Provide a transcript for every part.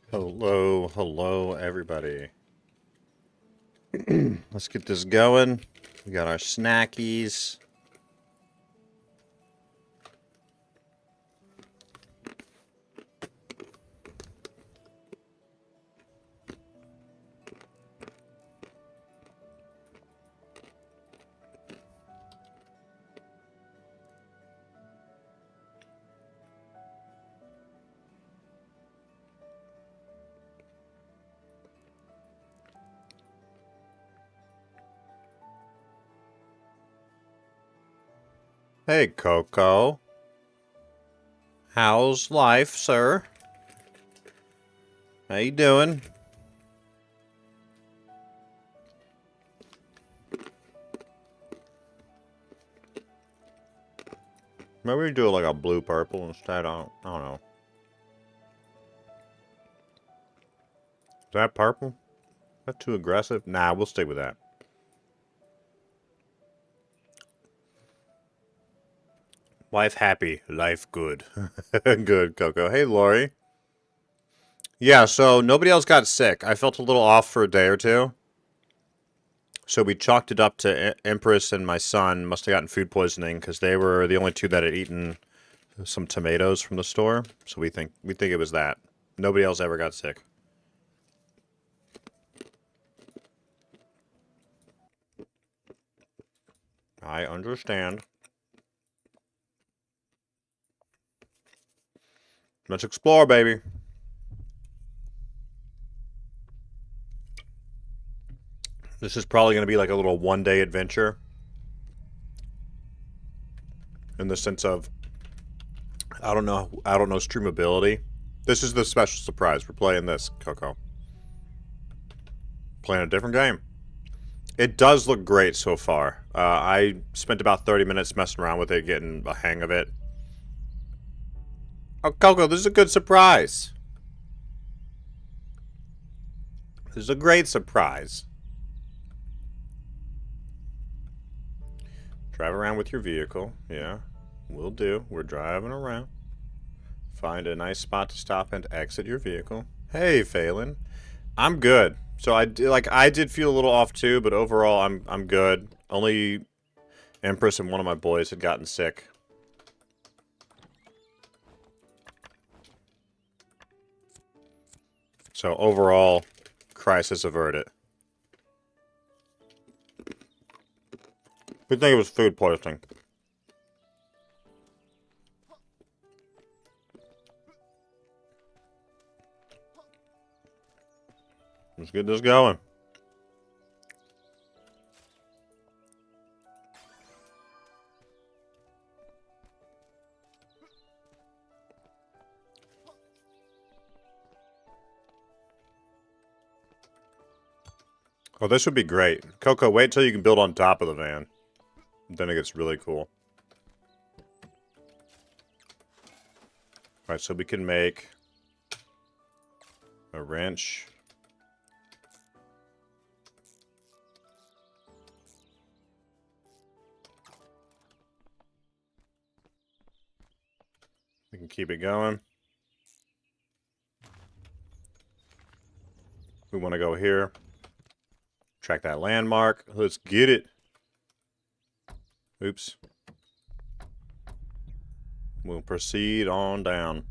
Hello, hello, everybody. Let's get this going. We got our snackies. Hey, Coco. How's life, sir? How you doing? Maybe we do like a blue-purple instead. I don't know. Is that purple? Is that too aggressive? Nah, we'll stick with that. Wife happy, life good. Good, Coco. Hey, Lori. Yeah, so nobody else got sick. I felt a little off for a day or two. So we chalked it up to Empress and my son must have gotten food poisoning because they were the only two that had eaten some tomatoes from the store. So we think it was that. Nobody else ever got sick. I understand. Let's explore, baby. This is probably going to be like a little one-day adventure. In the sense of, I don't know streamability. This is the special surprise. We're playing this, Coco. Playing a different game. It does look great so far. I spent about 30 minutes messing around with it, getting a hang of it. Oh, Coco, this is a good surprise. This is a great surprise. Drive around with your vehicle. Yeah, will do. We're driving around. Find a nice spot to stop and exit your vehicle. Hey, Phelan. I'm good. So I did feel a little off too, but overall I'm good. Only Empress and one of my boys had gotten sick. So overall, crisis averted. We think it was food poisoning. Let's get this going. Oh, this would be great. Coco, wait till you can build on top of the van. Then it gets really cool. Alright, so we can make a wrench. We can keep it going. We want to go here. Track that landmark. Let's get it. Oops. We'll proceed on down.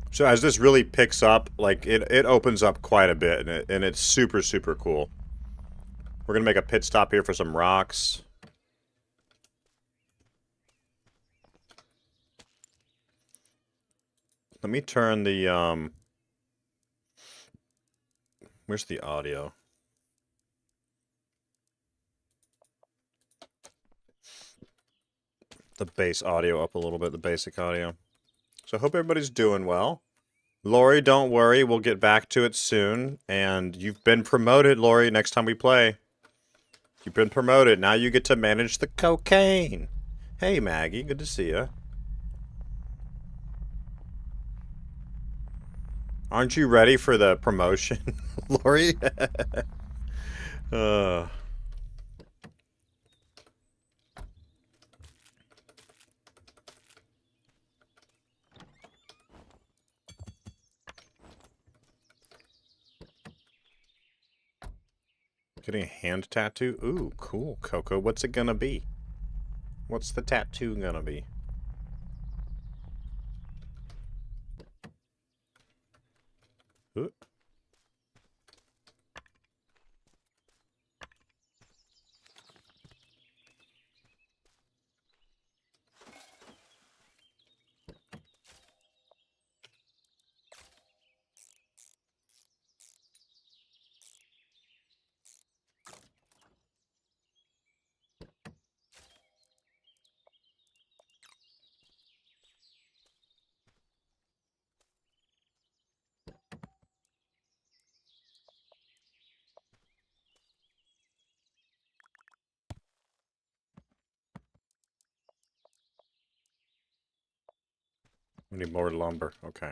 So as this really picks up, like it opens up quite a bit, and it's super, super cool. We're gonna make a pit stop here for some rocks. Let me turn the where's the audio? The bass audio up a little bit, the basic audio. So I hope everybody's doing well. Lori, don't worry, we'll get back to it soon. And you've been promoted, Lori, next time we play. You've been promoted. Now you get to manage the cocaine. Hey, Maggie, good to see you. Aren't you ready for the promotion, Lori? Getting a hand tattoo? Ooh, cool, Coco. What's it gonna be? What's the tattoo gonna be? Ooh. We need more lumber. Okay.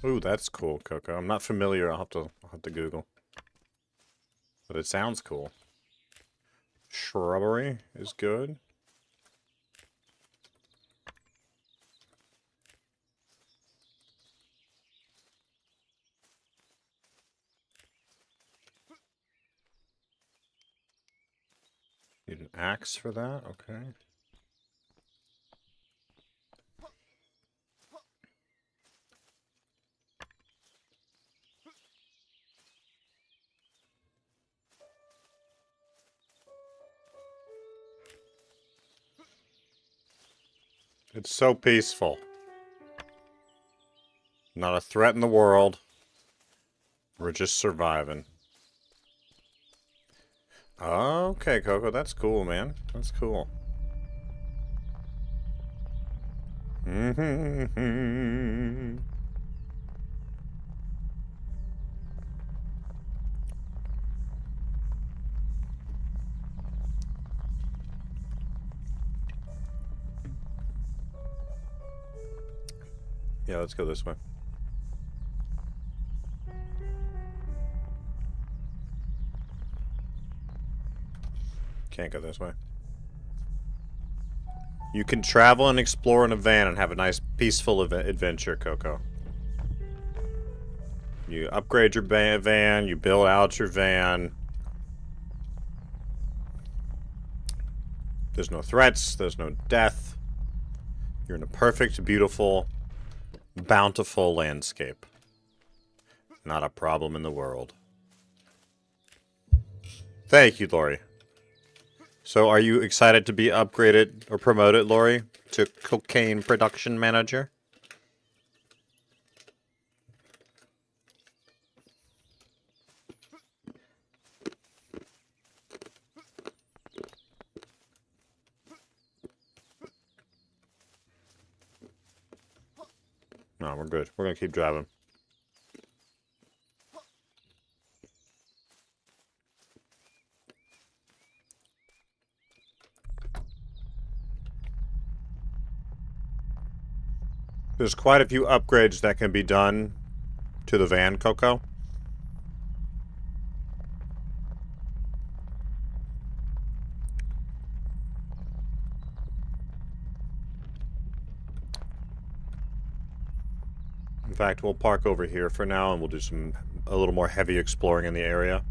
Ooh, that's cool, Coco. I'm not familiar. I'll have to Google. But it sounds cool. Shrubbery is good. Need an axe for that? Okay. It's so peaceful. Not a threat in the world. We're just surviving. Okay, Coco, that's cool, man. That's cool. Yeah, let's go this way. Can't go this way. You can travel and explore in a van and have a nice, peaceful adventure, Coco. You upgrade your van, you build out your van. There's no threats, there's no death. You're in a perfect, beautiful, bountiful landscape. Not a problem in the world. Thank you, Lori. So are you excited to be upgraded or promoted, Lori, to cocaine production manager? No, we're good. We're gonna keep driving. There's quite a few upgrades that can be done to the van, Coco. In fact, we'll park over here for now and we'll do a little more heavy exploring in the area.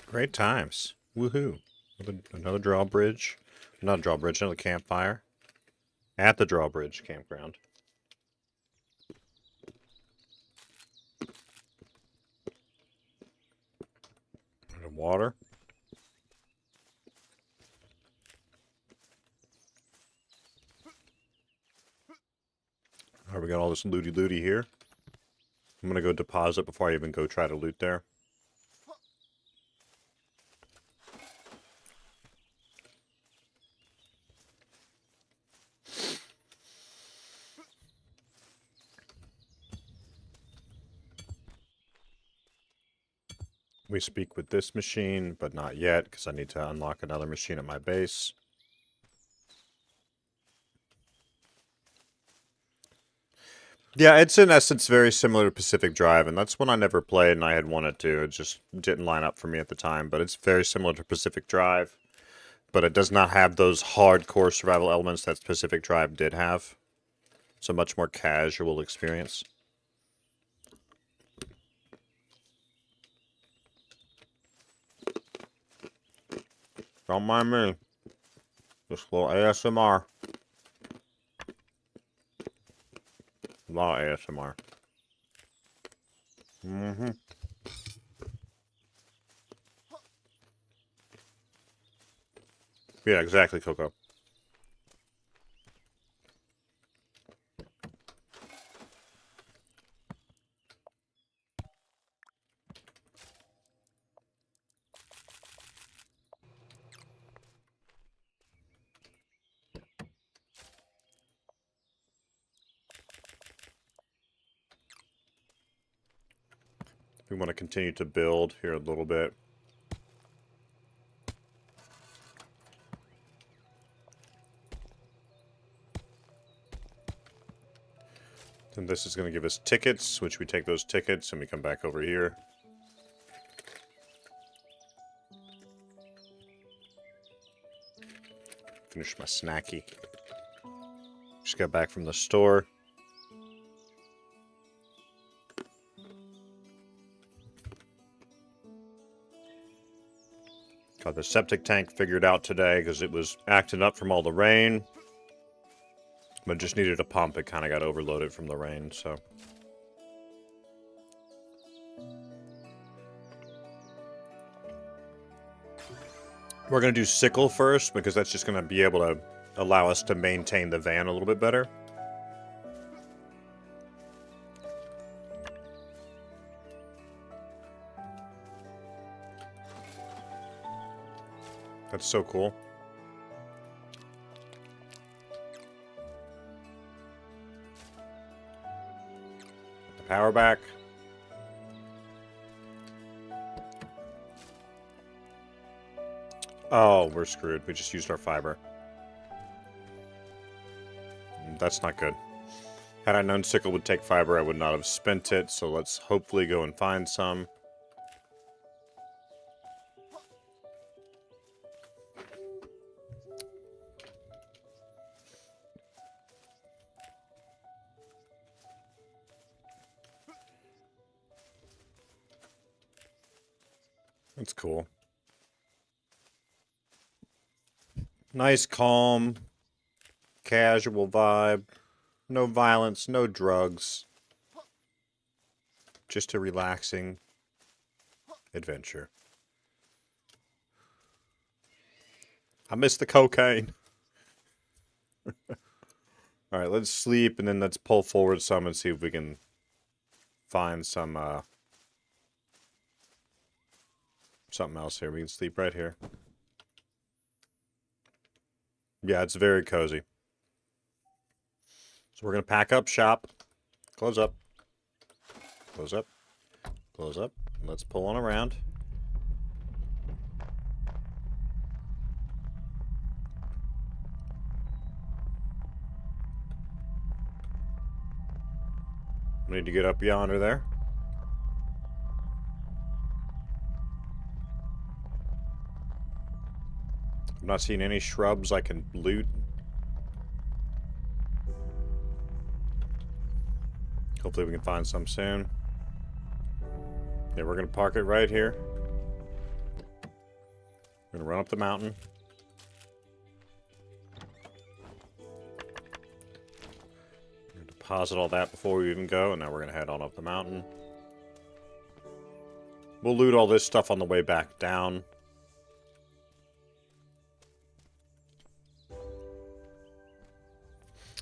Great times. Woohoo. Another drawbridge. Not a drawbridge, another campfire. At the drawbridge campground. And water. Alright, we got all this looty here. I'm gonna go deposit before I even go try to loot there. We speak with this machine, but not yet, because I need to unlock another machine at my base. Yeah, it's in essence very similar to Pacific Drive, and that's one I never played, and I had wanted to. It just didn't line up for me at the time, but it's very similar to Pacific Drive. But it does not have those hardcore survival elements that Pacific Drive did have. It's a much more casual experience. Don't mind me. Just a little ASMR. A lot of ASMR. Mm-hmm. Yeah, exactly, Coco. We want to continue to build here a little bit. And this is going to give us tickets, which we take those tickets and we come back over here. Finish my snacky. Just got back from the store. Got the septic tank figured out today because it was acting up from all the rain. But just needed a pump. It kind of got overloaded from the rain, so. We're going to do sickle first because that's just going to be able to allow us to maintain the van a little bit better. That's so cool. The power back. Oh, we're screwed. We just used our fiber. That's not good. Had I known sickle would take fiber, I would not have spent it, so let's hopefully go and find some. That's cool. Nice, calm, casual vibe. No violence, no drugs. Just a relaxing adventure. I miss the cocaine. Alright, let's sleep and then let's pull forward some and see if we can find some, something else here. We can sleep right here. Yeah, it's very cozy. So we're going to pack up shop. Close up. Close up. Close up. Let's pull on around. We need to get up yonder there. I'm not seeing any shrubs I can loot. Hopefully we can find some soon. Yeah, we're going to park it right here. We're going to run up the mountain. We're going to deposit all that before we even go, and now we're going to head on up the mountain. We'll loot all this stuff on the way back down.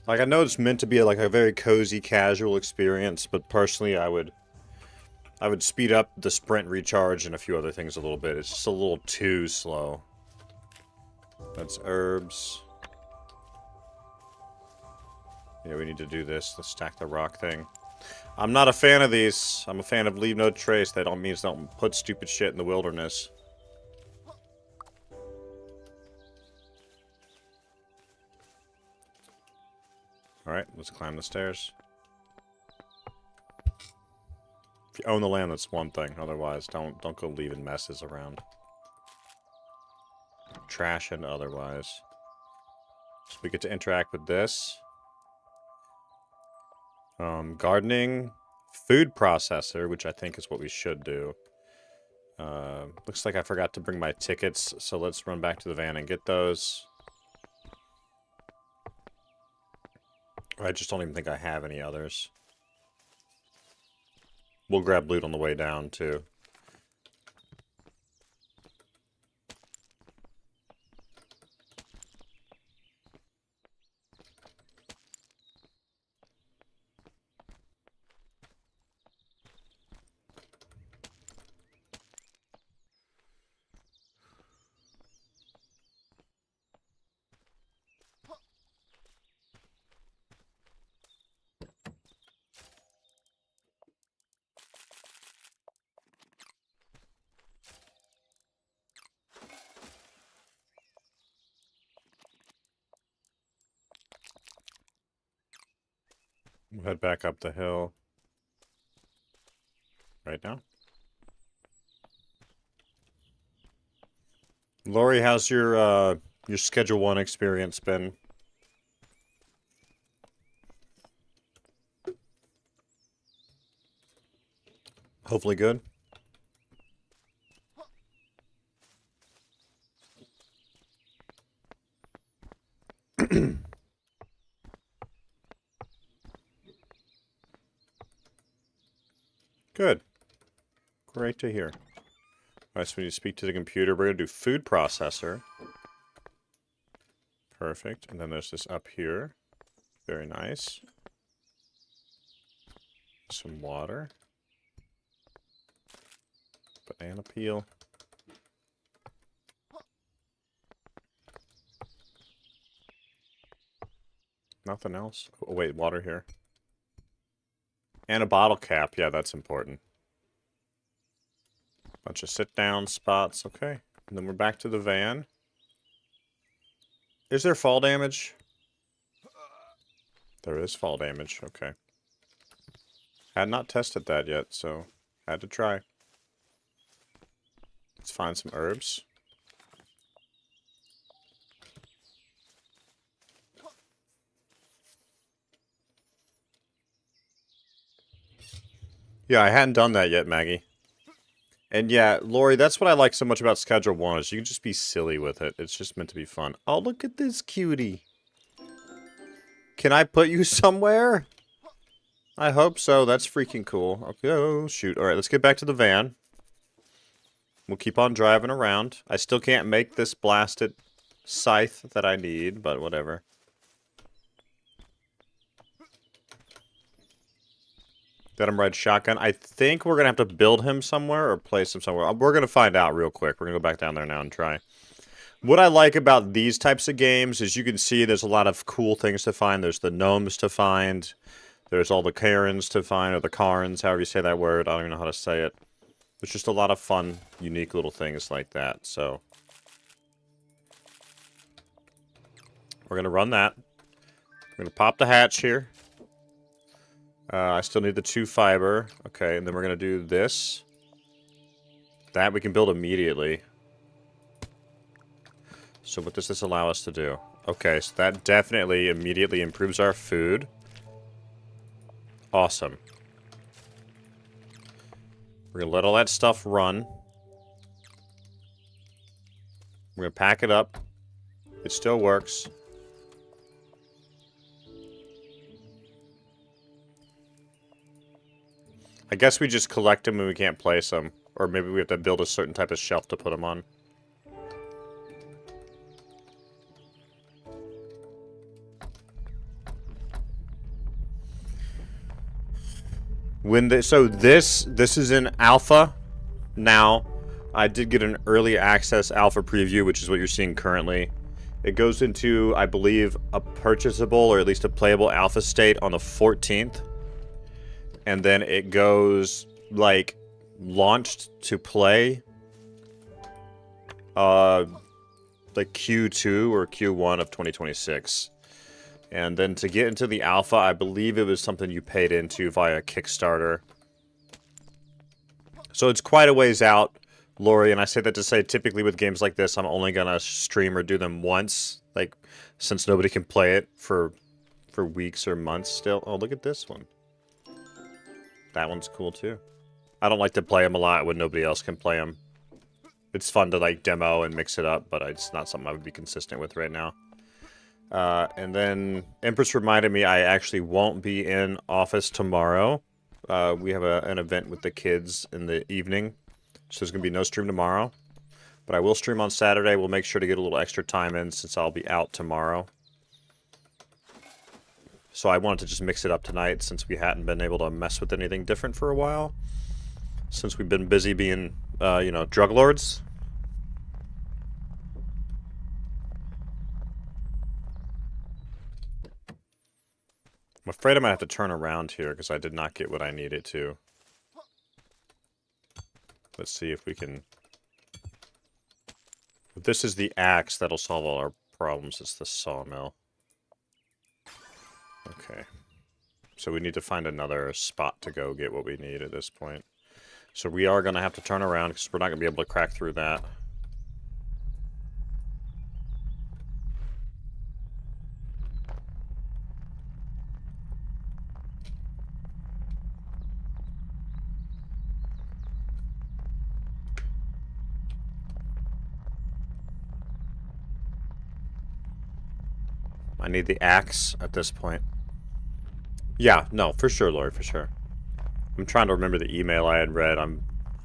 Like, I know it's meant to be like a very cozy, casual experience, but personally, I would speed up the sprint recharge and a few other things a little bit. It's just a little too slow. That's herbs. Yeah, we need to do this. Let's stack the rock thing. I'm not a fan of these. I'm a fan of leave no trace. That don't mean don't put stupid shit in the wilderness. Alright, let's climb the stairs. If you own the land, that's one thing. Otherwise, don't go leaving messes around. Trash and otherwise. So we get to interact with this. Gardening, food processor, which I think is what we should do. Looks like I forgot to bring my tickets, so let's run back to the van and get those. I just don't even think I have any others. We'll grab loot on the way down, too. We'll head back up the hill. Right now. Lori, how's your Schedule 1 experience been? Hopefully good. Good. Great to hear. Alright, so we need to speak to the computer. We're going to do food processor. Perfect. And then there's this up here. Very nice. Some water. Banana peel. Nothing else. Oh, wait, water here. And a bottle cap. Yeah, that's important. Bunch of sit-down spots. Okay. And then we're back to the van. Is there fall damage? There is fall damage. Okay. Had not tested that yet, so had to try. Let's find some herbs. Yeah, I hadn't done that yet, Maggie. And yeah, Lori, that's what I like so much about Schedule 1, is you can just be silly with it. It's just meant to be fun. Oh, look at this cutie. Can I put you somewhere? I hope so. That's freaking cool. Okay, oh, shoot. Alright, let's get back to the van. We'll keep on driving around. I still can't make this blasted scythe that I need, but whatever. Let him ride shotgun. I think we're going to have to build him somewhere or place him somewhere. We're going to find out real quick. We're going to go back down there now and try. What I like about these types of games is you can see there's a lot of cool things to find. There's the gnomes to find. There's all the Karens to find, or the Karens, however you say that word. I don't even know how to say it. There's just a lot of fun, unique little things like that. So we're going to run that. We're going to pop the hatch here. I still need the 2 fiber. Okay, and then we're going to do this. That we can build immediately. So what does this allow us to do? Okay, so that definitely immediately improves our food. Awesome. We're going to let all that stuff run. We're going to pack it up. It still works. I guess we just collect them when we can't place them. Or maybe we have to build a certain type of shelf to put them on. So this is in alpha now. I did get an early access alpha preview, which is what you're seeing currently. It goes into, I believe, a purchasable or at least a playable alpha state on the 14th. and then it goes, like, launched to play, like Q2 or Q1 of 2026. And then to get into the alpha, I believe it was something you paid into via Kickstarter. So it's quite a ways out, Lori, and I say that to say typically with games like this, I'm only going to stream or do them once, like, since nobody can play it for weeks or months still. Oh, look at this one. That one's cool too. I don't like to play them a lot when nobody else can play them. It's fun to, like, demo and mix it up, but it's not something I would be consistent with right now. And then Empress reminded me I actually won't be in office tomorrow. We have an event with the kids in the evening, so there's going to be no stream tomorrow. But I will stream on Saturday. We'll make sure to get a little extra time in since I'll be out tomorrow. So I wanted to just mix it up tonight since we hadn't been able to mess with anything different for a while. Since we've been busy being, you know, drug lords. I'm afraid I might have to turn around here because I did not get what I needed to. Let's see if we can... If this is the axe, that'll solve all our problems. It's the sawmill. Okay. So we need to find another spot to go get what we need at this point. So we are going to have to turn around because we're not going to be able to crack through that. I need the axe at this point. Yeah, no, for sure, Lori, for sure. I'm trying to remember the email I had read. I'm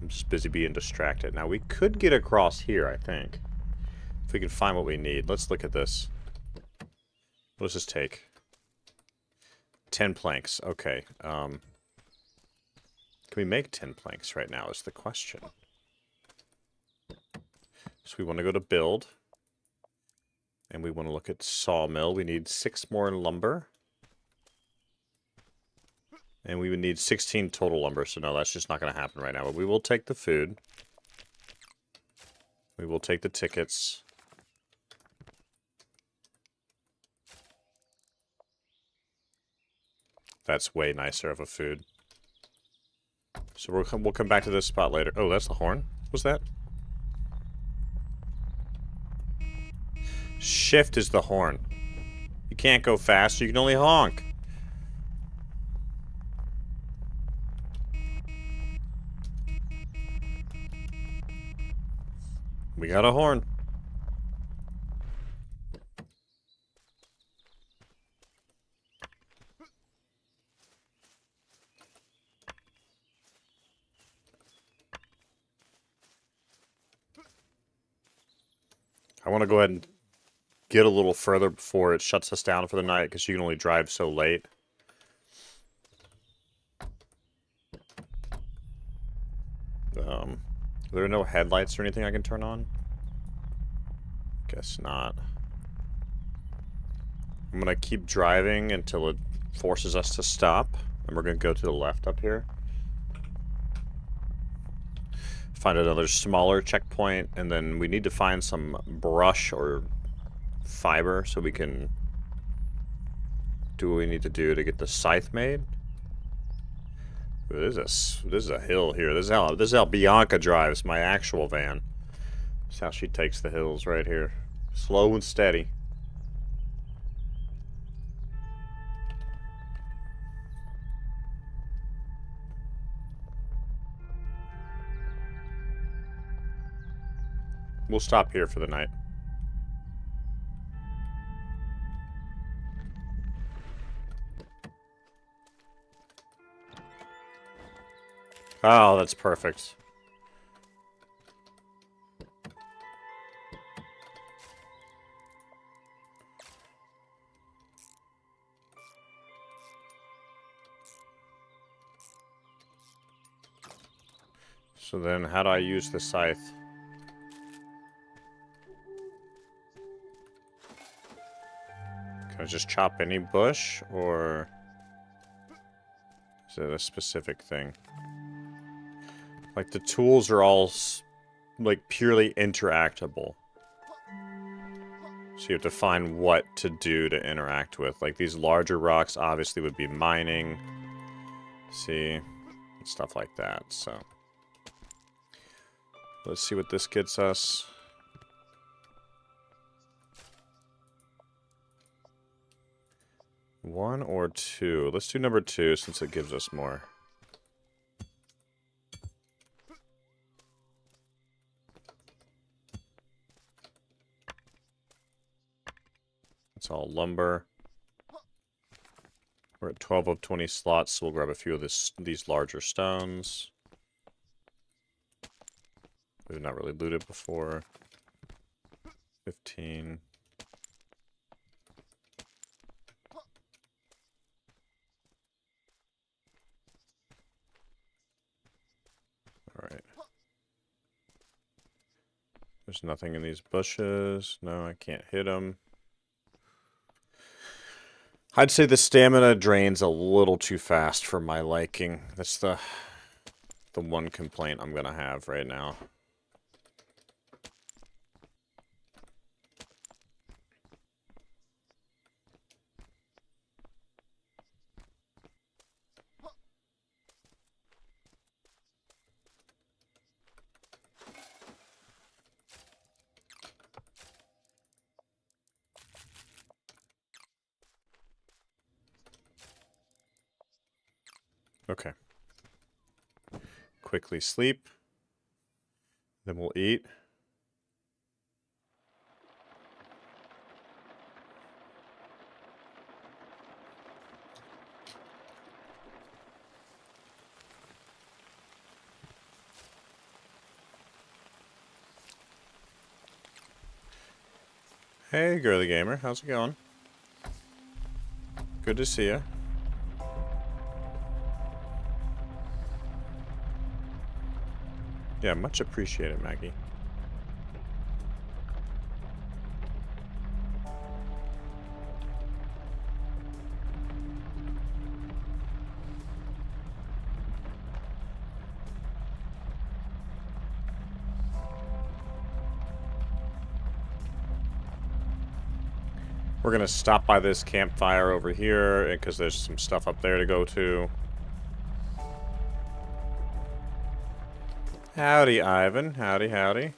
just busy being distracted. Now, we could get across here, I think. If we can find what we need. Let's look at this. What does this take? 10 planks. Okay. Can we make 10 planks right now is the question. So we want to go to build. And we want to look at sawmill. We need 6 more lumber. And we would need 16 total lumber, so no, that's just not going to happen right now. But we will take the food. We will take the tickets. That's way nicer of a food. So we'll come back to this spot later. Oh, that's the horn? What's that? Shift is the horn. You can't go fast, you can only honk. We got a horn. I want to go ahead and get a little further before it shuts us down for the night, because you can only drive so late. There are no headlights or anything I can turn on? Guess not. I'm gonna keep driving until it forces us to stop, and we're gonna go to the left up here. Find another smaller checkpoint, and then we need to find some brush or fiber so we can do what we need to do to get the scythe made. Ooh, this is a hill here. This is how Bianca drives my actual van. This is how she takes the hills right here. Slow and steady. We'll stop here for the night. Oh, that's perfect. So then, how do I use the scythe? Can I just chop any bush, or... Is it a specific thing? Like, the tools are all, like, purely interactable. So you have to find what to do to interact with. Like, these larger rocks obviously would be mining. See? Stuff like that, so. Let's see what this gets us. One or two. Let's do number 2 since it gives us more. It's all lumber. We're at 12 of 20 slots, so we'll grab a few of these larger stones. We've not really looted before. 15. Alright. There's nothing in these bushes. No, I can't hit them. I'd say the stamina drains a little too fast for my liking. That's the one complaint I'm gonna have right now. Okay. Quickly sleep. Then we'll eat. Hey, girly gamer. How's it going? Good to see you. Yeah, much appreciated, Maggie. We're gonna stop by this campfire over here because there's some stuff up there to go to. Howdy, Ivan. Howdy, howdy.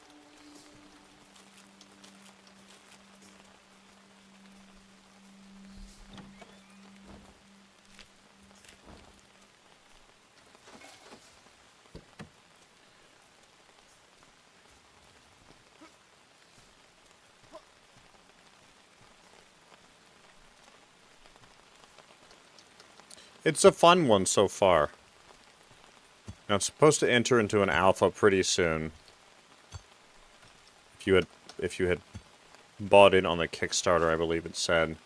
It's a fun one so far. Now, it's supposed to enter into an alpha pretty soon. If you had bought in on the Kickstarter, I believe it said.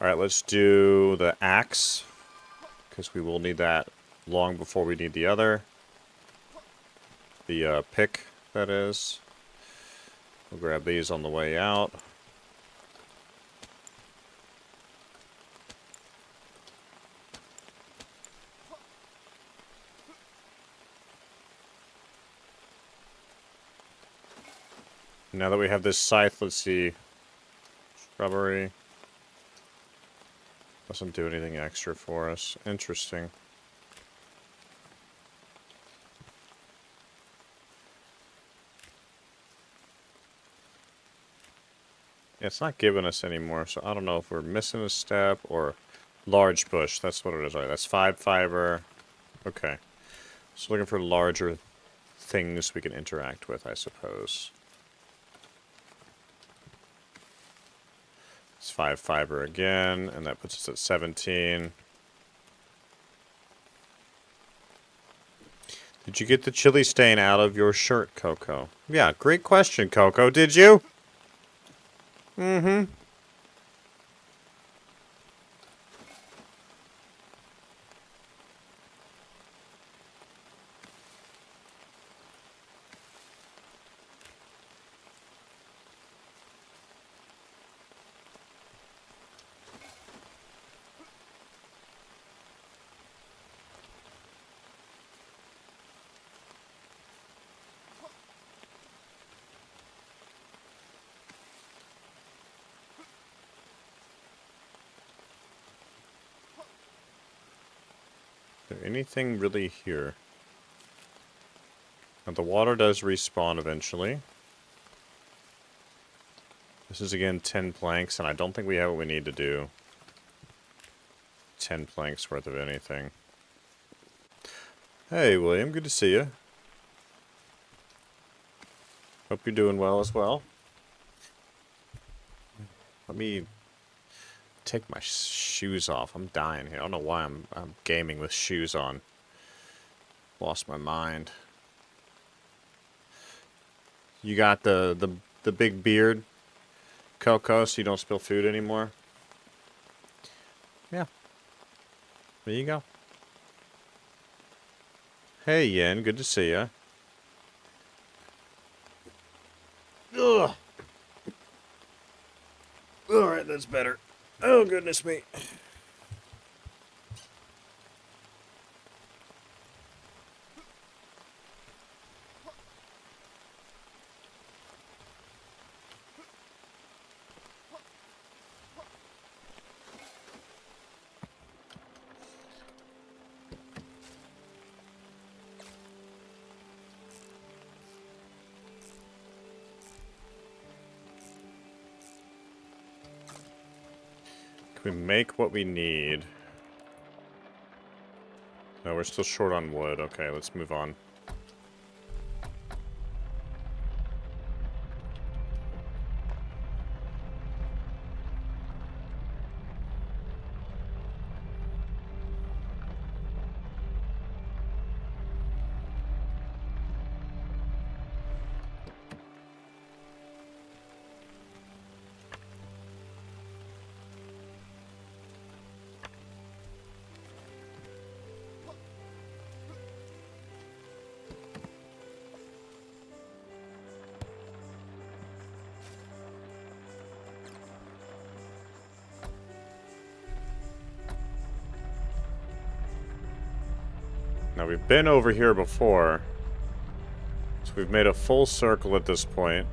Alright, let's do the axe, because we will need that long before we need the other. The pick, that is. We'll grab these on the way out. Now that we have this scythe, let's see. Shrubbery. Doesn't do anything extra for us. Interesting. Yeah, it's not giving us anymore, so I don't know if we're missing a step or large bush. That's what it is. All right, that's 5 fiber. Okay. So looking for larger things we can interact with, I suppose. It's 5 fiber again, and that puts us at 17. Did you get the chili stain out of your shirt, Coco? Yeah, great question, Coco. Did you? Mm-hmm. there anything really here? Now, the water does respawn eventually. This is again 10 planks, and I don't think we have what we need to do. 10 planks worth of anything. Hey, William, good to see you. Hope you're doing well as well. Let me take my shoes off. I'm dying here. I don't know why I'm gaming with shoes on. Lost my mind. You got the big beard, Coco, so you don't spill food anymore? Yeah. There you go. Hey, Yen, good to see ya. Ugh. Alright, that's better. Oh, goodness me. We make what we need. No, we're still short on wood. Okay, let's move on. Now, we've been over here before, so we've made a full circle at this point.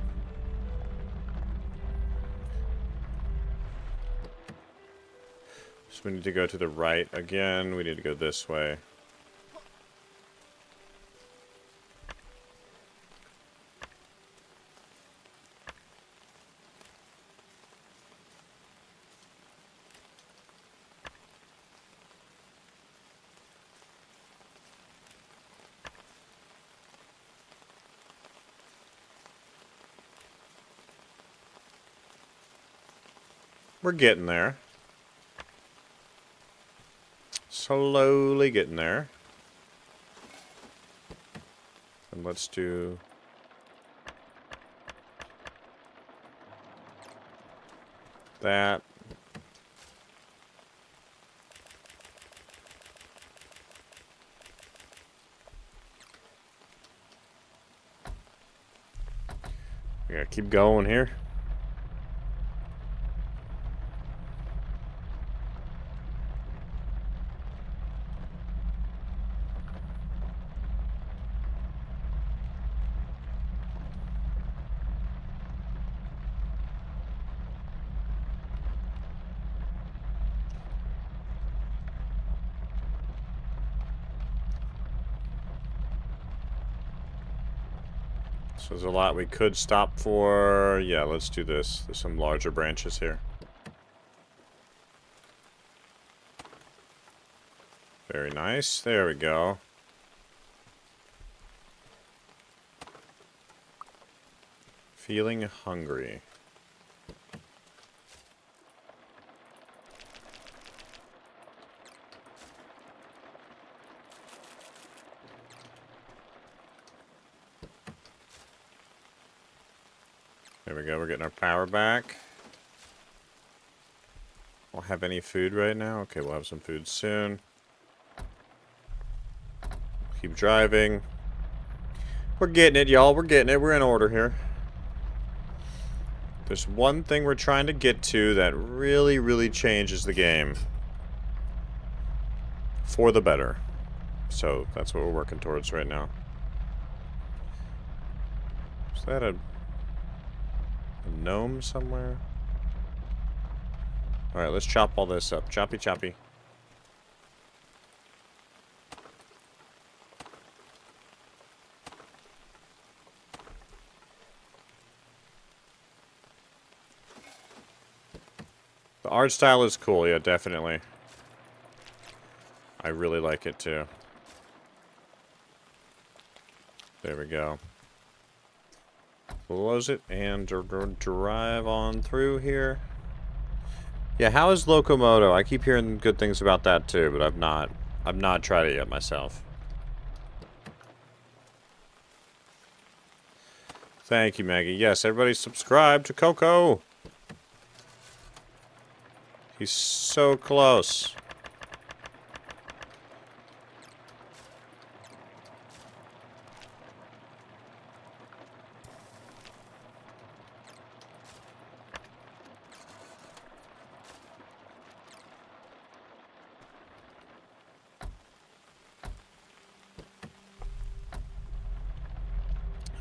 So we need to go to the right again. We need to go this way. We're getting there. Slowly getting there. And let's do... that. We gotta keep going here. So there's a lot we could stop for. Yeah, let's do this. There's some larger branches here. Very nice. There we go. Feeling hungry. There we go, we're getting our power back. Don't have any food right now. Okay, we'll have some food soon. Keep driving. We're getting it, y'all. We're getting it. We're in order here. There's one thing we're trying to get to that really, really changes the game. For the better. So, that's what we're working towards right now. Is that a gnome somewhere? Alright, let's chop all this up. Choppy choppy. art style is cool, yeah, definitely. I really like it too. There we go. Close it and drive on through here. Yeah, how is Locomoto? I keep hearing good things about that too, but I've not tried it yet myself. Thank you, Maggie. Yes, everybody subscribe to Coco. He's so close.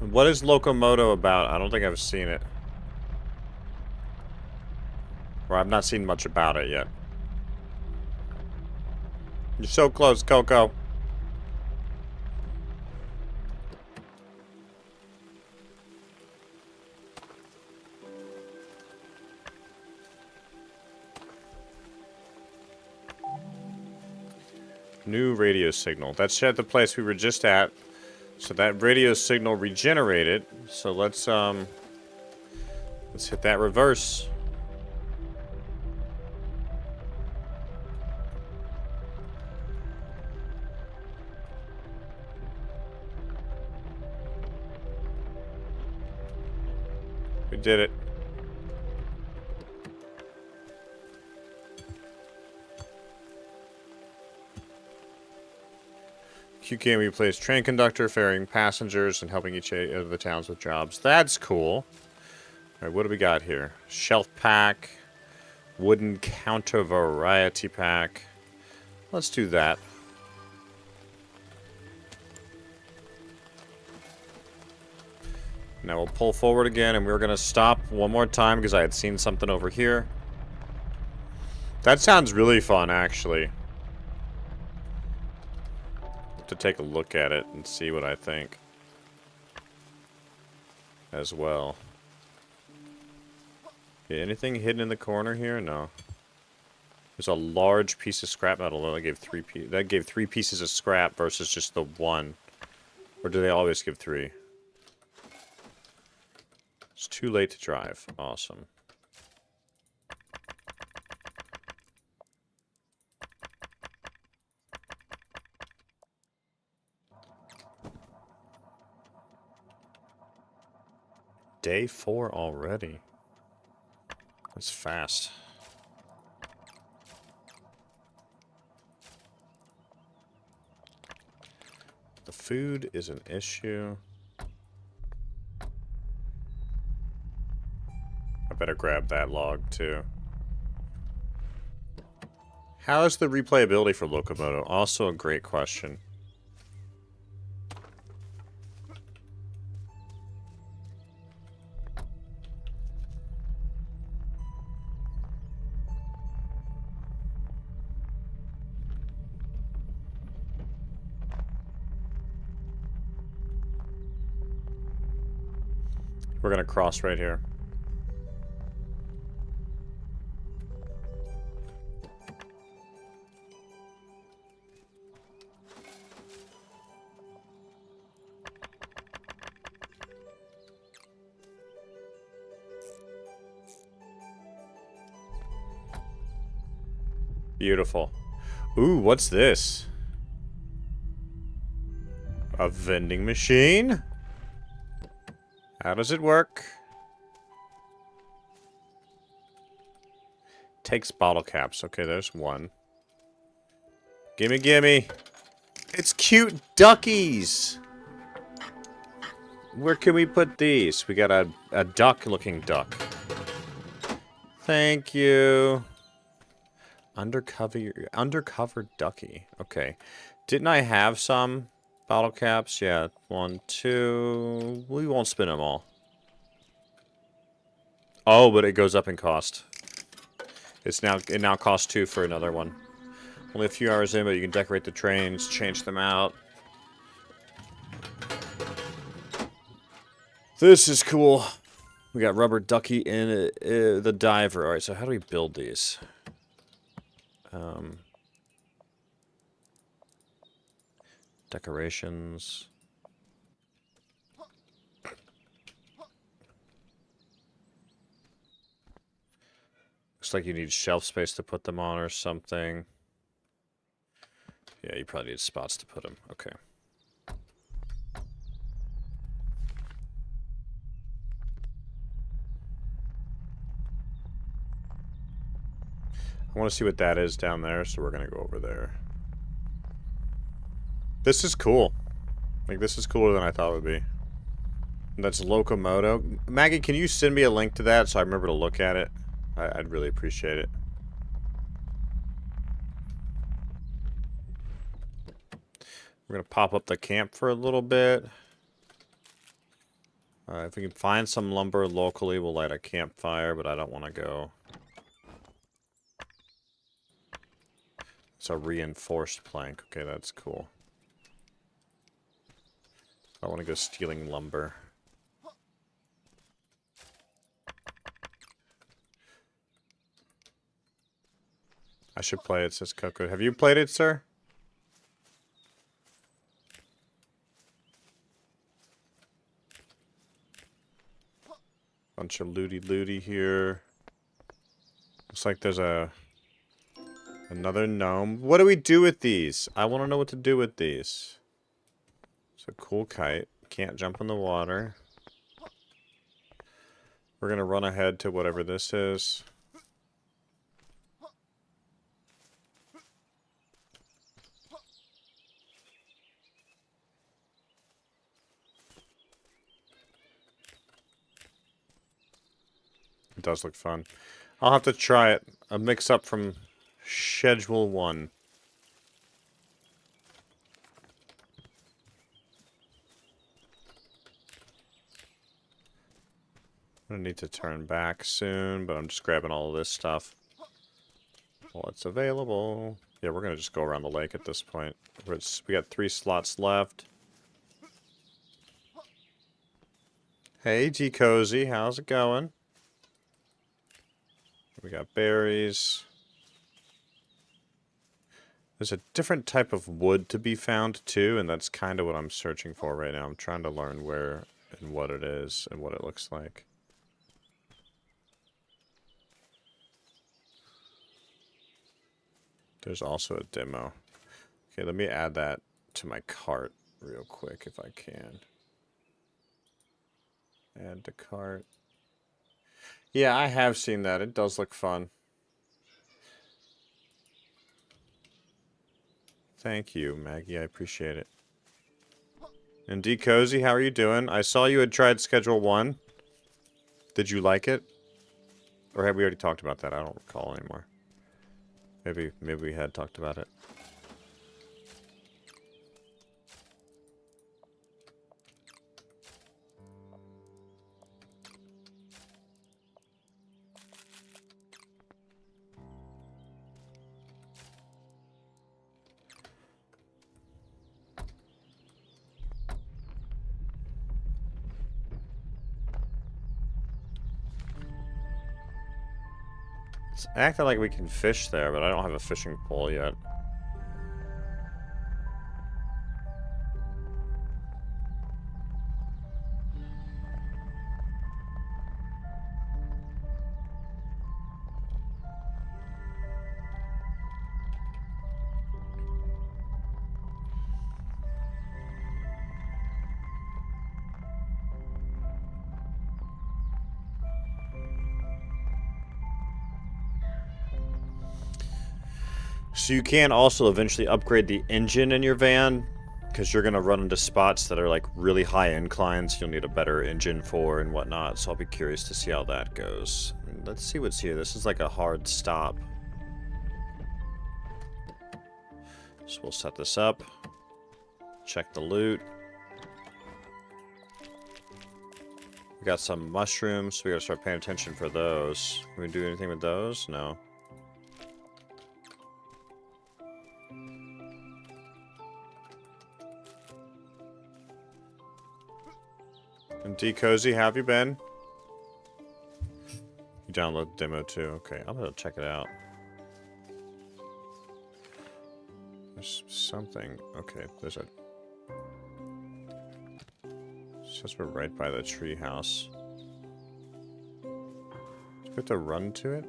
What is Locomoto about? I don't think I've seen it. Or I've not seen much about it yet. You're so close, Coco. New radio signal. That's at the place we were just at. So that radio signal regenerated. So let's hit that reverse. We did it. QKM replays train conductor, ferrying passengers, and helping each of the towns with jobs. That's cool. Alright, what do we got here? Shelf pack. Wooden counter variety pack. Let's do that. Now we'll pull forward again, and we're going to stop one more time because I had seen something over here. That sounds really fun, actually. To take a look at it and see what I think as well. Okay, anything hidden in the corner here? No. There's a large piece of scrap metal. That gave three pieces of scrap versus just the one. Or do they always give 3? It's too late to drive. Awesome. Day 4 already. That's fast. The food is an issue. I better grab that log too. How is the replayability for Locomoto? Also a great question. We're gonna cross right here. Beautiful. Ooh, what's this? A vending machine? How does it work? Takes bottle caps. Okay, there's one. Gimme, gimme. It's cute duckies. Where can we put these? We got a duck-looking duck. Thank you. Undercover ducky. Okay. Didn't I have some bottle caps? Yeah. 1, 2. We won't spin them all. Oh, but it goes up in cost. It now costs 2 for another one. Only a few hours in, but you can decorate the trains, change them out. This is cool. We got rubber ducky in the diver. All right, so how do we build these? Decorations. Looks like you need shelf space to put them on or something. Yeah, you probably need spots to put them. Okay. I want to see what that is down there, so we're going to go over there. This is cool. Like, this is cooler than I thought it would be. That's Locomoto. Maggie, can you send me a link to that so I remember to look at it? I'd really appreciate it. We're going to pop up the camp for a little bit. If we can find some lumber locally, we'll light a campfire, but I don't want to go. It's a reinforced plank. Okay, that's cool. I want to go stealing lumber. I should play it, says Coco. Have you played it, sir? Bunch of looty-looty here. Looks like there's another gnome. What do we do with these? I want to know what to do with these. It's a cool kite. Can't jump in the water. We're going to run ahead to whatever this is. It does look fun. I'll have to try it. A mix-up from Schedule 1. I'm gonna need to turn back soon, but I'm just grabbing all of this stuff while it's available. Yeah, we're gonna just go around the lake at this point. We got 3 slots left. Hey, G Cozy, how's it going? We got berries. There's a different type of wood to be found too, and that's kind of what I'm searching for right now. I'm trying to learn where and what it is and what it looks like. There's also a demo. Okay, let me add that to my cart real quick if I can. Add to cart. Yeah, I have seen that. It does look fun. Thank you, Maggie. I appreciate it. And D Cozy, how are you doing? I saw you had tried Schedule 1. Did you like it? Or have we already talked about that? I don't recall anymore. Maybe we had talked about it. It's acting like we can fish there, but I don't have a fishing pole yet. So you can also eventually upgrade the engine in your van, because you're going to run into spots that are like really high inclines you'll need a better engine for and whatnot, so I'll be curious to see how that goes. Let's see what's here. This is like a hard stop. So we'll set this up. Check the loot. We got some mushrooms, so we gotta start paying attention for those. Can we do anything with those? No. And D Cozy, how have you been? You download the demo too. Okay, I'm gonna check it out. There's something. Okay, there's a. It says we're right by the tree house. Do we have to run to it?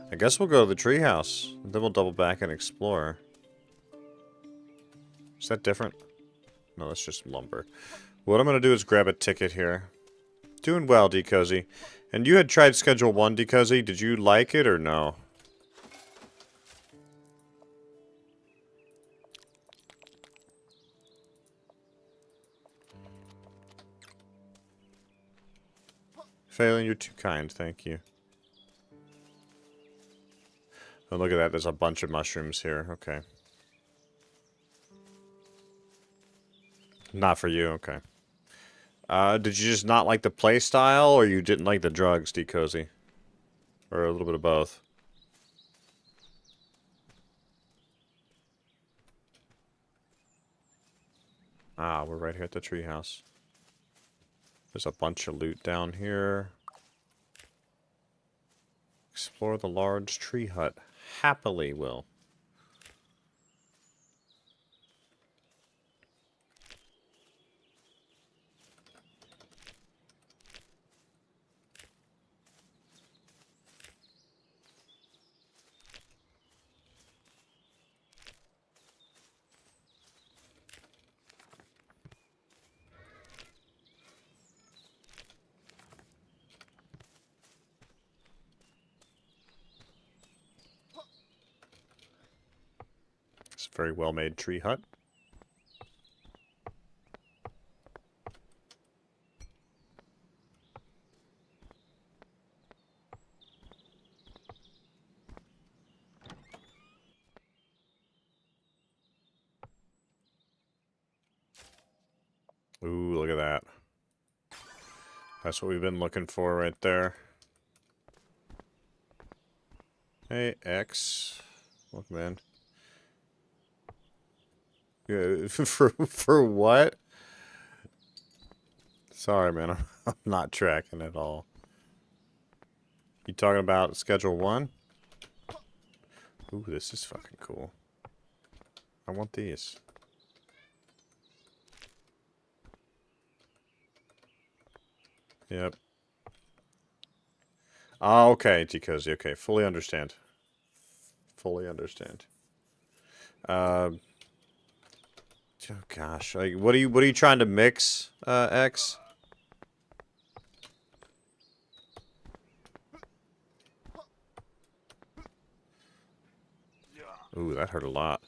I guess we'll go to the tree house. Then we'll double back and explore. Is that different? No, that's just lumber. What I'm gonna do is grab a ticket here. Doing well, D-Cozy. And you had tried Schedule 1, D-Cozy. Did you like it or no? Phelan, you're too kind. Thank you. Oh, look at that. There's a bunch of mushrooms here. Okay. Not for you. Okay. Did you just not like the play style, or you didn't like the drugs, D-Cozy? Or a little bit of both? Ah, we're right here at the treehouse. There's a bunch of loot down here. Explore the large tree hut. Happily will. It's a very well-made tree hut. Ooh, look at that. That's what we've been looking for right there. Hey, X. Welcome in. Yeah, for what? Sorry, man. I'm not tracking at all. You talking about Schedule 1? Ooh, this is fucking cool. I want these. Yep. Oh, okay, T-Cozy. Okay, fully understand. Fully understand. Oh gosh, like, what are you trying to mix, X? Ooh, that hurt a lot.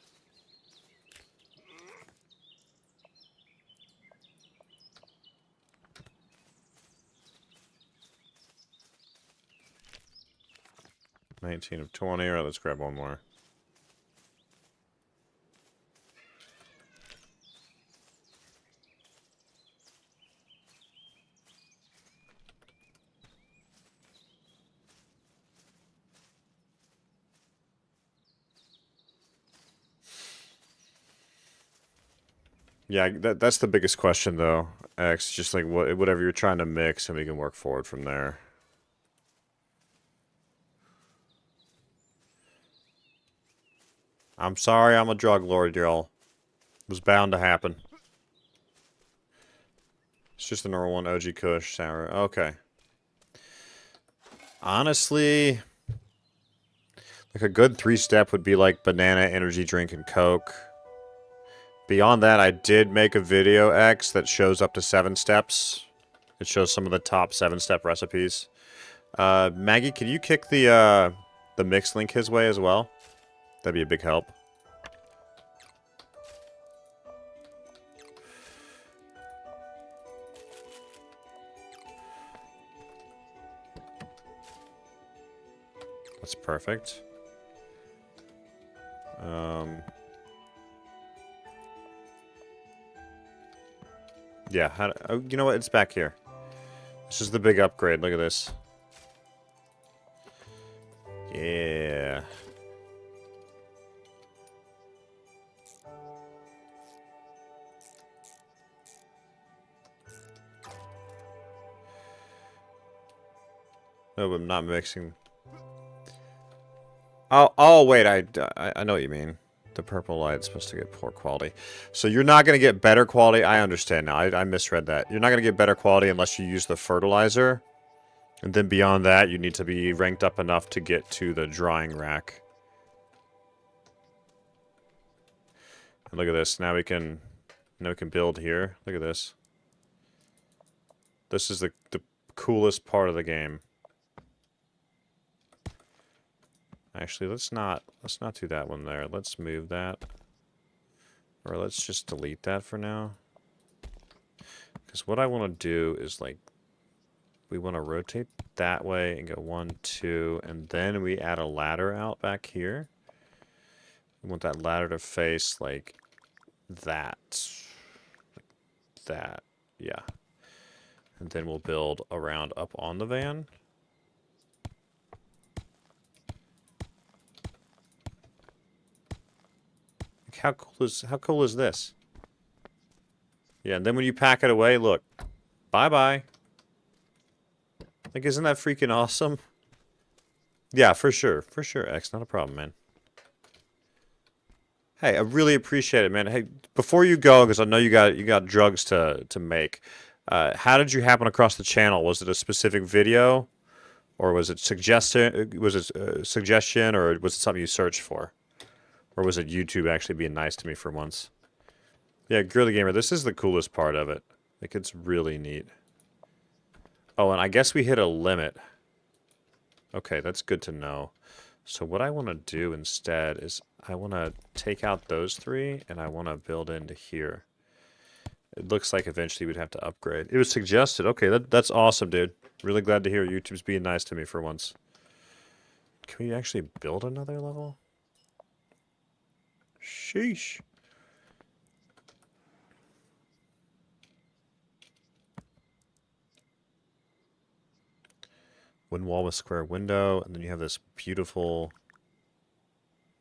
$19 of 20. All right, let's grab one more. Yeah, that's the biggest question, though, X. Just like whatever you're trying to mix, and we can work forward from there. I'm sorry, I'm a drug lord, y'all. It was bound to happen. It's just a normal one, OG Kush, sour. Okay. Honestly, like a good 3-step would be like banana, energy drink, and Coke. Beyond that, I did make a video, X, that shows up to 7 steps. It shows some of the top 7-step recipes. Maggie, can you kick the mix link his way as well? That'd be a big help. That's perfect. Yeah, oh, you know what? It's back here. This is the big upgrade. Look at this. Yeah. No, I'm not mixing. Oh, wait, I know what you mean. The purple light's supposed to get poor quality. So you're not going to get better quality. I understand now. I misread that. You're not going to get better quality unless you use the fertilizer. And then beyond that, you need to be ranked up enough to get to the drying rack. And look at this. Now we can build here. Look at this. This is the coolest part of the game. Actually, let's not do that one there. Let's move that. Or let's just delete that for now. Because what I want to do is, like, we want to rotate that way and go 1, 2, and then we add a ladder out back here. We want that ladder to face, like, that. Like that. Yeah. And then we'll build around up on the van. How cool is this? Yeah, and then when you pack it away, look. Bye-bye. Like, isn't that freaking awesome? Yeah, for sure. For sure, X. Not a problem, man. Hey, I really appreciate it, man. Hey, before you go, because I know you got drugs to make, how did you happen across the channel? Was it a specific video? Or was it suggestion, or was it something you searched for? Or was it YouTube actually being nice to me for once? Yeah, Girly Gamer, this is the coolest part of it. Like, it's really neat. Oh, and I guess we hit a limit. Okay, that's good to know. So what I want to do instead is I want to take out those 3, and I want to build into here. It looks like eventually we'd have to upgrade. It was suggested. Okay, that's awesome, dude. Really glad to hear YouTube's being nice to me for once. Can we actually build another level? Sheesh. One wall with square window, and then you have this beautiful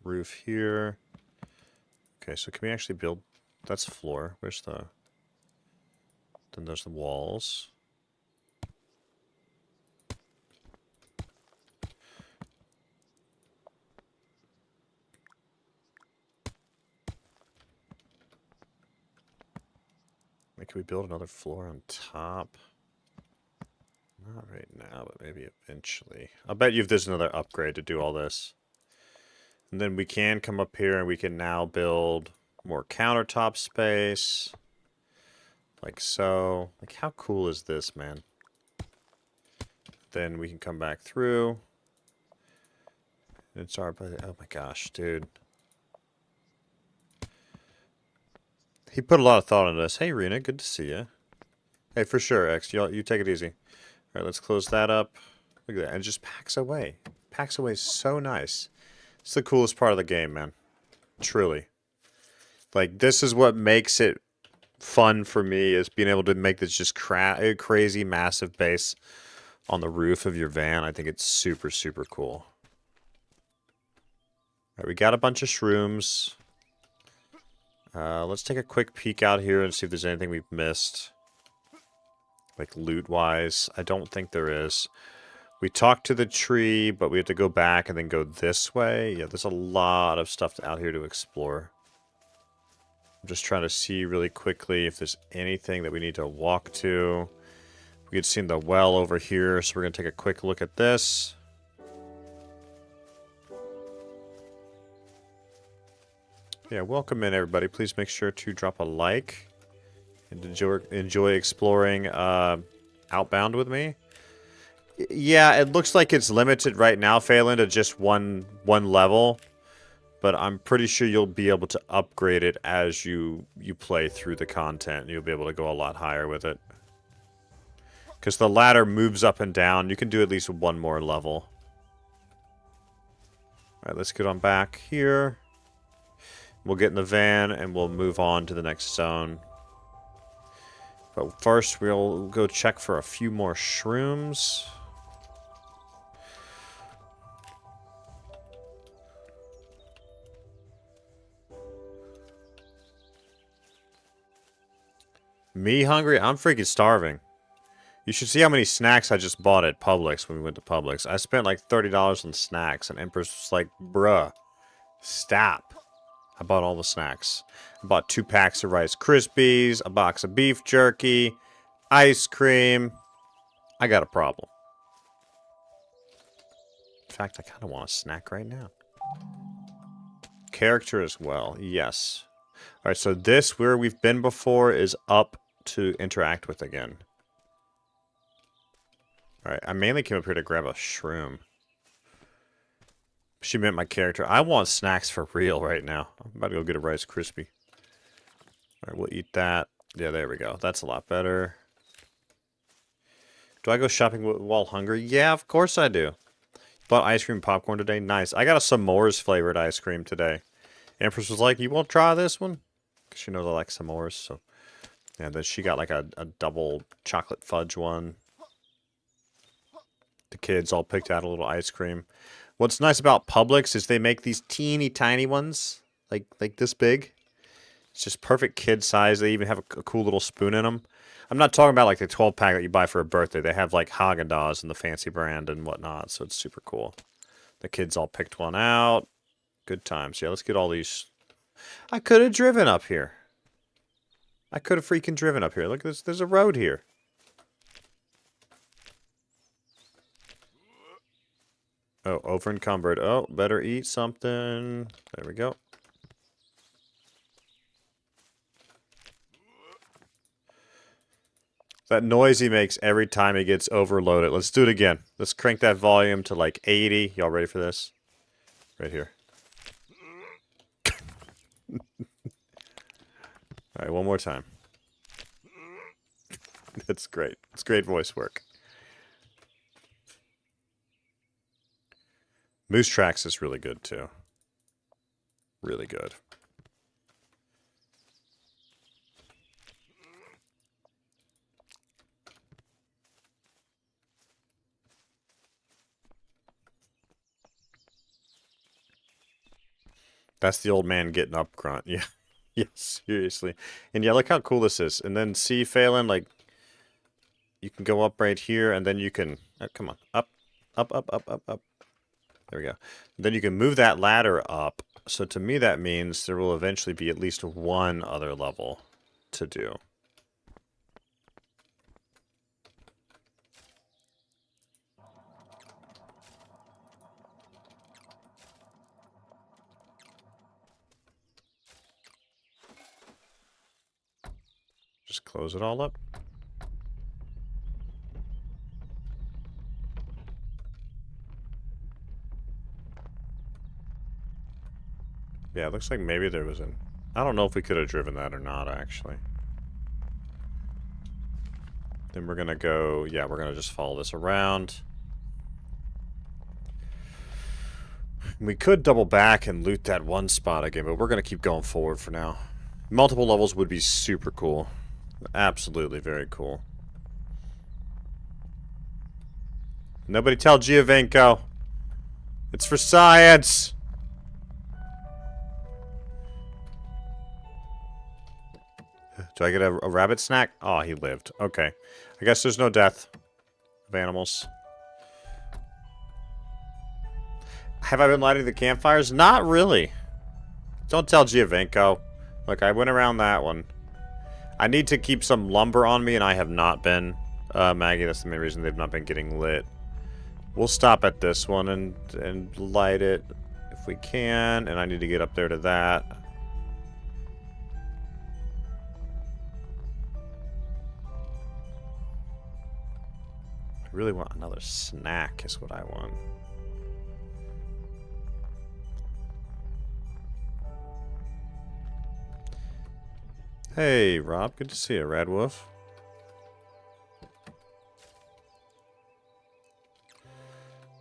roof here. Okay, so can we actually build... That's floor. Where's the... Then there's the walls. Can we build another floor on top? Not right now, but maybe eventually. I'll bet you if there's another upgrade to do all this. And then we can come up here and we can now build more countertop space. Like so. Like, how cool is this, man? Then we can come back through. It's our... Oh my gosh, dude. He put a lot of thought into this. Hey, Rena, good to see you. Hey, for sure, X. You take it easy. All right, let's close that up. Look at that. And it just packs away. Packs away so nice. It's the coolest part of the game, man. Truly. Like, this is what makes it fun for me, is being able to make this just crazy, massive base on the roof of your van. I think it's super, super cool. All right, we got a bunch of shrooms. Let's take a quick peek out here and see if there's anything we've missed. Like, loot-wise. I don't think there is. We talked to the tree, but we have to go back and then go this way. Yeah, there's a lot of stuff out here to explore. I'm just trying to see really quickly if there's anything that we need to walk to. We had seen the well over here, so we're going to take a quick look at this. Yeah, welcome in, everybody. Please make sure to drop a like and enjoy exploring Outbound with me. Yeah, it looks like it's limited right now, Phelan, to just one level. But I'm pretty sure you'll be able to upgrade it as you play through the content. You'll be able to go a lot higher with it. Because the ladder moves up and down. You can do at least one more level. Alright, let's get on back here. We'll get in the van and we'll move on to the next zone. But first, we'll go check for a few more shrooms. Me hungry? I'm freaking starving. You should see how many snacks I just bought at Publix when we went to Publix. I spent like $30 on snacks, and Empress was like, bruh, stop. I bought all the snacks. I bought 2 packs of Rice Krispies, a box of beef jerky, ice cream. I got a problem. In fact, I kind of want a snack right now. Character as well, yes. Alright, so this, where we've been before, is up to interact with again. Alright, I mainly came up here to grab a shroom. She meant my character. I want snacks for real right now. I'm about to go get a Rice Krispie. Alright, we'll eat that. Yeah, there we go. That's a lot better. Do I go shopping while hungry? Yeah, of course I do. Bought ice cream and popcorn today. Nice. I got a s'mores flavored ice cream today. Empress was like, you won't try this one? Because she knows I like s'mores. So, yeah, then she got like a double chocolate fudge one. The kids all picked out a little ice cream. What's nice about Publix is they make these teeny tiny ones, like this big. It's just perfect kid size. They even have a cool little spoon in them. I'm not talking about like the 12-pack that you buy for a birthday. They have like Haagen-Dazs and the fancy brand and whatnot, so it's super cool. The kids all picked one out. Good times. Yeah, let's get all these. I could have driven up here. I could have freaking driven up here. Look, there's a road here. Oh, over encumbered. Oh, better eat something. There we go. That noise he makes every time he gets overloaded. Let's do it again. Let's crank that volume to like 80. Y'all ready for this? Right here. Alright, one more time. That's great. It's great voice work. Moose Tracks is really good too. Really good. That's the old man getting up grunt. Yeah. Yeah, seriously. And yeah, look how cool this is. And then see, Phelan, like, you can go up right here, and then you can... Oh, come on. Up. Up, up, up, up, up. There we go. Then you can move that ladder up. So to me, that means there will eventually be at least one other level to do. Just close it all up. Yeah, it looks like maybe there was an... I don't know if we could have driven that or not, actually. Then we're gonna go... Yeah, we're gonna just follow this around. We could double back and loot that one spot again, but we're gonna keep going forward for now. Multiple levels would be super cool. Absolutely very cool. Nobody tell Giovenko. It's for science! Do I get a rabbit snack? Oh, he lived. Okay. I guess there's no death of animals. Have I been lighting the campfires? Not really. Don't tell Giovenko. Look, I went around that one. I need to keep some lumber on me, and I have not been. Maggie, that's the main reason they've not been getting lit. We'll stop at this one and light it if we can, and I need to get up there to that. I really want another snack is what I want. Hey, Rob. Good to see you, Red Wolf.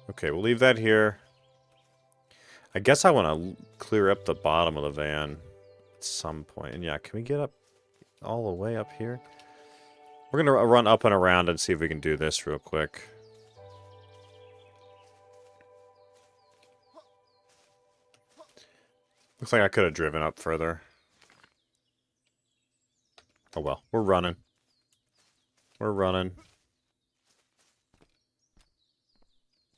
Okay, we'll leave that here. I guess I want to clear up the bottom of the van at some point. And yeah, can we get up all the way up here? We're going to run up and around and see if we can do this real quick. Looks like I could have driven up further. Oh well, we're running. We're running.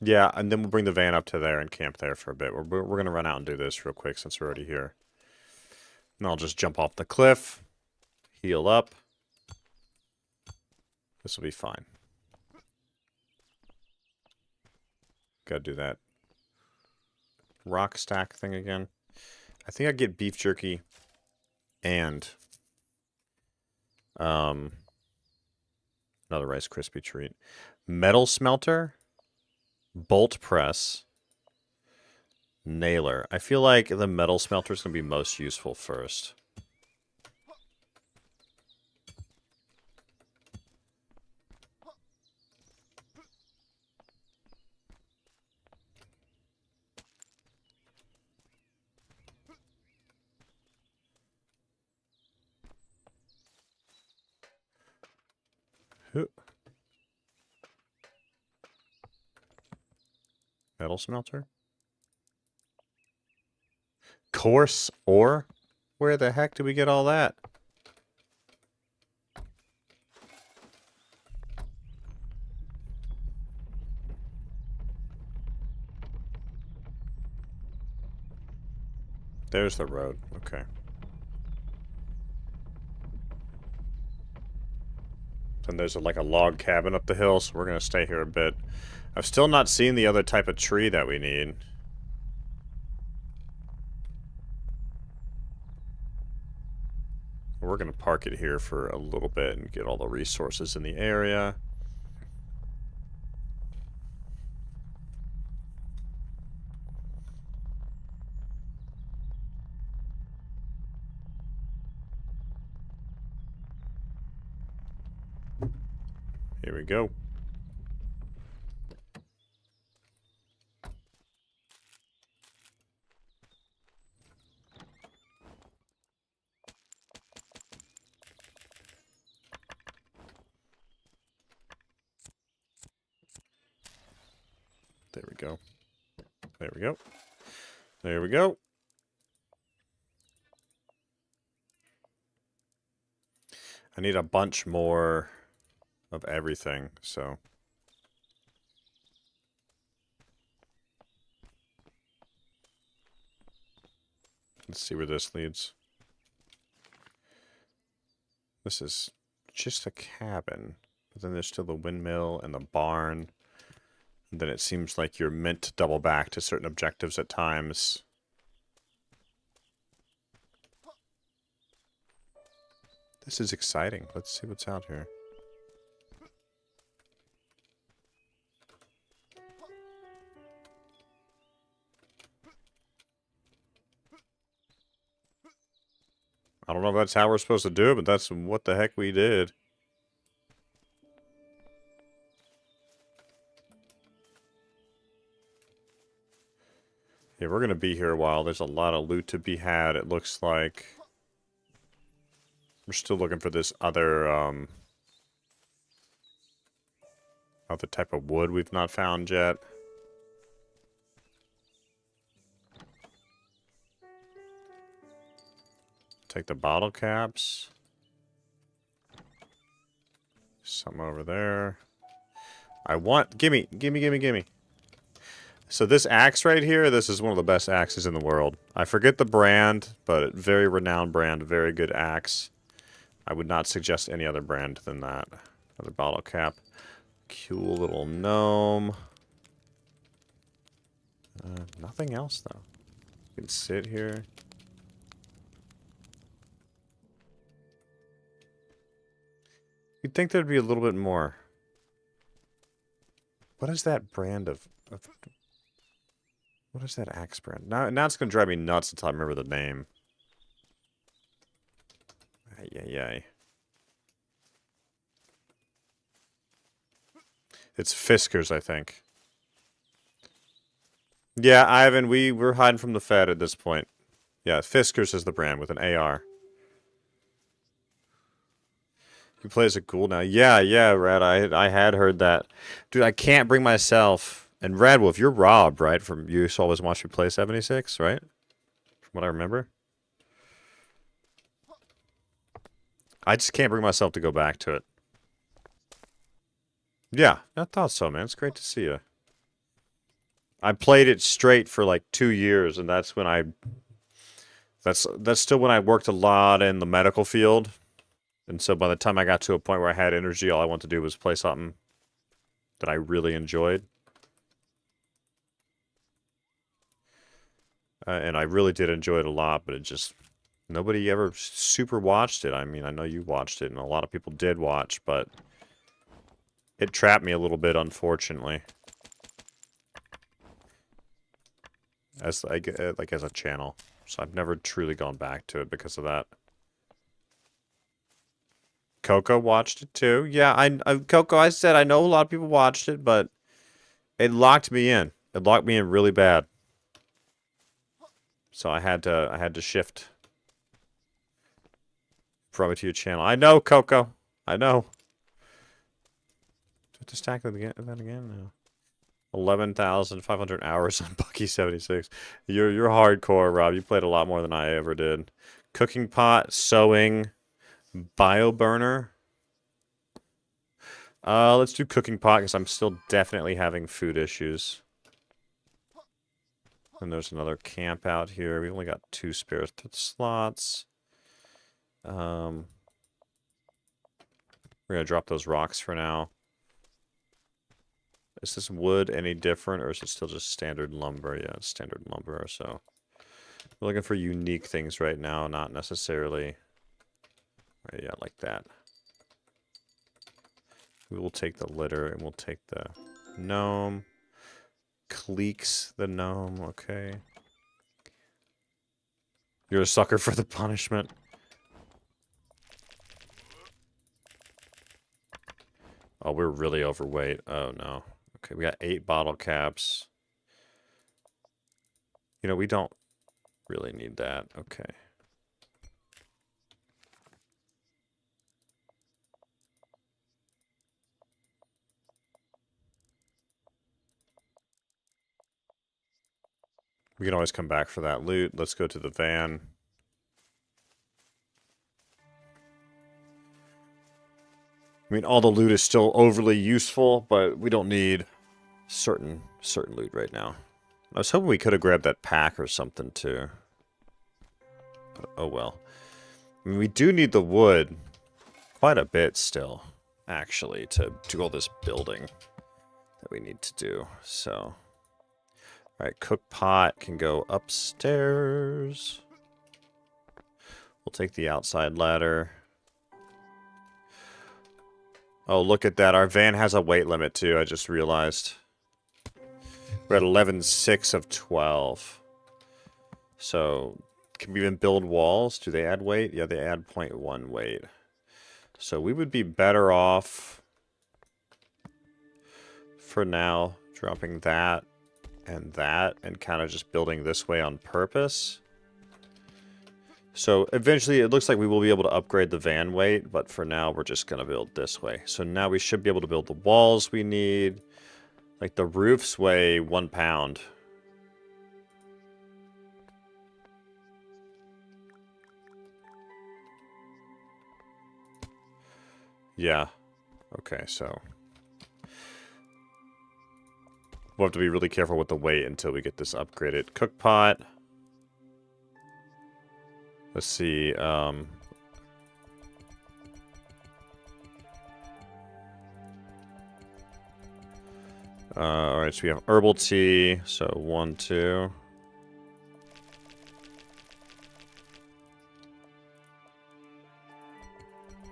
Yeah, and then we'll bring the van up to there and camp there for a bit. We're going to run out and do this real quick since we're already here. And I'll just jump off the cliff, heal up. This will be fine. Gotta do that rock stack thing again. I think I get beef jerky and another Rice Krispie treat. Metal smelter, bolt press, nailer. I feel like the metal smelter is going to be most useful first. Metal smelter? Coarse ore? Where the heck did we get all that? There's the road. Okay. Then there's like a log cabin up the hill, so we're going to stay here a bit. I've still not seen the other type of tree that we need. We're going to park it here for a little bit and get all the resources in the area. Here we go. There we go. There we go. There we go. I need a bunch more of everything, so. Let's see where this leads. This is just a cabin. But then there's still the windmill and the barn. And then it seems like you're meant to double back to certain objectives at times. This is exciting. Let's see what's out here. I don't know if that's how we're supposed to do it, but that's what the heck we did. Yeah, we're going to be here a while. There's a lot of loot to be had, it looks like. We're still looking for this other type of wood we've not found yet. Take the bottle caps. Some over there. Gimme. So this axe right here, this is one of the best axes in the world. I forget the brand, but very renowned brand, very good axe. I would not suggest any other brand than that. Another bottle cap. Cool little gnome. Nothing else, though. You can sit here. You'd think there'd be a little bit more. What is that brand of what is that axe brand? Now it's going to drive me nuts until I remember the name. Ay. It's Fiskars, I think. Yeah, Ivan, we're hiding from the Fed at this point. Yeah, Fiskars is the brand with an AR. He plays a ghoul now. Yeah, Red. I had heard that. Dude, I can't bring myself. And Red Wolf, you're Rob, right? From you used to always watch me play 76, right? From what I remember. I just can't bring myself to go back to it. Yeah, I thought so, man. It's great to see you. I played it straight for like 2 years, and that's when that's still when I worked a lot in the medical field. And so by the time I got to a point where I had energy, all I wanted to do was play something that I really enjoyed. And I really did enjoy it a lot, but it just, nobody ever super watched it. I mean, I know you watched it, and a lot of people did watch, but it trapped me a little bit, unfortunately. As like as a channel. So I've never truly gone back to it because of that. Coco watched it too. Yeah, Coco, I said I know a lot of people watched it, but it locked me in. It locked me in really bad. So I had to shift from it to your channel. I know, Coco. I know. Do I have to stack that again? No. 11,500 hours on Bucky 76. You're hardcore, Rob. You played a lot more than I ever did. Cooking pot, sewing, bioburner. Let's do cooking pot because I'm still definitely having food issues. And there's another camp out here. We only got 2 spare slots. We're gonna drop those rocks for now. Is this wood any different, or is it still just standard lumber? Yeah, it's standard lumber, so... We're looking for unique things right now, not necessarily... Right, yeah, like that. We will take the litter, and we'll take the gnome. Cleeks the gnome, okay. You're a sucker for the punishment. Oh, we're really overweight. Oh, no. Okay, we got 8 bottle caps. You know, we don't really need that. Okay. We can always come back for that loot. Let's go to the van. I mean, all the loot is still overly useful, but we don't need certain loot right now. I was hoping we could have grabbed that pack or something, too. But, oh, well. I mean, we do need the wood quite a bit still, actually, to do all this building that we need to do. So, alright, cook pot can go upstairs. We'll take the outside ladder. Oh, look at that. Our van has a weight limit, too. I just realized. We're at 11.6 of 12. So, can we even build walls? Do they add weight? Yeah, they add 0.1 weight. So, we would be better off, for now, dropping that, and kind of just building this way on purpose. So eventually it looks like we will be able to upgrade the van weight, but for now we're just going to build this way. So now we should be able to build the walls we need. Like the roofs weigh 1 pound. Yeah. Okay, so we'll have to be really careful with the weight until we get this upgraded. Cook pot. Let's see, alright, so we have herbal tea, so 1, 2.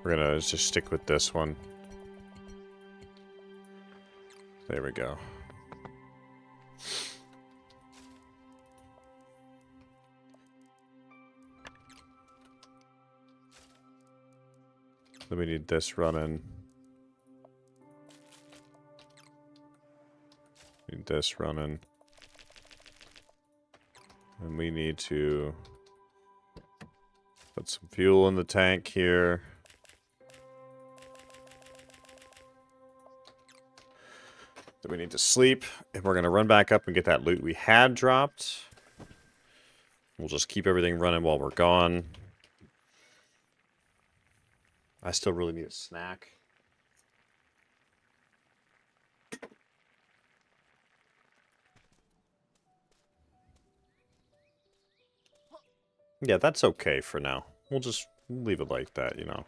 We're gonna just stick with this one. There we go. Then we need this running. Need this running. And we need to put some fuel in the tank here. Then we need to sleep. And we're going to run back up and get that loot we had dropped. We'll just keep everything running while we're gone. I still really need a snack. Yeah, that's okay for now. We'll just leave it like that, you know.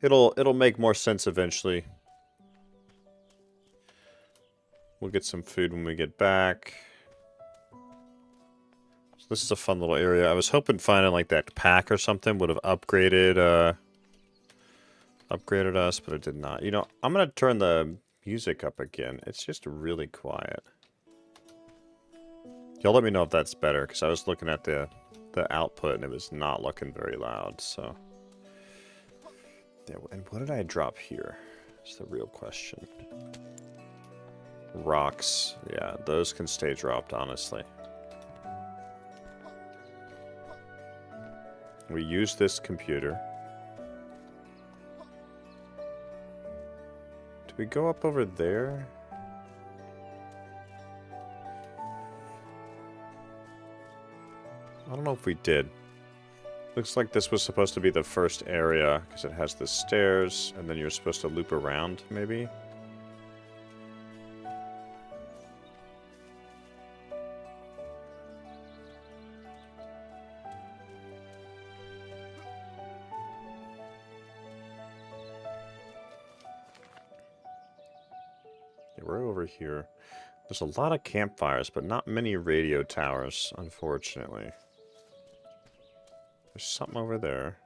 It'll make more sense eventually. We'll get some food when we get back. So this is a fun little area. I was hoping finding like that pack or something would have upgraded upgraded us, but it did not. You know, I'm gonna turn the music up again. It's just really quiet. Y'all let me know if that's better, because I was looking at the output and it was not looking very loud, so. Yeah, and what did I drop here? That's the real question. Rocks. Yeah, those can stay dropped, honestly. We use this computer. Do we go up over there? I don't know if we did. Looks like this was supposed to be the first area, because it has the stairs, and then you're supposed to loop around, maybe? Yeah, we're over here. There's a lot of campfires, but not many radio towers, unfortunately. There's something over there.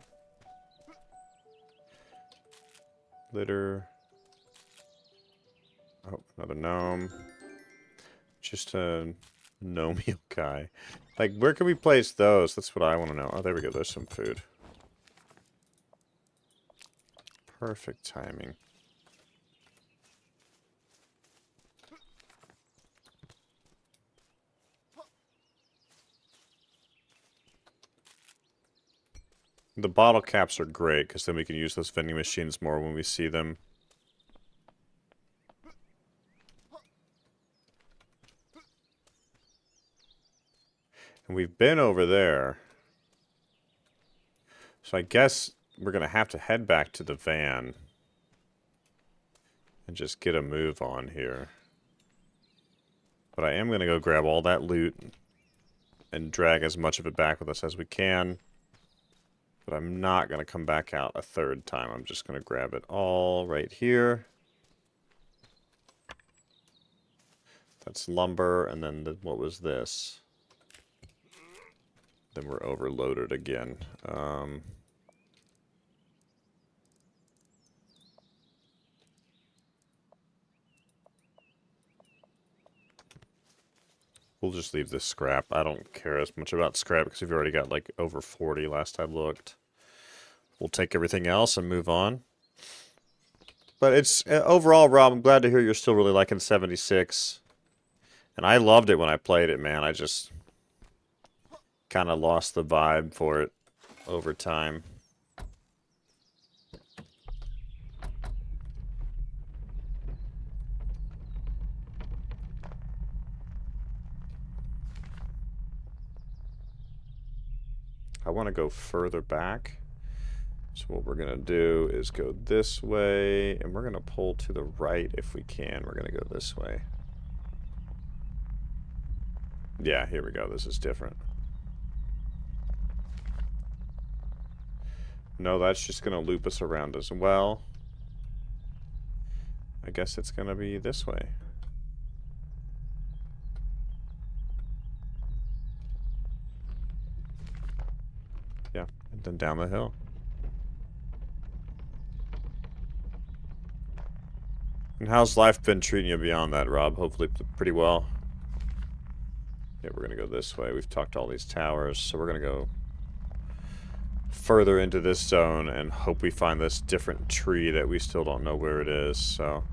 Litter. Oh, another gnome. Just a gnomial guy. Like, where can we place those? That's what I want to know. Oh, there we go. There's some food. Perfect timing. The bottle caps are great, because then we can use those vending machines more when we see them. And we've been over there. So I guess we're going to have to head back to the van. And just get a move on here. But I am going to go grab all that loot. And drag as much of it back with us as we can. But I'm not going to come back out a third time. I'm just going to grab it all right here. That's lumber, and then what was this? Then we're overloaded again. We'll just leave this scrap. I don't care as much about scrap because we've already got like over 40 last I looked. We'll take everything else and move on. But it's overall, Rob, I'm glad to hear you're still really liking 76. And I loved it when I played it, man. I just kind of lost the vibe for it over time. I want to go further back. So what we're going to do is go this way, and we're going to pull to the right if we can. We're going to go this way. Yeah, here we go. This is different. No, that's just going to loop us around as well. I guess it's going to be this way. Yeah, and then down the hill. And how's life been treating you beyond that, Rob? Hopefully pretty well. Yeah, we're going to go this way. We've talked to all these towers, so we're going to go further into this zone and hope we find this different tree that we still don't know where it is, so...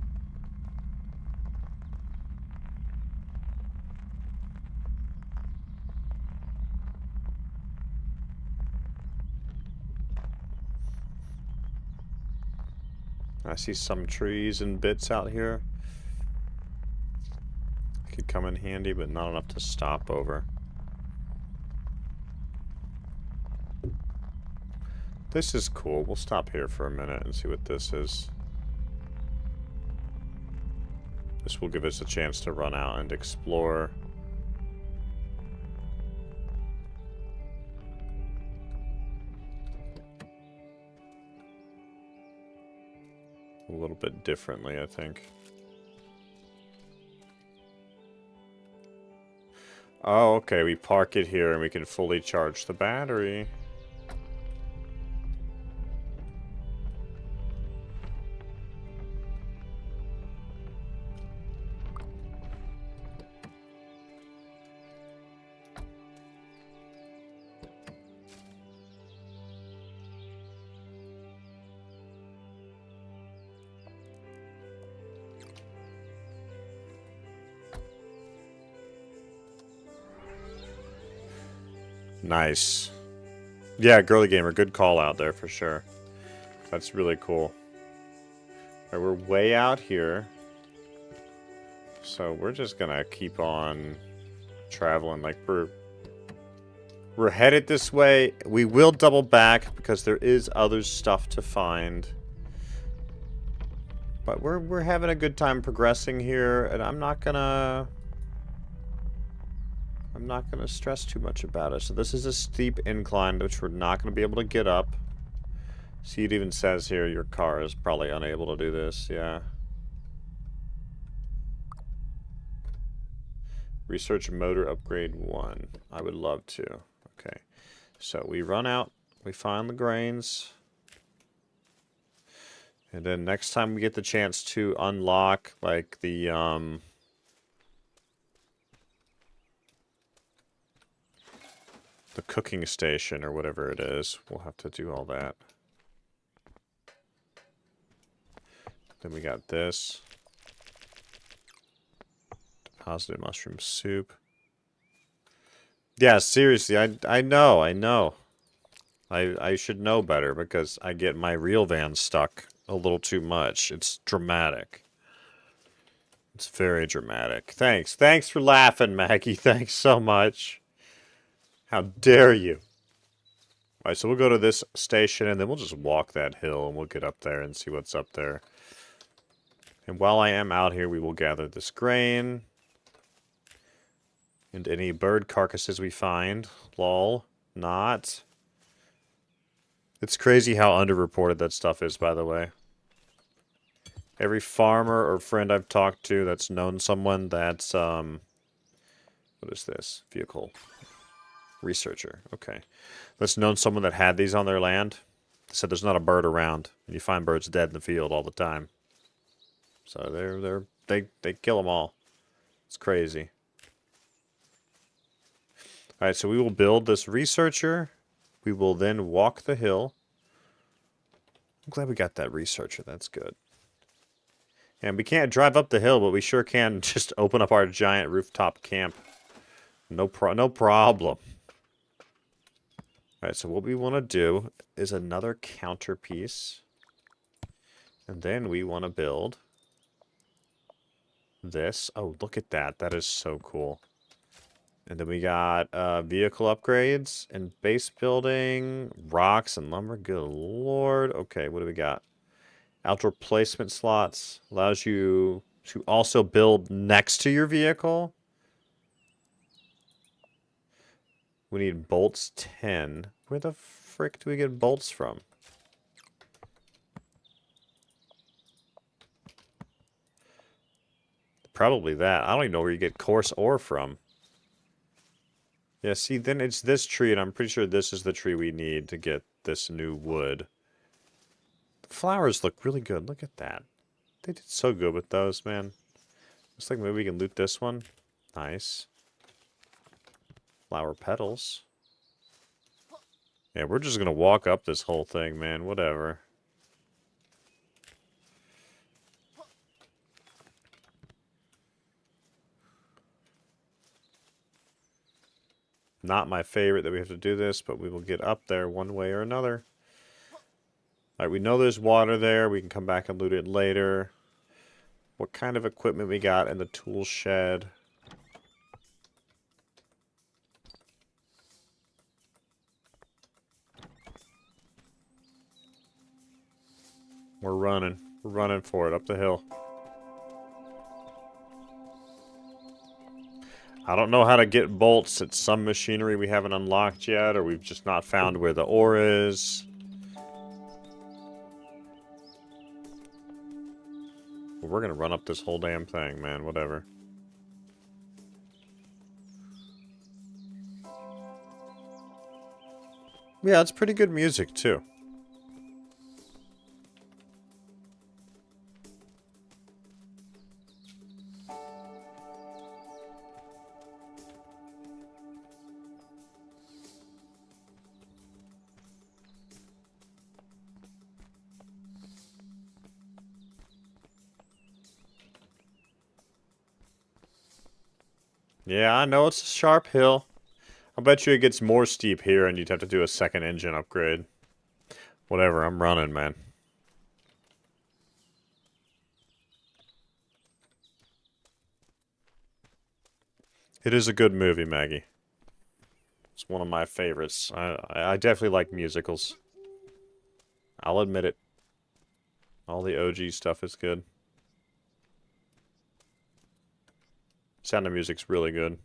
I see some trees and bits out here. Could come in handy, but not enough to stop over. This is cool. We'll stop here for a minute and see what this is. This will give us a chance to run out and explore. a little bit differently, I think. Oh, okay, we park it here and we can fully charge the battery. Nice. Yeah, girly gamer, good call out there for sure. That's really cool. Alright, we're way out here. So we're just gonna keep on traveling. Like we're headed this way. We will double back because there is other stuff to find. But we're having a good time progressing here, and I'm not gonna stress too much about it. So this is a steep incline, which we're not going to be able to get up. See, it even says here your car is probably unable to do this. Yeah. Research motor upgrade 1. I would love to. Okay. So we run out. We find the grains. And then next time we get the chance to unlock, like, the cooking station or whatever it is, we'll have to do all that. Then we got this. Deposited mushroom soup. Yeah, seriously, I know. I should know better because I get my real van stuck a little too much. It's dramatic. It's very dramatic. Thanks. Thanks for laughing, Maggie. Thanks so much. How dare you? Alright, so we'll go to this station and then we'll just walk that hill and we'll get up there and see what's up there. And while I am out here, we will gather this grain. And any bird carcasses we find. Lol. Not. It's crazy how underreported that stuff is, by the way. Every farmer or friend I've talked to that's known someone that's, what is this? Vehicle. Researcher. Okay. That's known someone that had these on their land. They said there's not a bird around. And you find birds dead in the field all the time. So they kill them all. It's crazy. Alright, so we will build this researcher. We will then walk the hill. I'm glad we got that researcher. That's good. And we can't drive up the hill, but we sure can just open up our giant rooftop camp. No problem. Alright, so what we want to do is another counterpiece. And then we want to build this. Oh, look at that. That is so cool. And then we got vehicle upgrades and base building, rocks and lumber. Good lord. Okay, what do we got? Outdoor placement slots. Allows you to also build next to your vehicle. We need bolts 10. Where the frick do we get bolts from? Probably that. I don't even know where you get coarse ore from. Yeah, see, then it's this tree, and I'm pretty sure this is the tree we need to get this new wood. The flowers look really good. Look at that. They did so good with those, man. Looks like maybe we can loot this one. Nice. Flower petals. Yeah, we're just gonna walk up this whole thing, man. Whatever. Not my favorite that we have to do this, but we will get up there one way or another. Alright, we know there's water there. We can come back and loot it later. What kind of equipment we got in the tool shed? We're running. We're running for it up the hill. I don't know how to get bolts at some machinery we haven't unlocked yet, or we've just not found where the ore is. Well, we're gonna run up this whole damn thing, man. Whatever. Yeah, it's pretty good music, too. Yeah, I know it's a sharp hill. I bet you it gets more steep here and you'd have to do a second engine upgrade. Whatever, I'm running, man. It is a good movie, Maggie. It's one of my favorites. I definitely like musicals. I'll admit it. All the OG stuff is good. Sound of music's really good.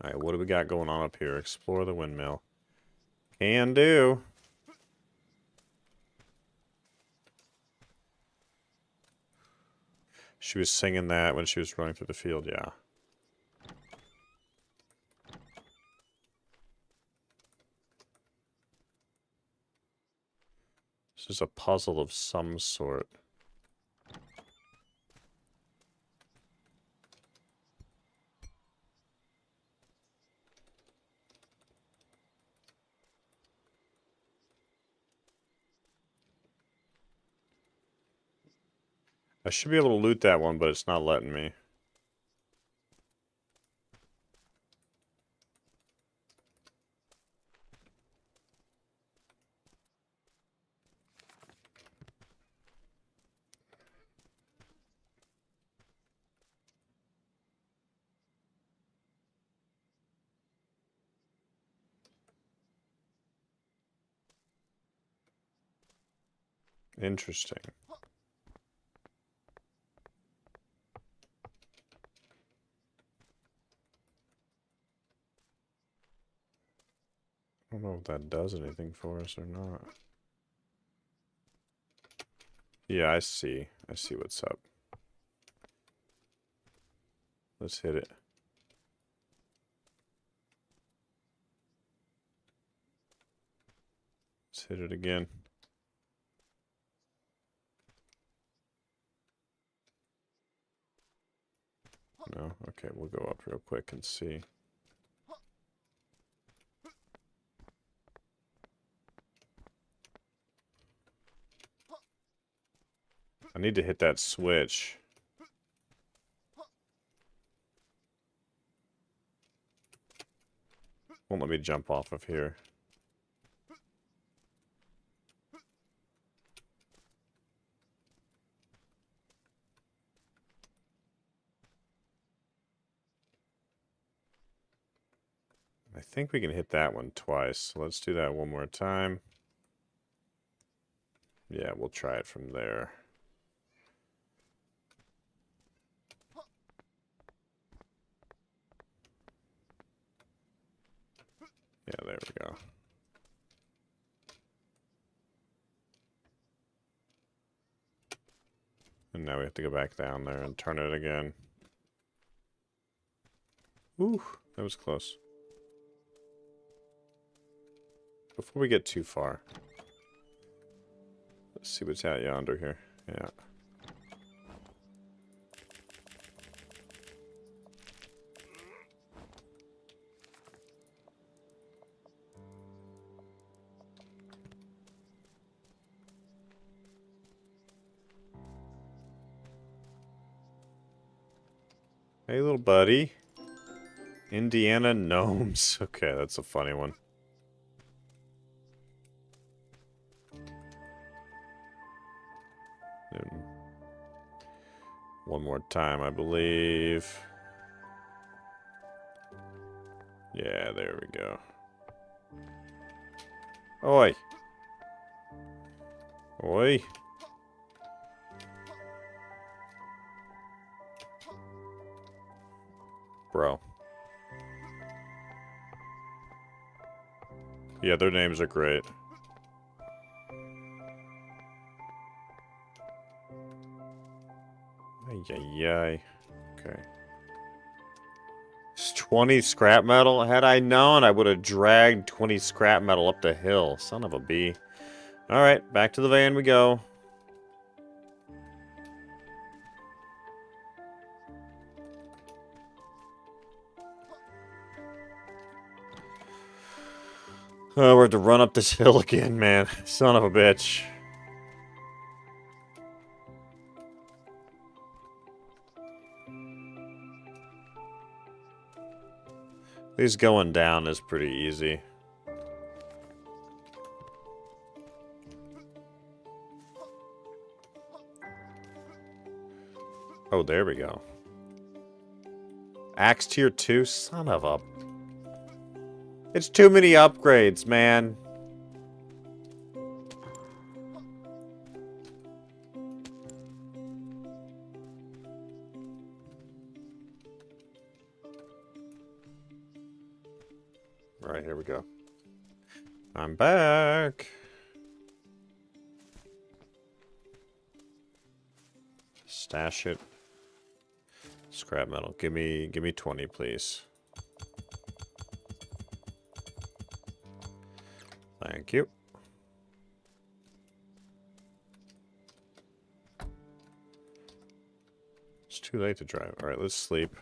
Alright, what do we got going on up here? Explore the windmill. Can do. She was singing that when she was running through the field, yeah. This is a puzzle of some sort. I should be able to loot that one, but it's not letting me. Interesting. I don't know if that does anything for us or not. Yeah, I see. I see what's up. Let's hit it. Let's hit it again. No? Okay, we'll go up real quick and see. I need to hit that switch. Won't let me jump off of here. I think we can hit that one twice. So let's do that one more time. Yeah, we'll try it from there. Yeah, there we go. And now we have to go back down there and turn it again. Ooh, that was close. Before we get too far, let's see what's out yonder here. Yeah. Hey, little buddy. Indiana gnomes. Okay, that's a funny one. And one more time, I believe. Yeah, there we go. Oi. Oi. Bro. Yeah, their names are great. Ay, ay, ay. Okay. It's 20 scrap metal. Had I known, I would have dragged 20 scrap metal up the hill. Son of a bee. Alright, back to the van we go. Oh, we're to run up this hill again, man. Son of a bitch. At least going down is pretty easy. Oh, there we go. Axe tier 2? Son of a... It's too many upgrades, man. Alright, here we go. I'm back. Stash it. Scrap metal. Give me 20, please. Thank you. It's too late to drive. Alright, let's sleep.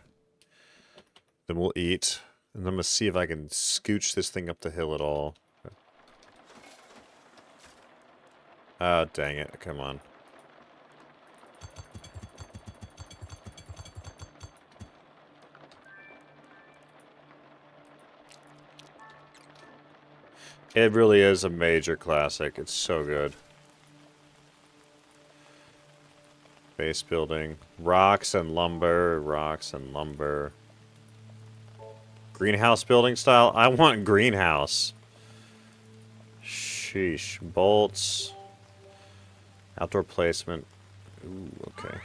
Then we'll eat. And I'm gonna see if I can scooch this thing up the hill at all. Oh, dang it. Come on. It really is a major classic. It's so good. Base building. Rocks and lumber. Rocks and lumber. Greenhouse building style? I want greenhouse. Sheesh. Bolts. Outdoor placement. Ooh, okay.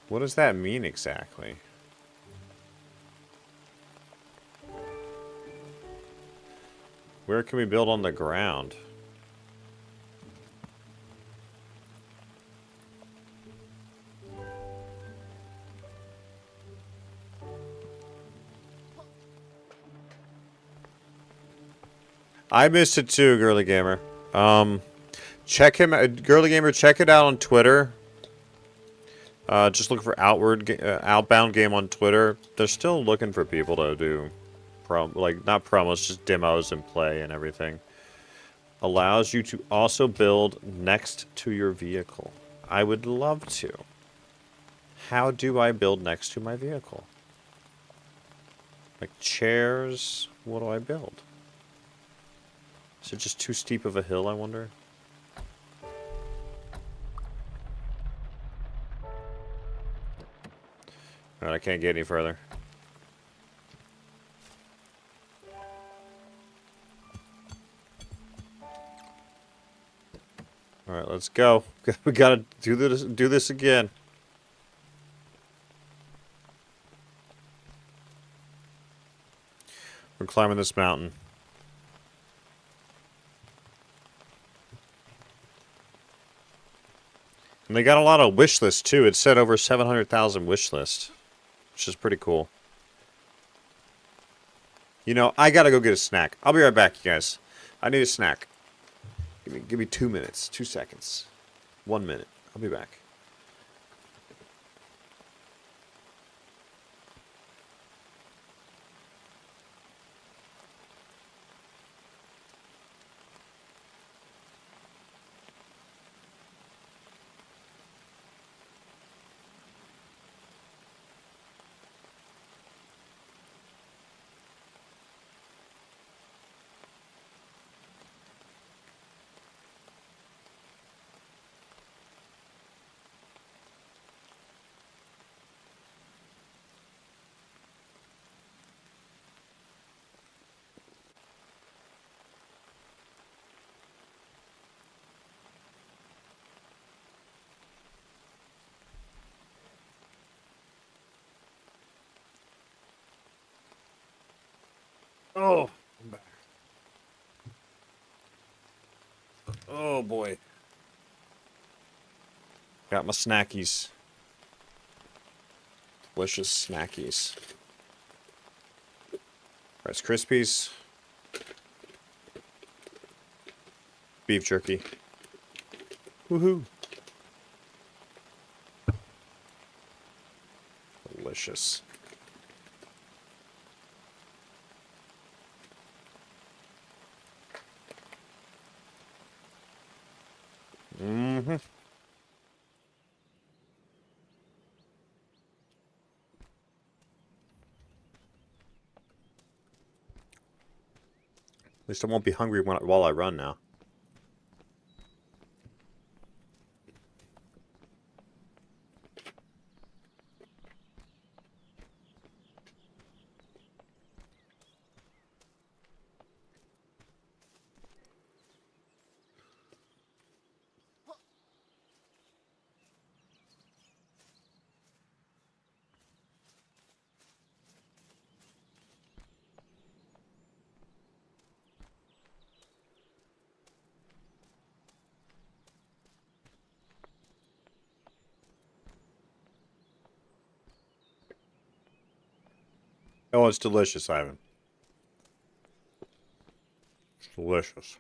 What does that mean exactly? Where can we build on the ground? I missed it too, Girly Gamer. Check him out, Girly Gamer. Check it out on Twitter. Just look for Outbound game on Twitter. They're still looking for people to do, not promos, just demos and play and everything. Allows you to also build next to your vehicle. I would love to. How do I build next to my vehicle? Like chairs? What do I build? Is it just too steep of a hill, I wonder? Alright, I can't get any further. Alright, let's go. We gotta do this again. We're climbing this mountain. And they got a lot of wish lists too. It said over 700,000 wish list, which is pretty cool. You know, I gotta go get a snack. I'll be right back, you guys. I need a snack. Give me 2 minutes, 2 seconds, 1 minute. I'll be back. Oh, I'm back. boy. Got my snackies. Delicious snackies. Rice Krispies. Beef jerky. Woohoo. Delicious. Mm-hmm. At least I won't be hungry while I run now. Oh, it's delicious, Ivan. It's delicious.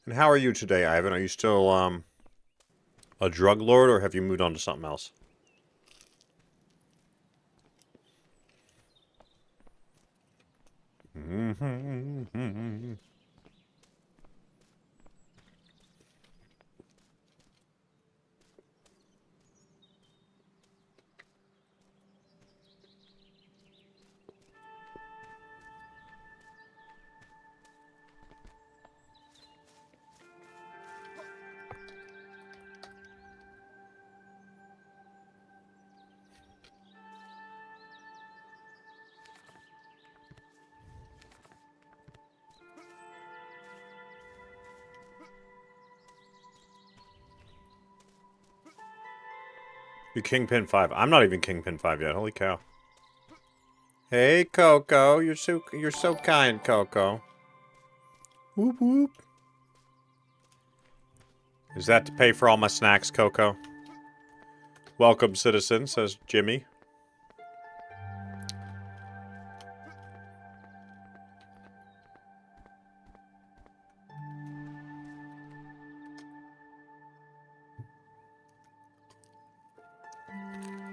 And how are you today, Ivan? Are you still, a drug lord, or have you moved on to something else? Mm-hmm. You Kingpin 5. I'm not even Kingpin 5 yet. Holy cow. Hey, Coco. You're so kind, Coco. Whoop whoop. Is that to pay for all my snacks, Coco? Welcome, citizen, says Jimmy.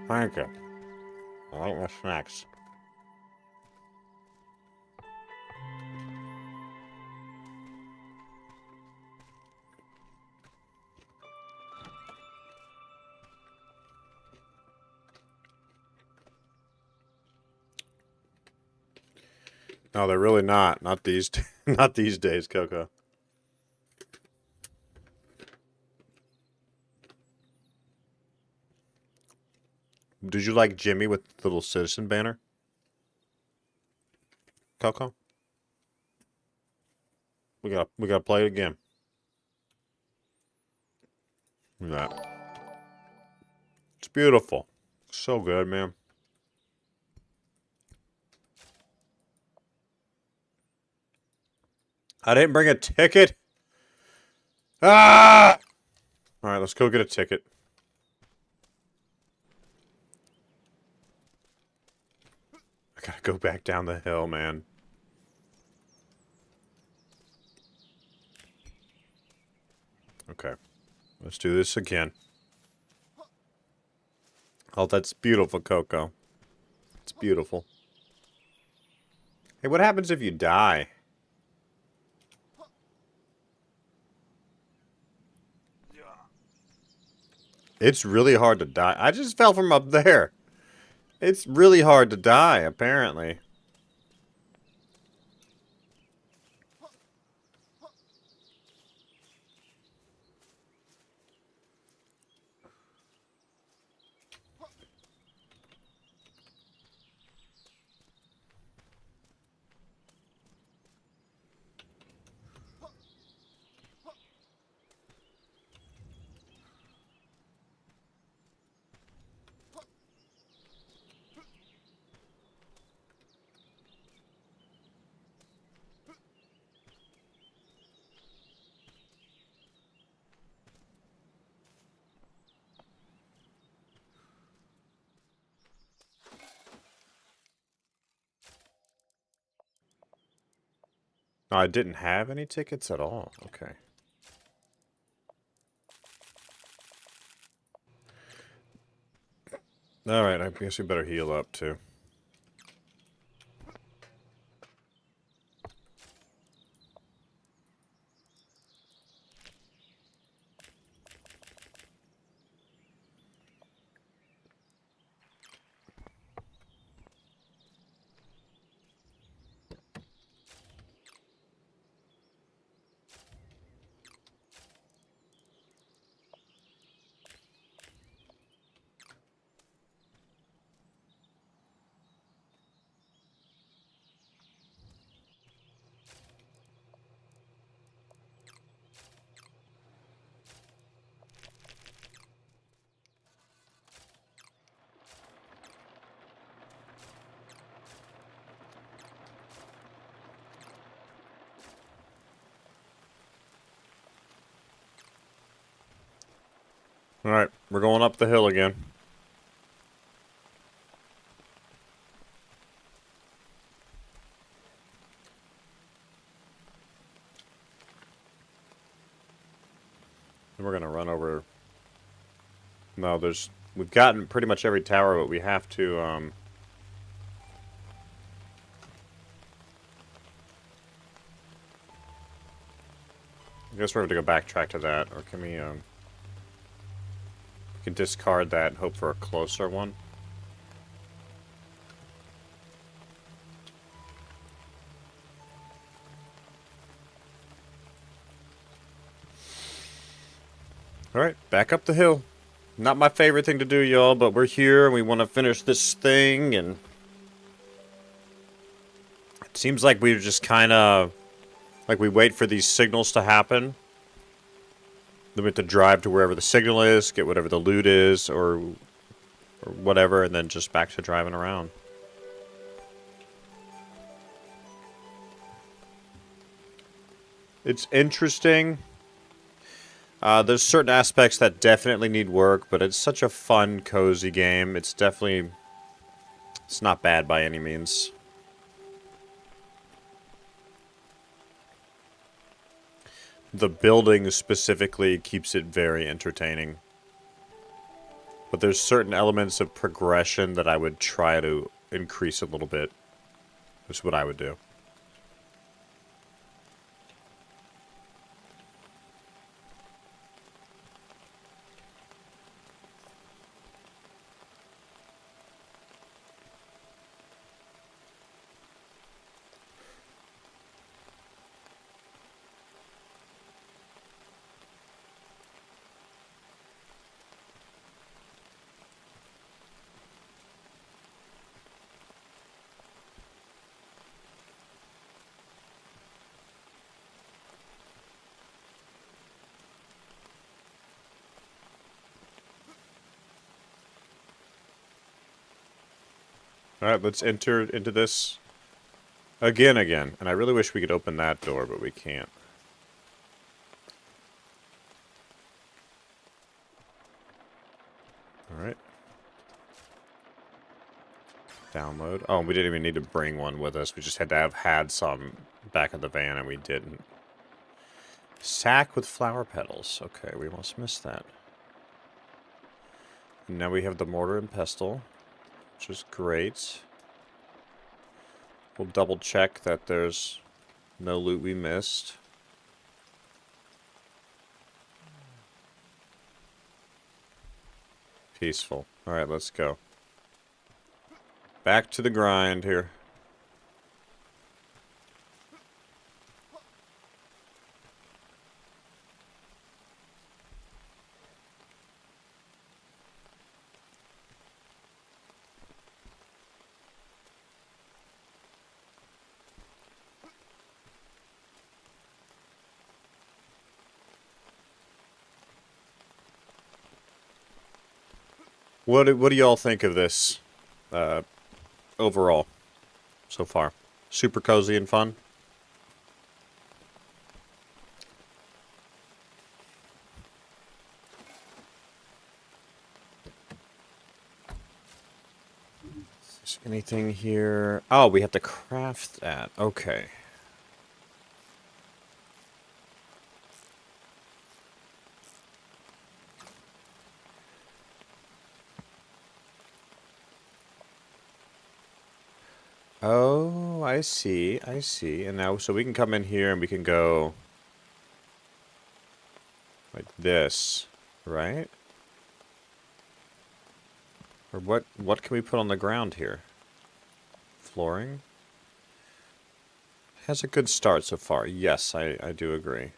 Thank you. I like my snacks. No, they're really not. Not these, not these days, Coco. Did you like Jimmy with the little citizen banner? Coco? We gotta play it again. Look at that. It's beautiful. So good, man. I didn't bring a ticket. Ah! Alright, let's go get a ticket. I gotta go back down the hill, man. Okay. Let's do this again. Oh, that's beautiful, Coco. It's beautiful. Hey, what happens if you die? It's really hard to die. I just fell from up there. It's really hard to die, apparently. Oh, I didn't have any tickets at all. Okay. Alright, I guess we better heal up, too. Alright, we're going up the hill again. And we're gonna run over... No, we've gotten pretty much every tower, but we have to, I guess we're going to go backtrack to that, or can we, we can discard that and hope for a closer one. Alright, back up the hill. Not my favorite thing to do, y'all, but we're here and we want to finish this thing, and it seems like we're just kind of, like we wait for these signals to happen. Then we have to drive to wherever the signal is, get whatever the loot is, or whatever, and then just back to driving around. It's interesting. There's certain aspects that definitely need work, but it's such a fun, cozy game. It's definitely... It's not bad by any means. The building specifically keeps it very entertaining. But there's certain elements of progression that I would try to increase a little bit. That's what I would do. Alright, let's enter into this again. And I really wish we could open that door, but we can't. Alright. Download. Oh, we didn't even need to bring one with us. We just had to have had some back in the van, and we didn't. Sack with flower petals. Okay, we almost missed that. And now we have the mortar and pestle, which is great. We'll double check that there's no loot we missed. Peaceful. Alright, let's go. Back to the grind here. What do y'all think of this overall so far? Super cozy and fun? Is there anything here? Oh, we have to craft that. Okay. Oh, I see. I see. And now, so we can come in here and we can go like this, right? Or what can we put on the ground here? Flooring? Has a good start so far. Yes, I do agree.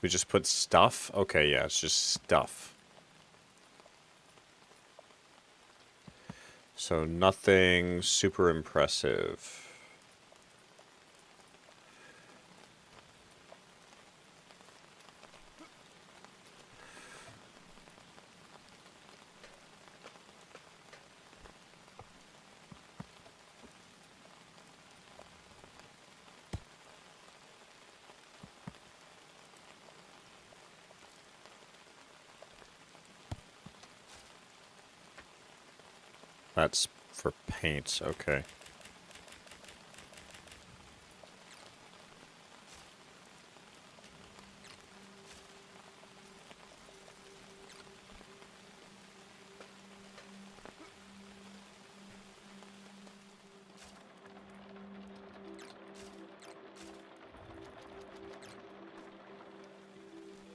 We just put stuff? Okay, yeah, it's just stuff. So nothing super impressive. That's for paints, okay.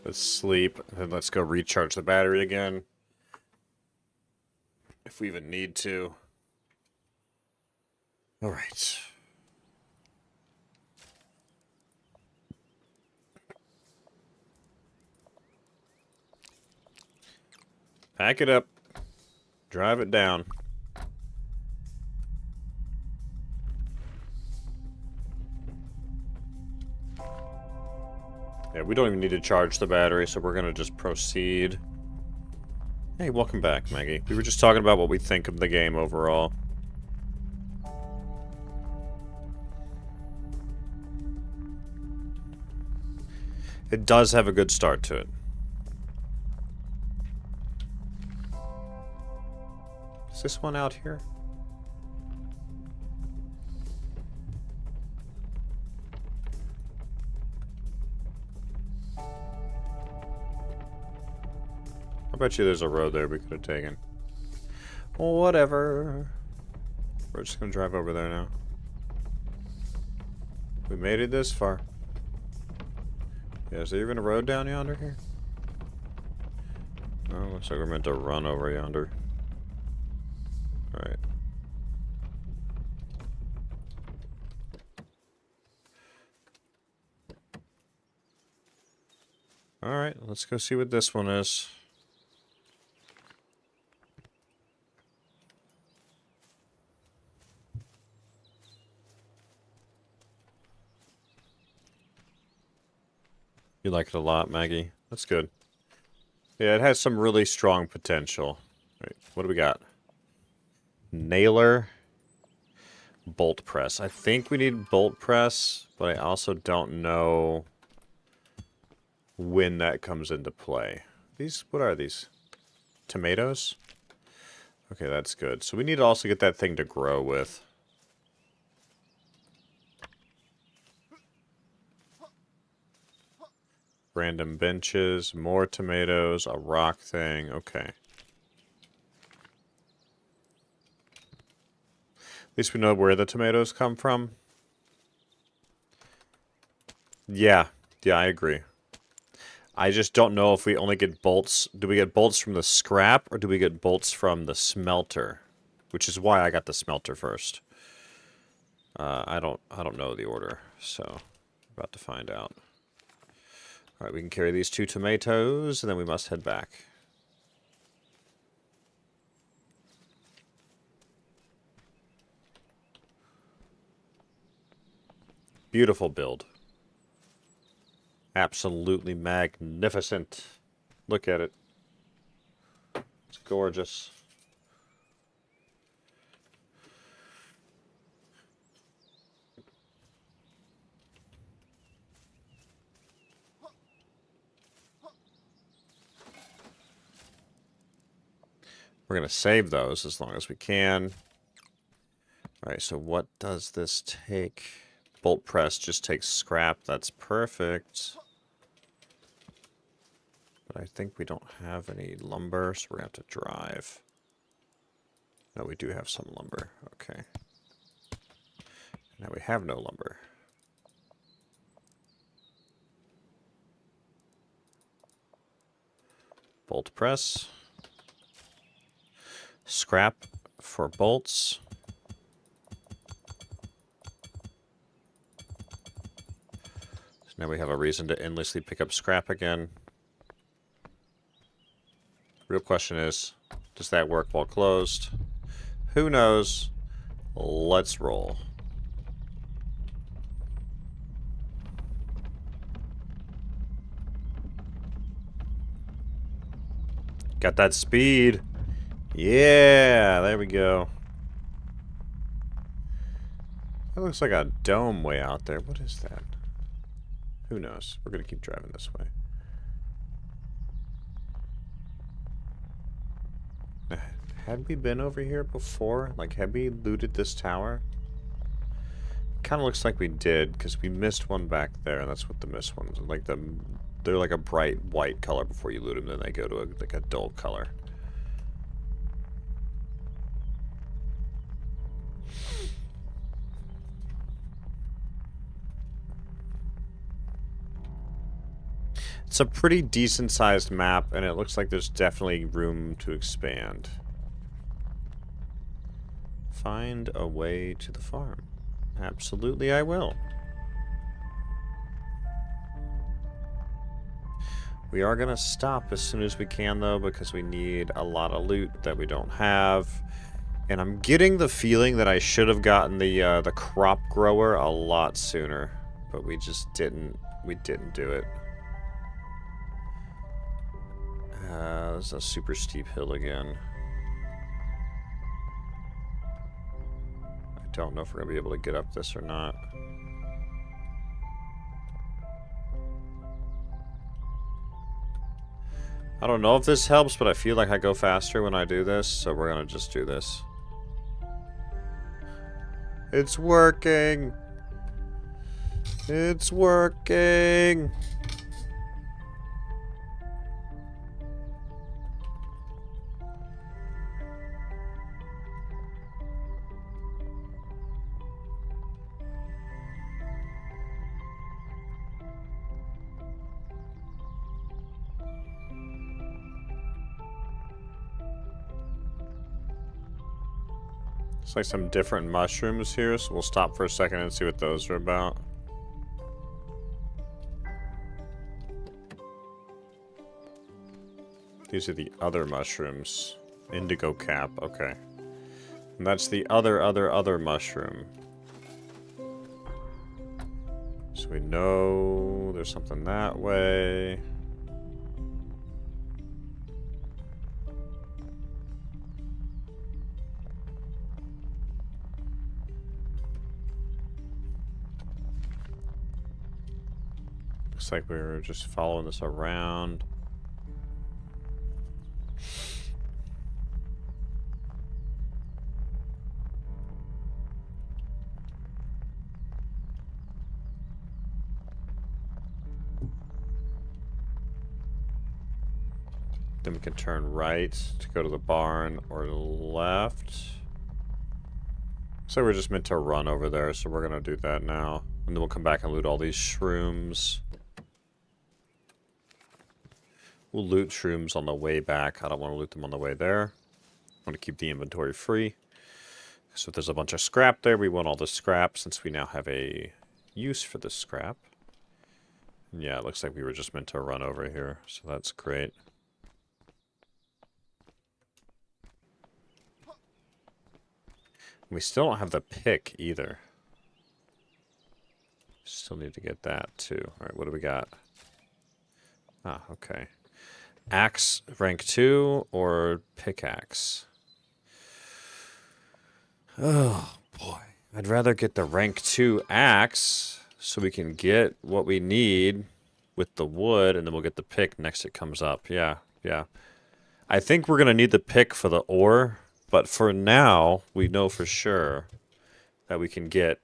Let's sleep, and then let's go recharge the battery again. If we even need to. Alright. Pack it up. Drive it down. Yeah, we don't even need to charge the battery, so we're gonna just proceed. Hey, welcome back, Maggie. We were just talking about what we think of the game overall. It does have a good start to it. Is this one out here? I bet you there's a road there we could have taken. Well, whatever. We're just gonna drive over there now. We made it this far. Yeah, is there even a road down yonder here? No, looks like we're meant to run over yonder. Alright. Alright, let's go see what this one is. You like it a lot, Maggie? That's good. Yeah, it has some really strong potential. Right, what do we got? Nailer. Bolt press. I think we need bolt press, but I also don't know when that comes into play. These, what are these? Tomatoes? Okay, that's good. So we need to also get that thing to grow with. Random benches, more tomatoes, a rock thing. Okay. At least we know where the tomatoes come from. Yeah, I agree. I just don't know if we only get bolts. Do we get bolts from the scrap, or do we get bolts from the smelter? Which is why I got the smelter first. I don't know the order, so about to find out. Alright, we can carry these 2 tomatoes, and then we must head back. Beautiful build. Absolutely magnificent. Look at it. It's gorgeous. We're going to save those as long as we can. Alright, so what does this take? Bolt press just takes scrap. That's perfect. But I think we don't have any lumber, so we're going to have to drive. No, we do have some lumber. Okay. Now we have no lumber. Bolt press. Scrap for bolts. So now we have a reason to endlessly pick up scrap again. Real question is, does that work while closed? Who knows? Let's roll. Got that speed. Yeah, there we go. That looks like a dome way out there. What is that? Who knows? We're going to keep driving this way. Had we been over here before? Like, had we looted this tower? Kind of looks like we did, because we missed one back there, and that's what the missed ones are. Like, they're like a bright white color before you loot them, then they go to like a dull color. It's a pretty decent sized map, and it looks like there's definitely room to expand. Find a way to the farm. Absolutely, I will. We are going to stop as soon as we can, though, because we need a lot of loot that we don't have. And I'm getting the feeling that I should have gotten the crop grower a lot sooner, but we just didn't. We didn't do it. There's a super steep hill again. I don't know if we're going to be able to get up this or not. I don't know if this helps, but I feel like I go faster when I do this, so we're going to just do this. It's working! It's working! It's like some different mushrooms here, so we'll stop for a second and see what those are about. These are the other mushrooms. Indigo cap, okay. And that's the other mushroom. So we know there's something that way. Looks like we're just following this around. Then we can turn right to go to the barn, or left. So we're just meant to run over there, so we're gonna do that now. And then we'll come back and loot all these shrooms. We'll loot shrooms on the way back. I don't want to loot them on the way there. I want to keep the inventory free. So if there's a bunch of scrap there, we want all the scrap since we now have a use for the scrap. And yeah, it looks like we were just meant to run over here, so that's great. We still don't have the pick either. Still need to get that too. Alright, what do we got? Ah, okay. Axe rank 2 or pickaxe? Oh boy. I'd rather get the rank 2 axe so we can get what we need with the wood, and then we'll get the pick next it comes up. Yeah, yeah. I think we're going to need the pick for the ore, but for now, we know for sure that we can get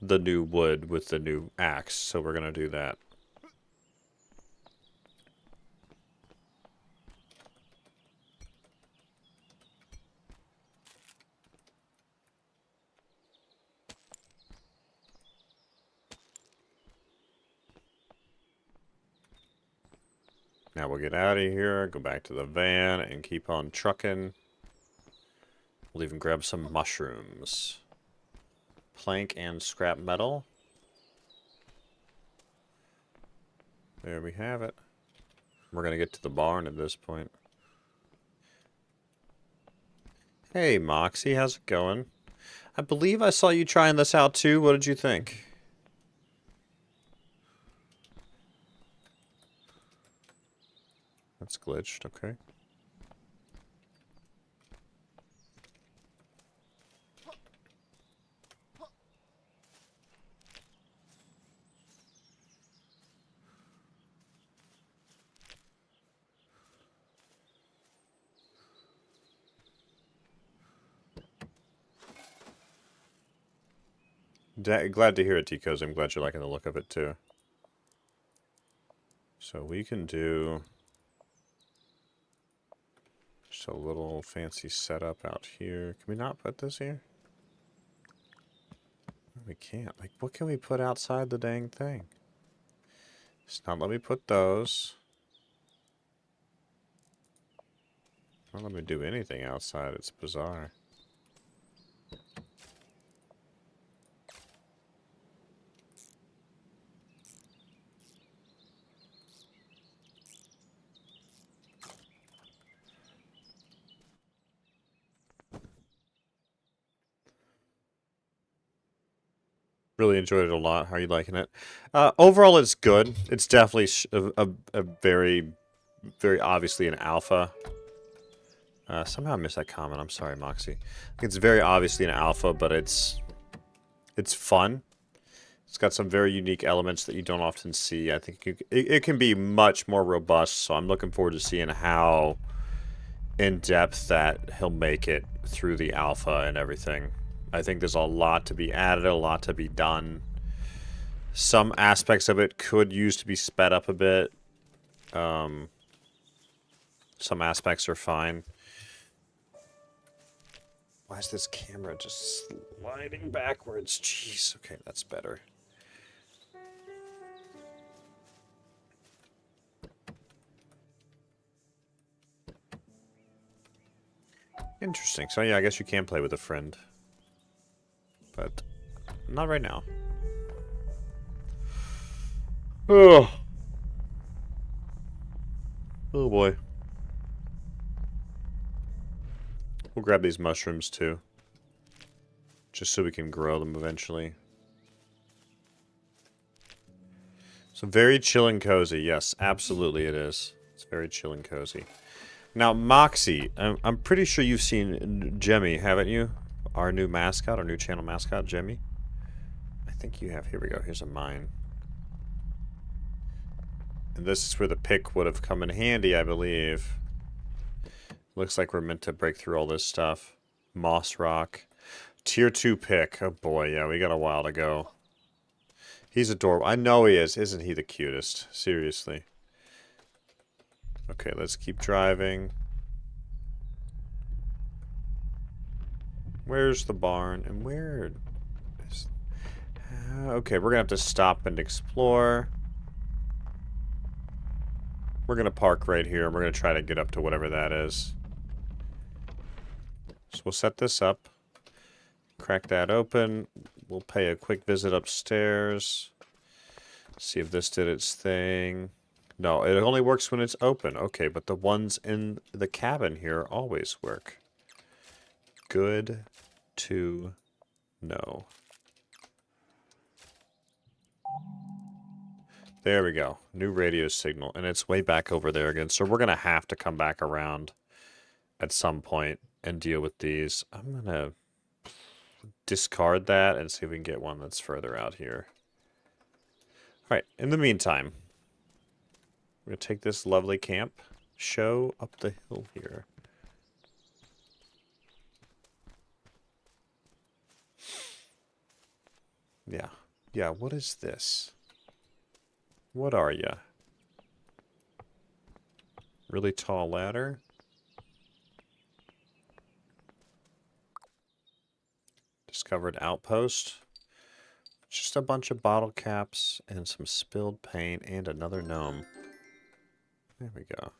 the new wood with the new axe, so we're going to do that. Now we'll get out of here, go back to the van, and keep on trucking. We'll even grab some mushrooms. Plank and scrap metal. There we have it. We're going to get to the barn at this point. Hey, Moxie, how's it going? I believe I saw you trying this out too. What did you think? That's glitched, okay. Glad to hear it, Ticos. I'm glad you're liking the look of it too. So we can do just a little fancy setup out here. Can we not put this here? We can't. Like, what can we put outside the dang thing? It's not let me put those. Not let me do anything outside. It's bizarre. Really enjoyed it a lot. How are you liking it? Overall, it's good. It's definitely a very, very obviously an alpha. Somehow I missed that comment. I'm sorry, Moxie. It's very obviously an alpha, but it's fun. It's got some very unique elements that you don't often see. I think it can be much more robust, so I'm looking forward to seeing how in-depth that he'll make it through the alpha and everything. I think there's a lot to be added, a lot to be done. Some aspects of it could use to be sped up a bit. Some aspects are fine. Why is this camera just sliding backwards? Jeez. Okay, that's better. Interesting. So yeah, I guess you can play with a friend. But not right now. Oh. Oh boy. We'll grab these mushrooms too. Just so we can grow them eventually. So very chill and cozy. Yes, absolutely it is. It's very chill and cozy. Now, Moxie, I'm pretty sure you've seen Jemmy, haven't you? Our new mascot, our new channel mascot, Jemmy. I think you have. Here we go. Here's a mine. And this is where the pick would have come in handy, I believe. Looks like we're meant to break through all this stuff. Moss rock. Tier 2 pick. Oh boy, yeah, we got a while to go. He's adorable. I know he is. Isn't he the cutest? Seriously. Okay, let's keep driving. Where's the barn? And where is... okay, we're gonna have to stop and explore. We're gonna park right here. We're gonna try to get up to whatever that is. So we'll set this up. Crack that open. We'll pay a quick visit upstairs. See if this did its thing. No, it only works when it's open. Okay, but the ones in the cabin here always work. Good to know. There we go. New radio signal. And it's way back over there again. So we're going to have to come back around at some point and deal with these. I'm going to discard that and see if we can get one that's further out here. All right. In the meantime, we're going to take this lovely camp show up the hill here. Yeah. Yeah, what is this? What are ya? Really tall ladder? Discovered outpost. Just a bunch of bottle caps and some spilled paint and another gnome. There we go.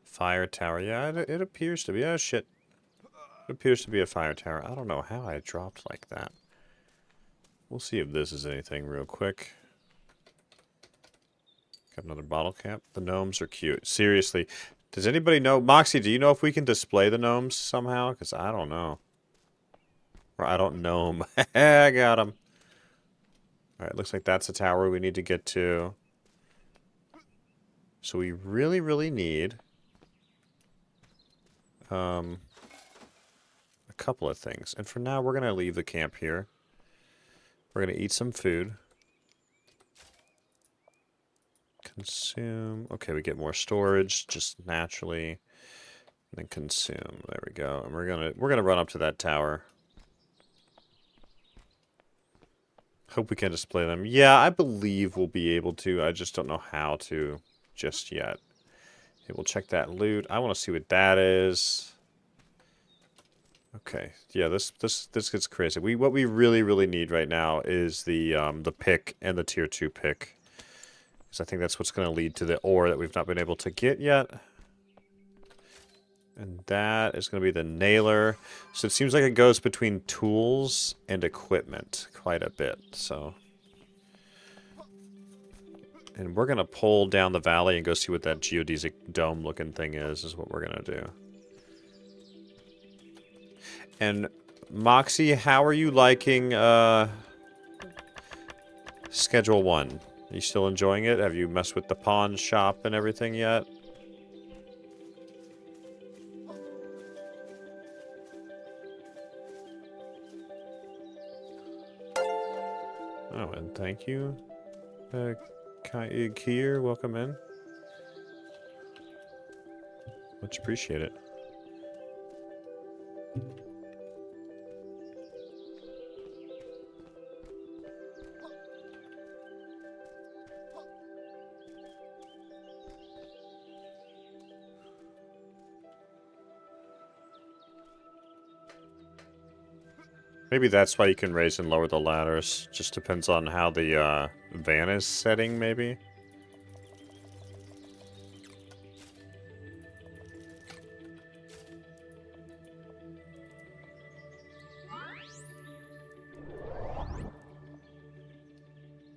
Fire tower. Yeah, it appears to be. Oh, shit. It appears to be a fire tower. I don't know how I dropped like that. We'll see if this is anything real quick. Got another bottle cap. The gnomes are cute. Seriously. Does anybody know? Moxie, do you know if we can display the gnomes somehow? Because I don't know. Or I don't know them. I got them. Alright, looks like that's a tower we need to get to. So we really, really need a couple of things. And for now, we're going to leave the camp here. We're going to eat some food. Consume. Okay, we get more storage just naturally. And then consume. There we go. And we're gonna run up to that tower. Hope we can display them. Yeah, I believe we'll be able to. I just don't know how to just yet. Okay, we'll check that loot. I want to see what that is. Okay, yeah, this gets crazy. What we really need right now is the pick and the tier 2 pick. Because I think that's what's going to lead to the ore that we've not been able to get yet. And that is going to be the nailer. So it seems like it goes between tools and equipment quite a bit. So, and we're going to pull down the valley and go see what that geodesic dome looking thing is what we're going to do. And Moxie, how are you liking Schedule 1? Are you still enjoying it? Have you messed with the pawn shop and everything yet? Oh, and thank you, Kier. Welcome in. Much appreciate it. Maybe that's why you can raise and lower the ladders. Just depends on how the van is setting, maybe.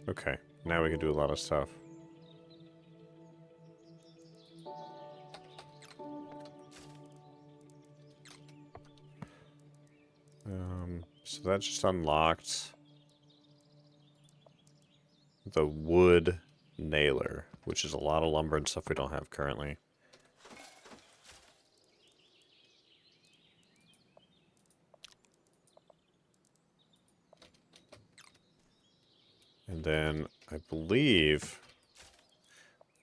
Okay, now we can do a lot of stuff. So that just unlocked the wood nailer, which is a lot of lumber and stuff we don't have currently. And then I believe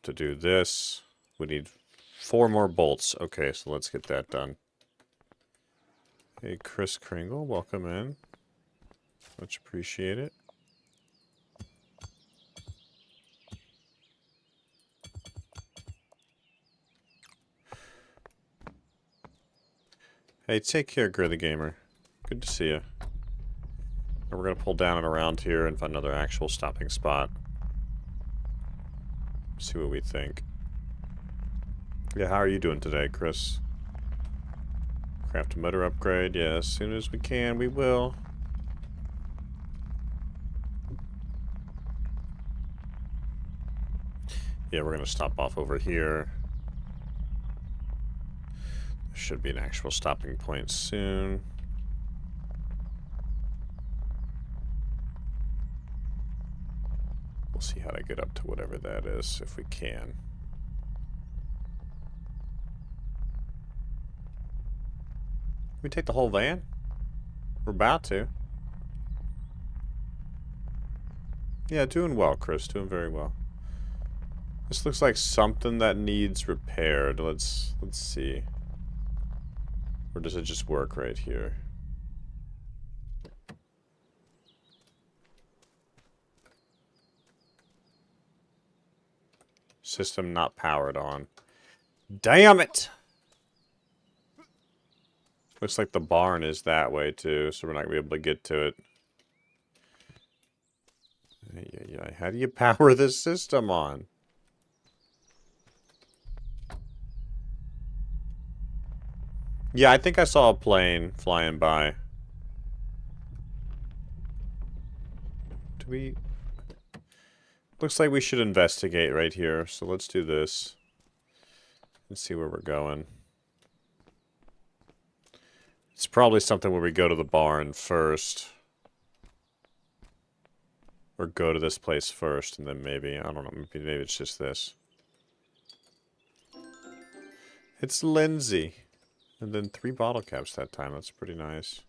to do this, we need 4 more bolts. Okay, so let's get that done. Hey, Chris Kringle, welcome in. Much appreciate it. Hey, take care, Gritty Gamer. Good to see you. And we're going to pull down and around here and find another actual stopping spot. See what we think. Yeah, how are you doing today, Chris? Craft a motor upgrade. Yeah, as soon as we can, we will. Yeah, we're going to stop off over here. There should be an actual stopping point soon. We'll see how to get up to whatever that is, if we can. We take the whole van? We're about to. Yeah, doing well, Chris. Doing very well. This looks like something that needs repaired. Let's see. Or does it just work right here? System not powered on. Damn it! Looks like the barn is that way too, so we're not going to be able to get to it. How do you power this system on? Yeah, I think I saw a plane flying by. Do we... Looks like we should investigate right here, so let's do this. And see where we're going. It's probably something where we go to the barn first. Or go to this place first, and then maybe, I don't know, maybe it's just this. It's Lindsay. And then 3 bottle caps that time, that's pretty nice.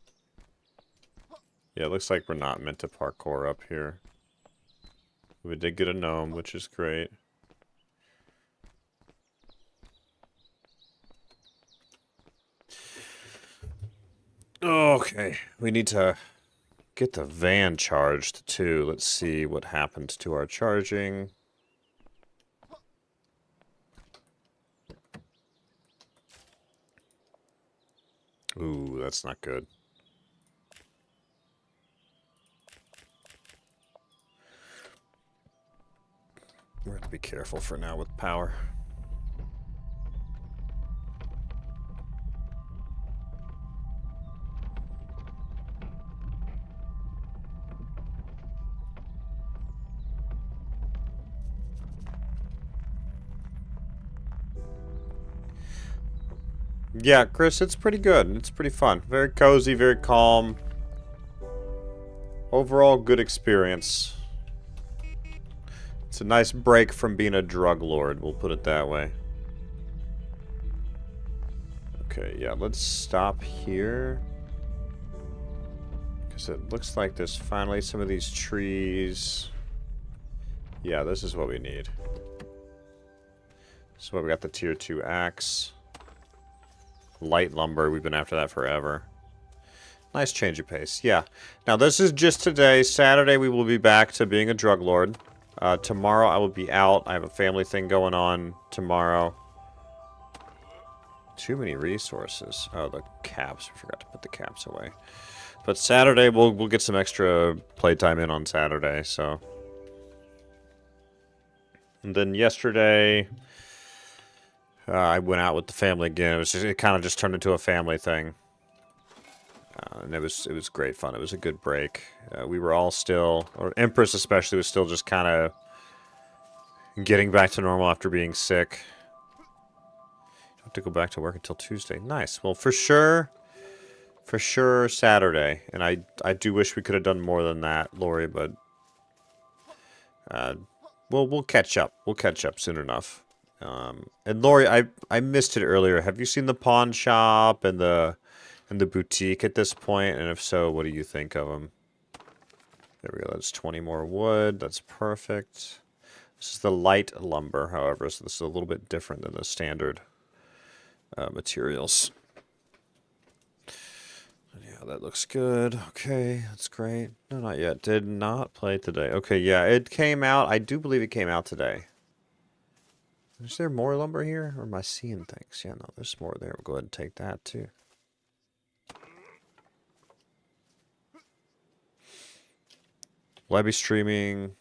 Yeah, it looks like we're not meant to parkour up here. We did get a gnome, which is great. Okay, we need to get the van charged too. Let's see what happened to our charging. Ooh, that's not good. We're gonna be careful for now with power. Yeah, Chris, it's pretty good. It's pretty fun. Very cozy, very calm. Overall, good experience. It's a nice break from being a drug lord, we'll put it that way. Okay, yeah, let's stop here. Because it looks like there's finally some of these trees. Yeah, this is what we need. This is why we got the tier 2 axe. Light lumber, we've been after that forever. Nice change of pace, yeah. Now this is just today. Saturday we will be back to being a drug lord. Tomorrow I will be out. I have a family thing going on tomorrow. Too many resources. Oh, the caps. We forgot to put the caps away. But Saturday we'll get some extra playtime in on Saturday, so. And then yesterday I went out with the family again. It kind of just turned into a family thing. And it was great fun. It was a good break. We were all still, or Empress especially, was still just kind of getting back to normal after being sick. I have to go back to work until Tuesday. Nice. Well, for sure Saturday. And I do wish we could have done more than that, Lori, but we'll catch up. We'll catch up soon enough. And Lori, I missed it earlier. Have you seen the pawn shop and the boutique at this point? And if so, what do you think of them? There we go. That's 20 more wood. That's perfect. This is the light lumber, however, so this is a little bit different than the standard materials. Yeah, that looks good. Okay, that's great. No, not yet. Did not play today. Okay, yeah, it came out. I do believe it came out today. Is there more lumber here? Or am I seeing things? Yeah, no, there's more there. We'll go ahead and take that, too. Will I be streaming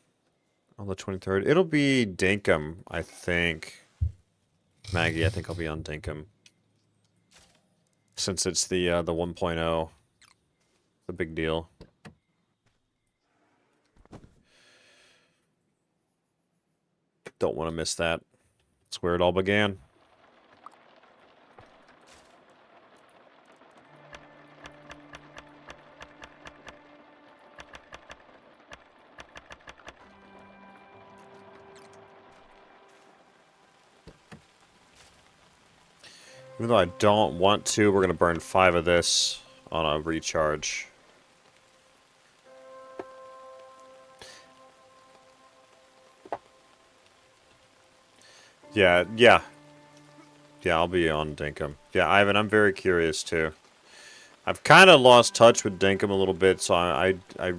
on the 23rd? It'll be Dinkum, I think. Maggie, I think I'll be on Dinkum. Since it's the 1.0. The big deal. Don't want to miss that. That's where it all began. Even though I don't want to, we're going to burn 5 of this on a recharge. Yeah, I'll be on Dinkum. Yeah, Ivan, I'm very curious too. I've kind of lost touch with Dinkum a little bit, so I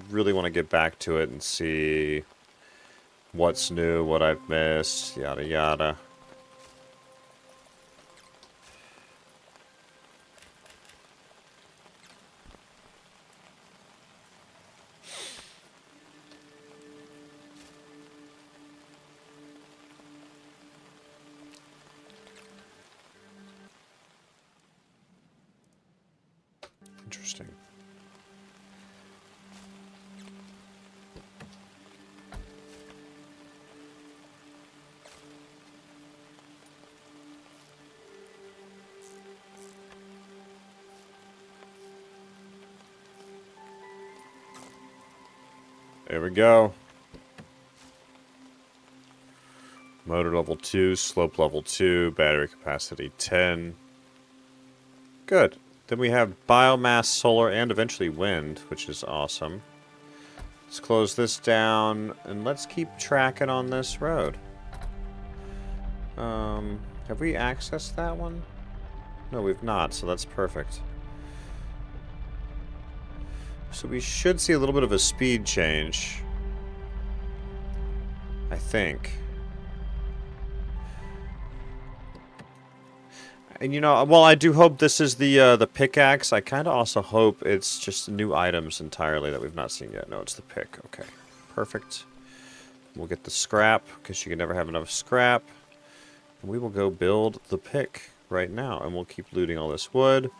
really want to get back to it and see what's new, what I've missed, yada yada. Interesting. There we go. Motor level 2, slope level 2, battery capacity 10. Good. Then we have biomass, solar, and eventually wind, which is awesome. Let's close this down, and let's keep tracking on this road. Have we accessed that one? No, we've not, so that's perfect. So we should see a little bit of a speed change. I think. And you know, well, I do hope this is the pickaxe. I kind of also hope it's just new items entirely that we've not seen yet. No, it's the pick. Okay, perfect. We'll get the scrap, because you can never have enough scrap. And we will go build the pick right now, and we'll keep looting all this wood.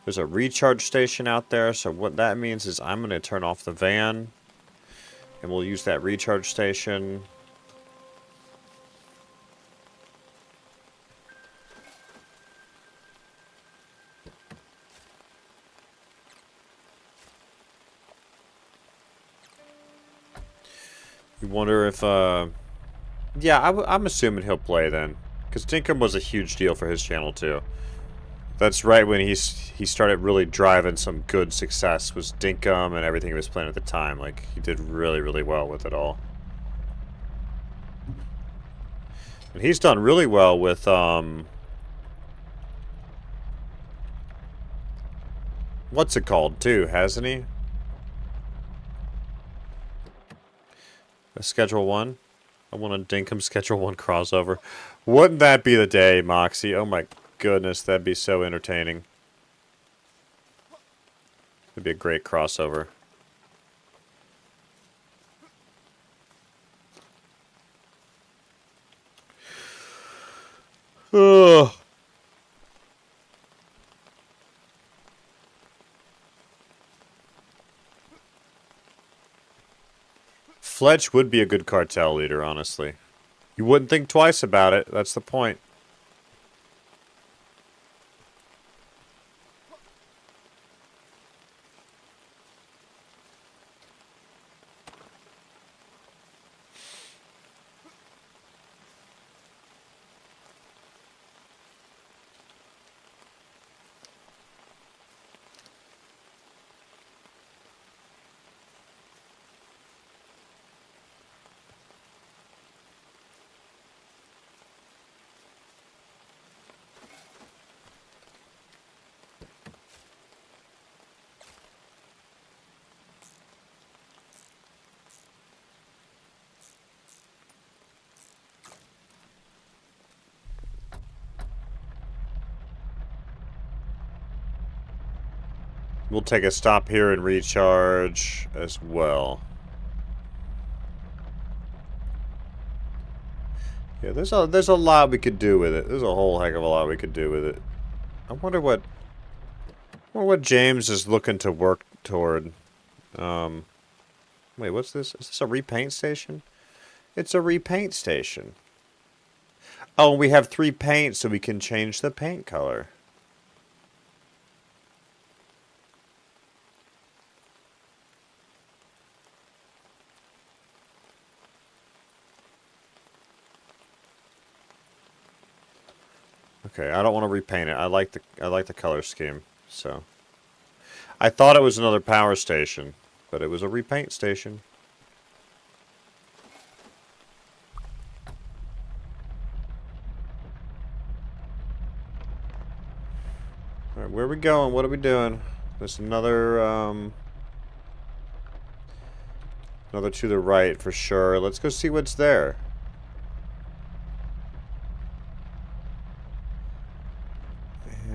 There's a recharge station out there, so what that means is I'm going to turn off the van, and we'll use that recharge station. You wonder if, yeah, I'm assuming he'll play then. Because Dinkum was a huge deal for his channel, too. That's right when he started really driving some good success, was Dinkum and everything he was playing at the time. Like, he did really, really well with it all. And he's done really well with, what's it called, too, hasn't he? A Schedule 1? I want a Dinkum Schedule 1 crossover. Wouldn't that be the day, Moxie? Oh my goodness, that'd be so entertaining. It'd be a great crossover. Ugh. Fletch would be a good cartel leader, honestly. You wouldn't think twice about it. That's the point. We'll take a stop here and recharge as well. Yeah, there's a lot we could do with it. There's a whole heck of a lot we could do with it. I wonder what James is looking to work toward. Wait, what's this? Is this a repaint station? It's a repaint station. Oh, we have 3 paints, so we can change the paint color. Okay, I don't want to repaint it. I like the color scheme. So, I thought it was another power station, but it was a repaint station. All right, where are we going? What are we doing? There's another another to the right for sure. Let's go see what's there.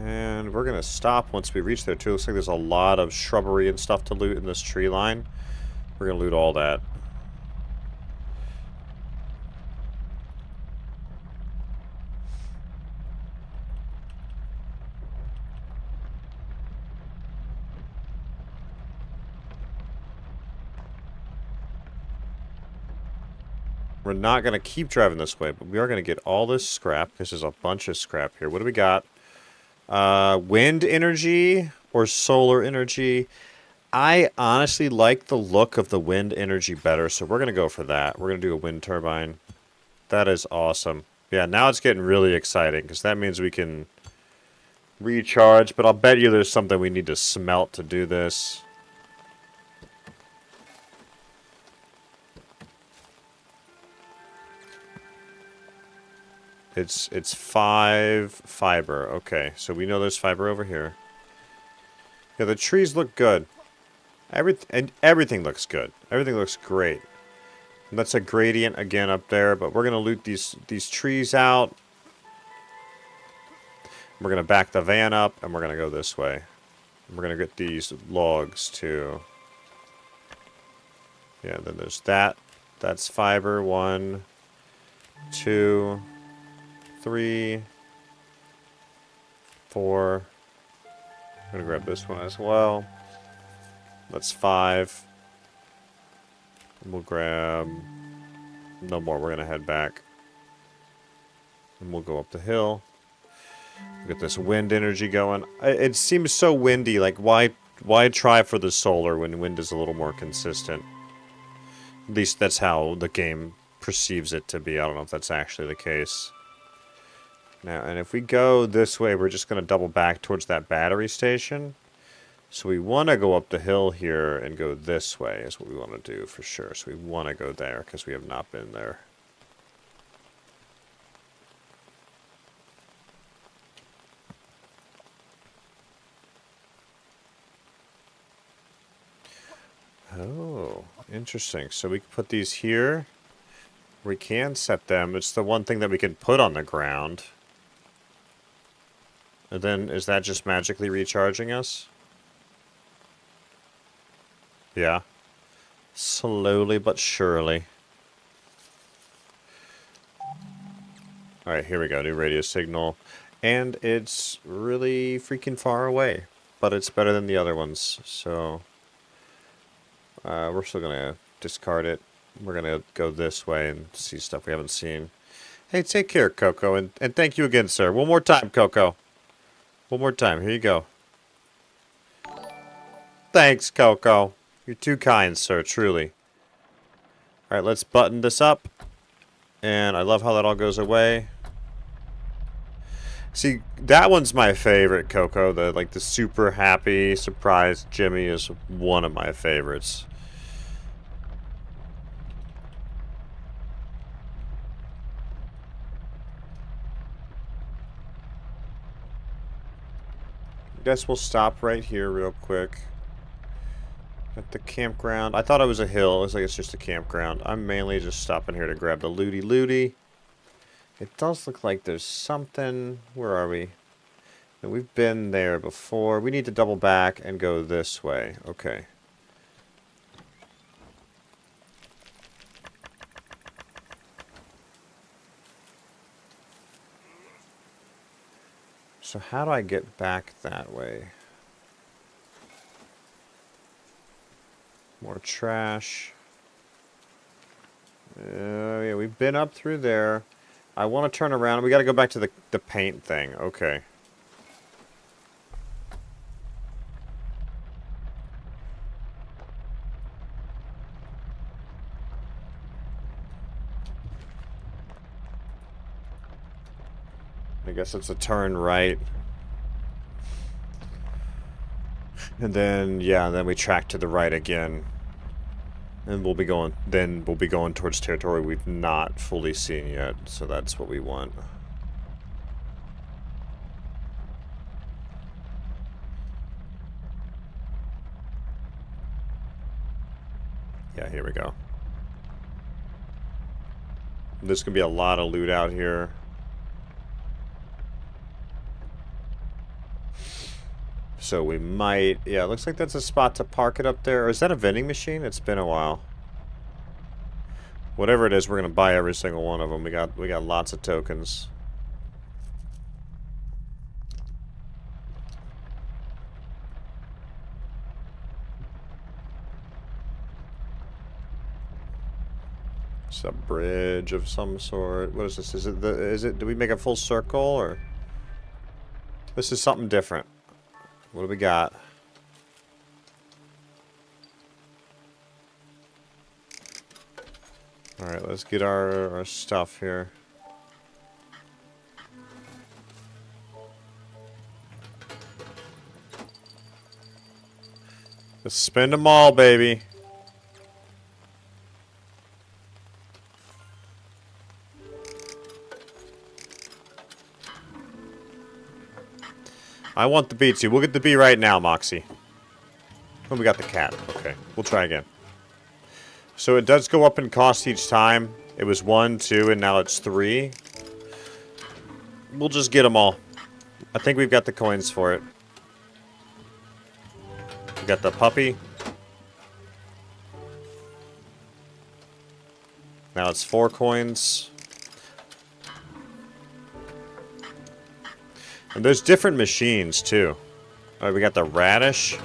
And we're going to stop once we reach there, too. Looks like there's a lot of shrubbery and stuff to loot in this tree line. We're going to loot all that. We're not going to keep driving this way, but we are going to get all this scrap, because there's a bunch of scrap here. What do we got? Wind energy or solar energy? I honestly like the look of the wind energy better, so we're going to go for that. We're going to do a wind turbine. That is awesome. Yeah, now it's getting really exciting, because that means we can recharge, but I'll bet you there's something we need to smelt to do this. It's 5 fiber. Okay, so we know there's fiber over here. Yeah, the trees look good. Everything looks good. Everything looks great. And that's a gradient again up there, but we're gonna loot these trees out. We're gonna back the van up, and we're gonna go this way. And we're gonna get these logs too. Yeah, then there's that. That's fiber. 1, 2, 3, 4. I'm gonna grab this one as well. That's 5. And we'll grab no more. We're gonna head back, and we'll go up the hill. We'll get this wind energy going. It seems so windy. Like, why try for the solar when wind is a little more consistent? At least that's how the game perceives it to be. I don't know if that's actually the case. Now, and if we go this way, we're just going to double back towards that battery station. So we want to go up the hill here and go this way is what we want to do for sure. So we want to go there because we have not been there. Oh, interesting. So we can put these here. We can set them. It's the one thing that we can put on the ground. And then, is that just magically recharging us? Yeah. Slowly but surely. Alright, here we go. New radio signal. And it's really freaking far away. But it's better than the other ones. So, we're still going to discard it. We're going to go this way and see stuff we haven't seen. Hey, take care, Coco. And thank you again, sir. One more time, Coco. One more time. Here you go. Thanks, Coco. You're too kind, sir, truly. Alright, let's button this up. And I love how that all goes away. See, that one's my favorite, Coco. The super happy, surprised Jimmy is one of my favorites. Guess we'll stop right here real quick. At the campground. I thought it was a hill. It looks like it's just a campground. I'm mainly just stopping here to grab the looty. It does look like there's something. Where are we? And we've been there before. We need to double back and go this way. Okay. So how do I get back that way? More trash. Yeah, we've been up through there. I want to turn around. We got to go back to the paint thing. Okay. I guess it's a turn right. And then, yeah, then we track to the right again. And we'll be going towards territory we've not fully seen yet. So that's what we want. Yeah, here we go. There's gonna be a lot of loot out here. So we might, yeah, it looks like that's a spot to park it up there. Or is that a vending machine? It's been a while. Whatever it is, we're gonna buy every single one of them. We got lots of tokens. It's a bridge of some sort. What is this? Do we make a full circle, or? This is something different. What do we got? Alright, let's get our stuff here. Let's spend them all, baby. I want the bee too. We'll get the bee right now, Moxie. Oh, we got the cat. Okay, we'll try again. So it does go up in cost each time. It was 1, 2, and now it's 3. We'll just get them all. I think we've got the coins for it. We got the puppy. Now it's 4 coins. And there's different machines, too. Alright, we got the radish.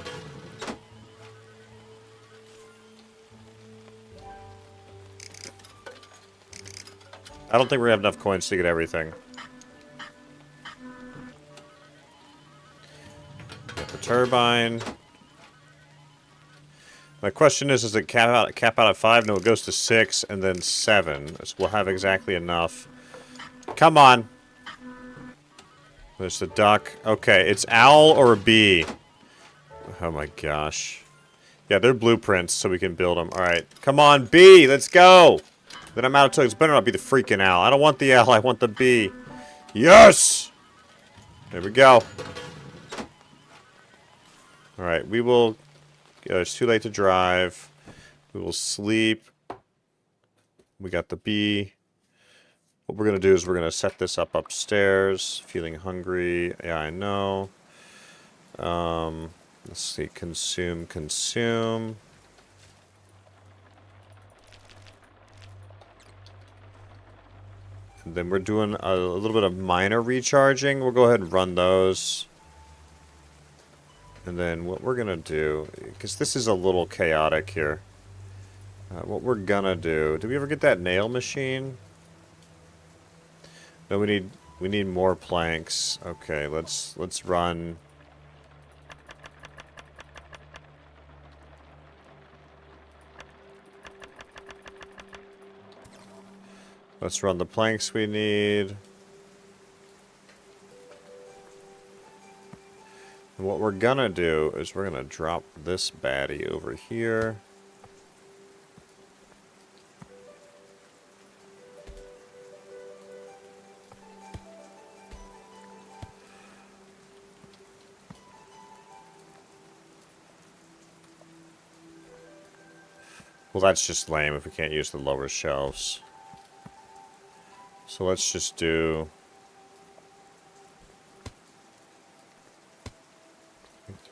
I don't think we're gonna have enough coins to get everything. Got the turbine. My question is it cap out at 5? No, it goes to 6 and then 7. So we'll have exactly enough. Come on. There's the duck. Okay, it's owl or a bee. Oh my gosh. Yeah, they're blueprints, so we can build them. Alright, come on, bee, let's go! Then I'm out of tugs. Better not be the freaking owl. I don't want the owl, I want the bee. Yes! There we go. Alright, we will... it's too late to drive. We will sleep. We got the bee. What we're going to do is we're going to set this up upstairs. Feeling hungry. Yeah, I know. Let's see. Consume. And then we're doing a little bit of minor recharging. We'll go ahead and run those. And then what we're going to do, because this is a little chaotic here. What we're going to do, did we ever get that nail machine? No, we need more planks. Okay, let's run. Let's run the planks we need. And what we're gonna do is we're gonna drop this baddie over here. Well, that's just lame if we can't use the lower shelves. So let's just do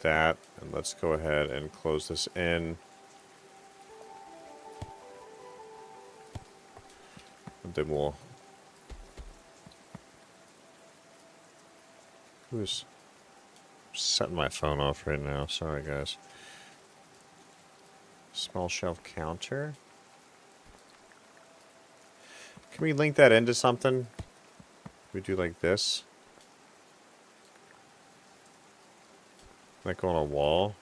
that, and let's go ahead and close this in. And then we'll... Who's setting my phone off right now? Sorry, guys. Small shelf counter. Can we link that into something? We do like this. Like on a wall.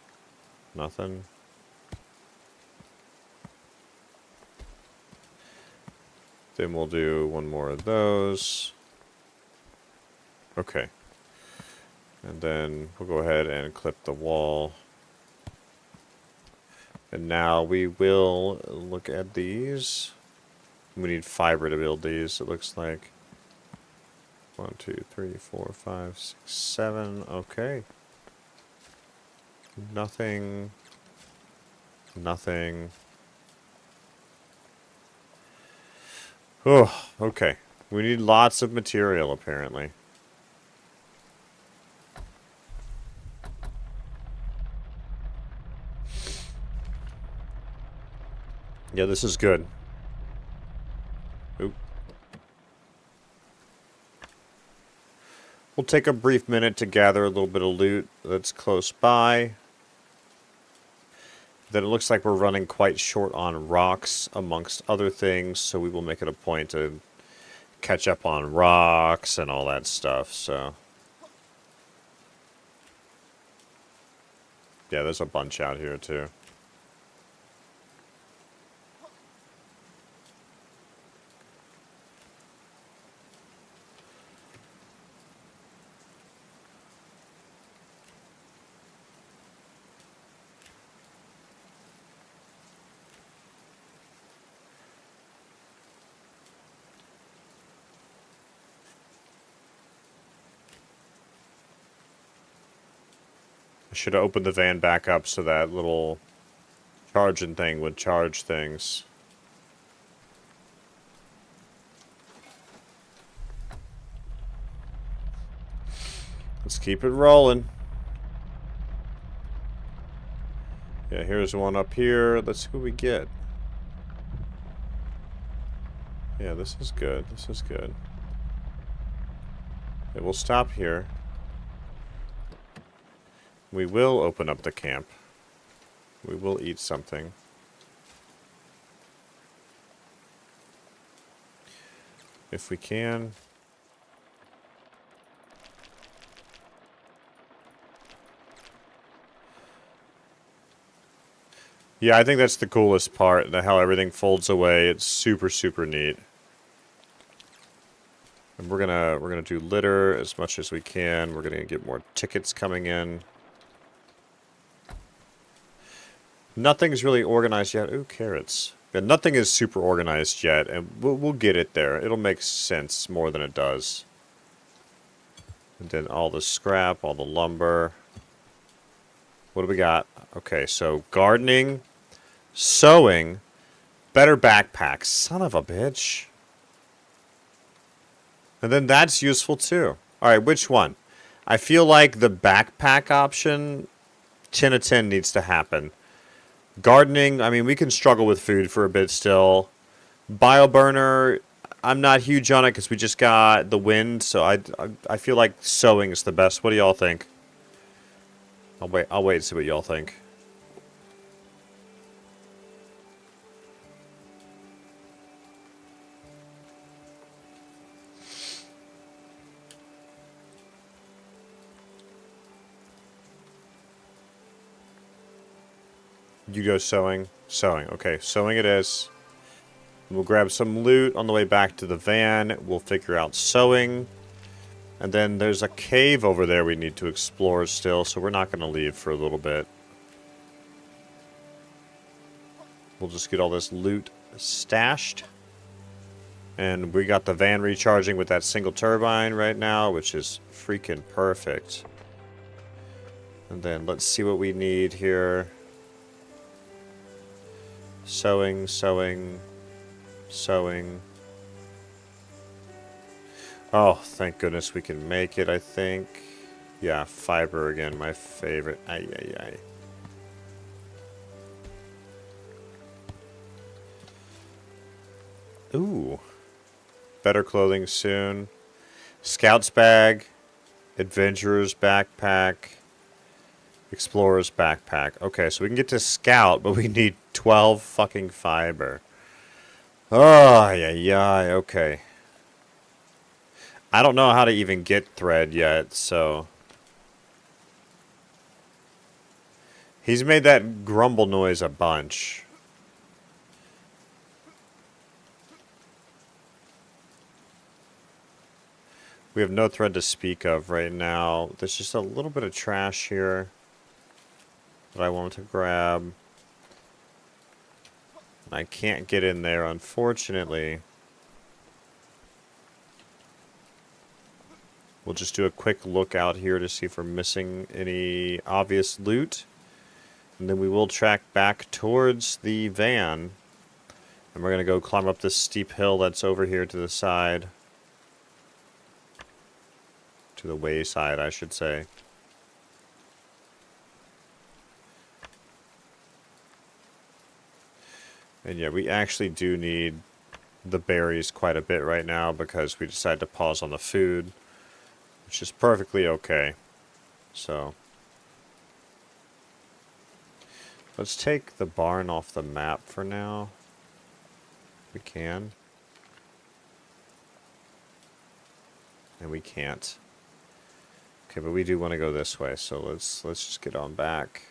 Nothing. Then we'll do one more of those. Okay. And then we'll go ahead and clip the wall. And now we will look at these. We need fiber to build these, it looks like. 1, 2, 3, 4, 5, 6, 7. Okay. Nothing. Nothing. Oh, okay. We need lots of material, apparently. Yeah, this is good. Oop. We'll take a brief minute to gather a little bit of loot that's close by. Then it looks like we're running quite short on rocks, amongst other things, so we will make it a point to catch up on rocks and all that stuff, so... Yeah, there's a bunch out here, too. I should have opened the van back up so that little charging thing would charge things. Let's keep it rolling. Yeah, here's one up here. Let's see what we get. Yeah, this is good. This is good. It will stop here. We will open up the camp. We will eat something. If we can. Yeah, I think that's the coolest part, how everything folds away. It's super, super neat. And we're gonna do litter as much as we can. We're gonna get more tickets coming in. Nothing's really organized yet. Ooh, carrots. Yeah, nothing is super organized yet, and we'll get it there. It'll make sense more than it does. And then all the scrap, all the lumber. What do we got? Okay, so gardening, sewing, better backpacks. Son of a bitch. And then that's useful too. Alright, which one? I feel like the backpack option, 10 of 10 needs to happen. Gardening, I mean, we can struggle with food for a bit still. Bioburner, I'm not huge on it because we just got the wind, so I feel like sewing is the best. What do y'all think? I'll wait and see what y'all think. You go sewing. Sewing. Okay, sewing it is. We'll grab some loot on the way back to the van. We'll figure out sewing. And then there's a cave over there we need to explore still, so we're not going to leave for a little bit. We'll just get all this loot stashed. And we got the van recharging with that single turbine right now, which is freaking perfect. And then let's see what we need here. Sewing, sewing, sewing. Oh, thank goodness we can make it, I think. Yeah, fiber again, my favorite. Ay, ay, ay. Ooh. Better clothing soon. Scout's bag. Adventurer's backpack. Explorer's backpack. Okay, so we can get to Scout, but we need 12 fucking fiber. Oh, yeah, okay. I don't know how to even get thread yet, so... He's made that grumble noise a bunch. We have no thread to speak of right now. There's just a little bit of trash here that I want to grab. I can't get in there, unfortunately. We'll just do a quick look out here to see if we're missing any obvious loot. And then we will track back towards the van. And we're going to go climb up this steep hill that's over here to the side. To the wayside, I should say. And yeah, we actually do need the berries quite a bit right now because we decided to pause on the food, which is perfectly okay. So, Let's take the barn off the map for now. We can. And we can't. Okay, but we do want to go this way, so let's just get on back.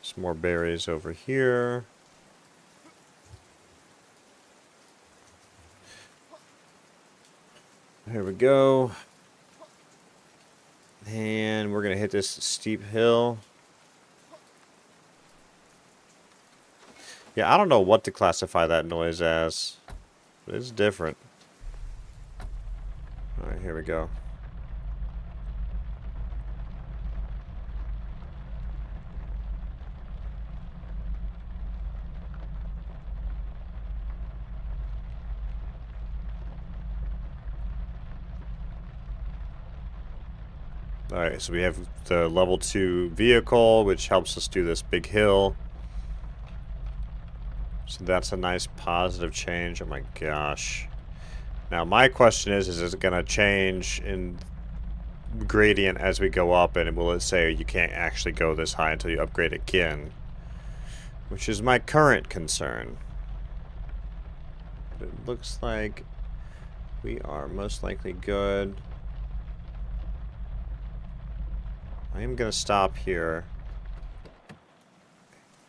Some more berries over here. Here we go. And we're going to hit this steep hill. Yeah, I don't know what to classify that noise as. But it's different. Alright, here we go. Alright, so we have the level 2 vehicle, which helps us do this big hill. So that's a nice positive change. Oh my gosh. Now my question is it going to change in gradient as we go up, and will it say you can't actually go this high until you upgrade again? Which is my current concern. But it looks like we are most likely good. I am going to stop here.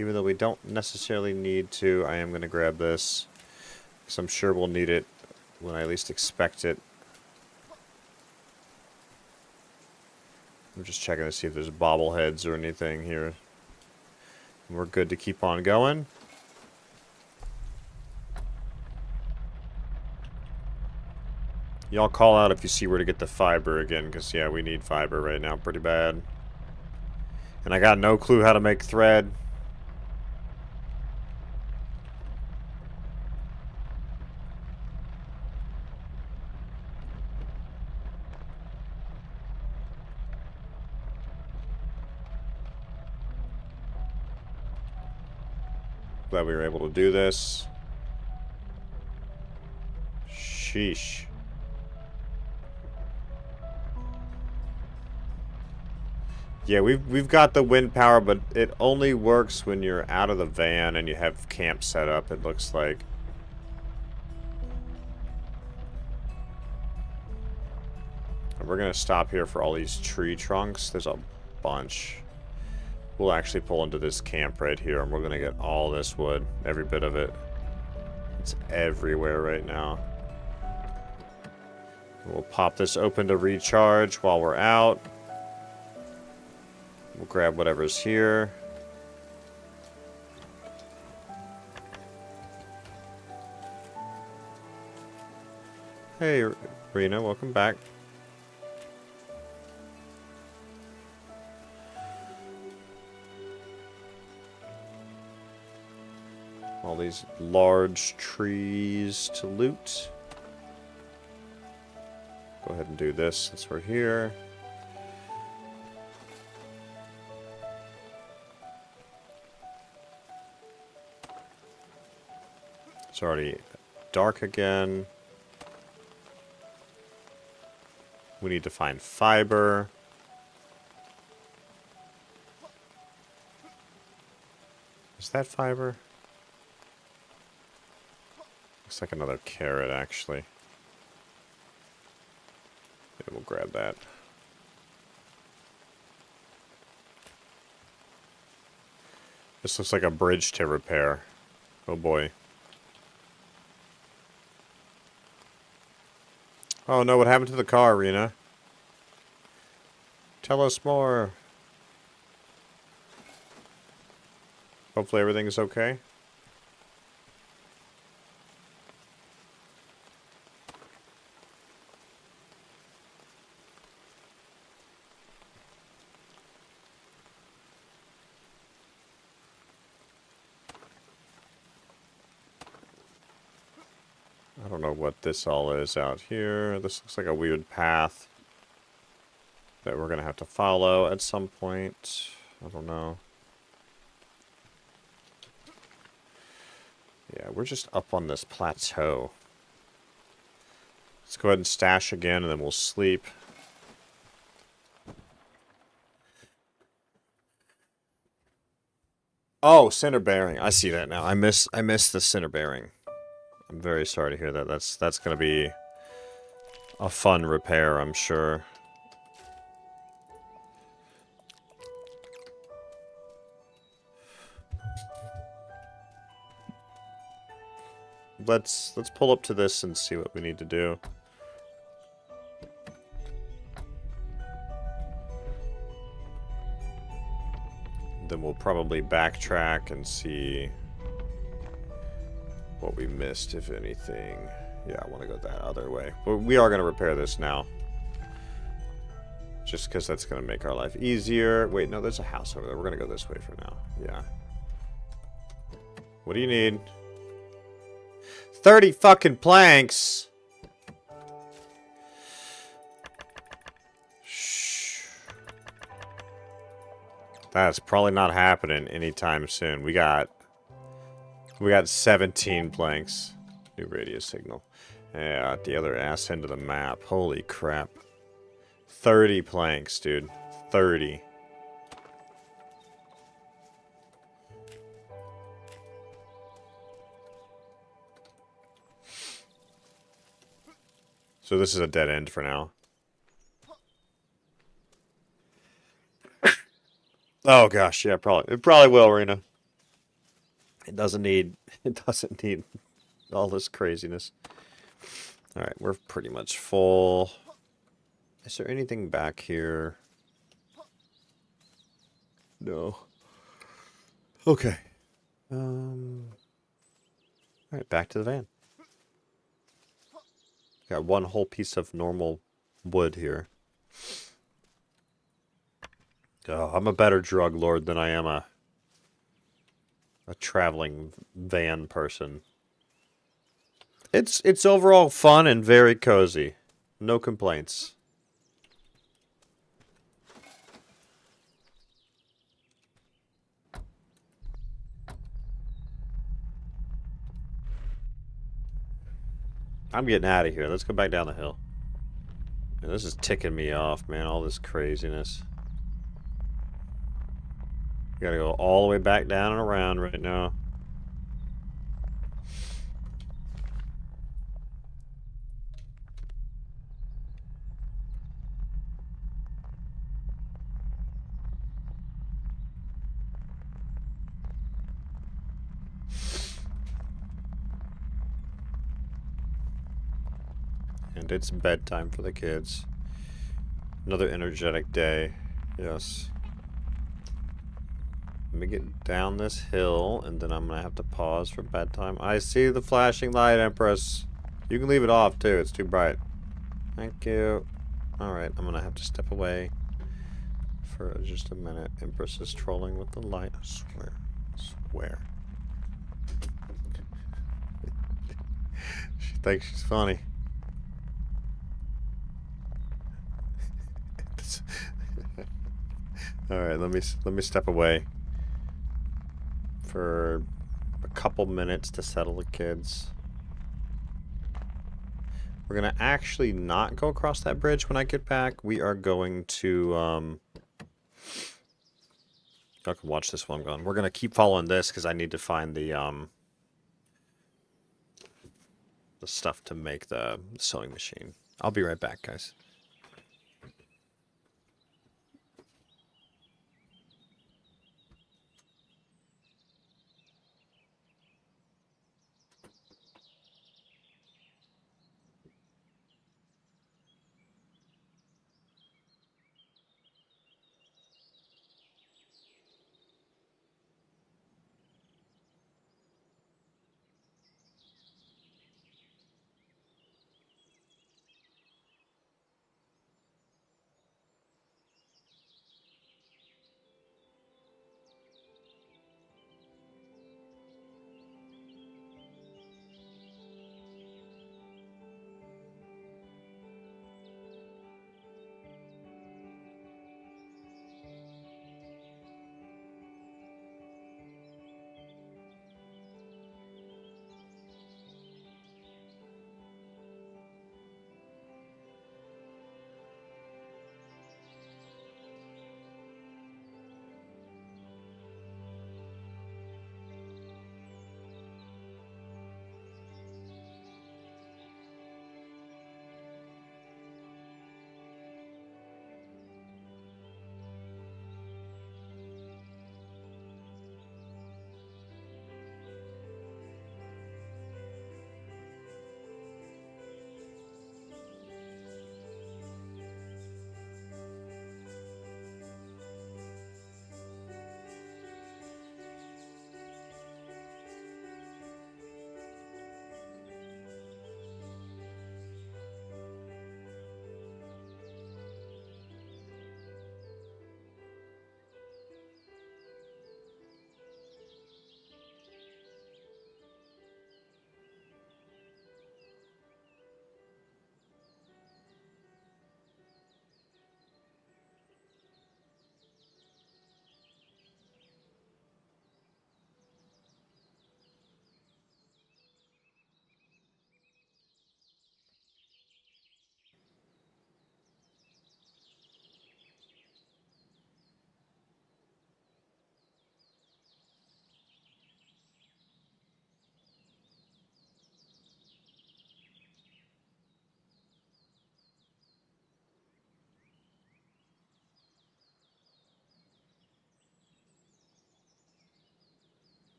Even though we don't necessarily need to, I am going to grab this. Because I'm sure we'll need it when I least expect it. I'm just checking to see if there's bobbleheads or anything here. And we're good to keep on going. Y'all call out if you see where to get the fiber again, because yeah, we need fiber right now pretty bad. And I got no clue how to make thread. Glad we were able to do this. Sheesh. Yeah, we've got the wind power, but it only works when you're out of the van and you have camp set up, it looks like. And we're gonna stop here for all these tree trunks. There's a bunch. We'll actually pull into this camp right here, and we're gonna get all this wood, every bit of it. It's everywhere right now. We'll pop this open to recharge while we're out. We'll grab whatever's here. Hey, Rena, welcome back. All these large trees to loot. Go ahead and do this since we're here. It's already dark again. We need to find fiber. Is that fiber? Looks like another carrot, actually. Yeah, we'll grab that. This looks like a bridge to repair. Oh boy. Oh no, what happened to the car, Rena? Tell us more. Hopefully everything is okay. I don't know what this all is out here. This looks like a weird path that we're going to have to follow at some point. I don't know. Yeah, we're just up on this plateau. Let's go ahead and stash again, and then we'll sleep. Oh, center bearing. I see that now. I miss the center bearing. I'm very sorry to hear that. That's gonna be a fun repair, I'm sure. Let's pull up to this and see what we need to do. Then we'll probably backtrack and see what we missed, if anything. Yeah, I want to go that other way. But we are going to repair this now. Just because that's going to make our life easier. Wait, no, there's a house over there. We're going to go this way for now. Yeah. What do you need? 30 fucking planks! Shh. That's probably not happening anytime soon. We got 17 planks. New radio signal. Yeah, at the other ass end of the map. Holy crap. 30 planks, dude. 30. So this is a dead end for now. Oh gosh, yeah, probably. It probably will, Rena. It doesn't need all this craziness. Alright, we're pretty much full. Is there anything back here? No. Okay. Alright, back to the van. Got one whole piece of normal wood here. Oh, I'm a better drug lord than I am a traveling van person. It's overall fun and very cozy. No complaints. I'm getting out of here. Let's go back down the hill. Man, this is ticking me off, man. All this craziness. Gotta go all the way back down and around right now. And it's bedtime for the kids. Another energetic day. Yes. Let me get down this hill, and then I'm gonna have to pause for bedtime. I see the flashing light, Empress. You can leave it off, too. It's too bright. Thank you. Alright, I'm gonna have to step away for just a minute. Empress is trolling with the light. I swear. I swear. She thinks she's funny. Alright, let me step away for a couple minutes to settle the kids. We're gonna actually not go across that bridge when I get back. We are going to I can watch this while I'm gone. We're gonna keep following this because I need to find the stuff to make the sewing machine. I'll be right back, guys.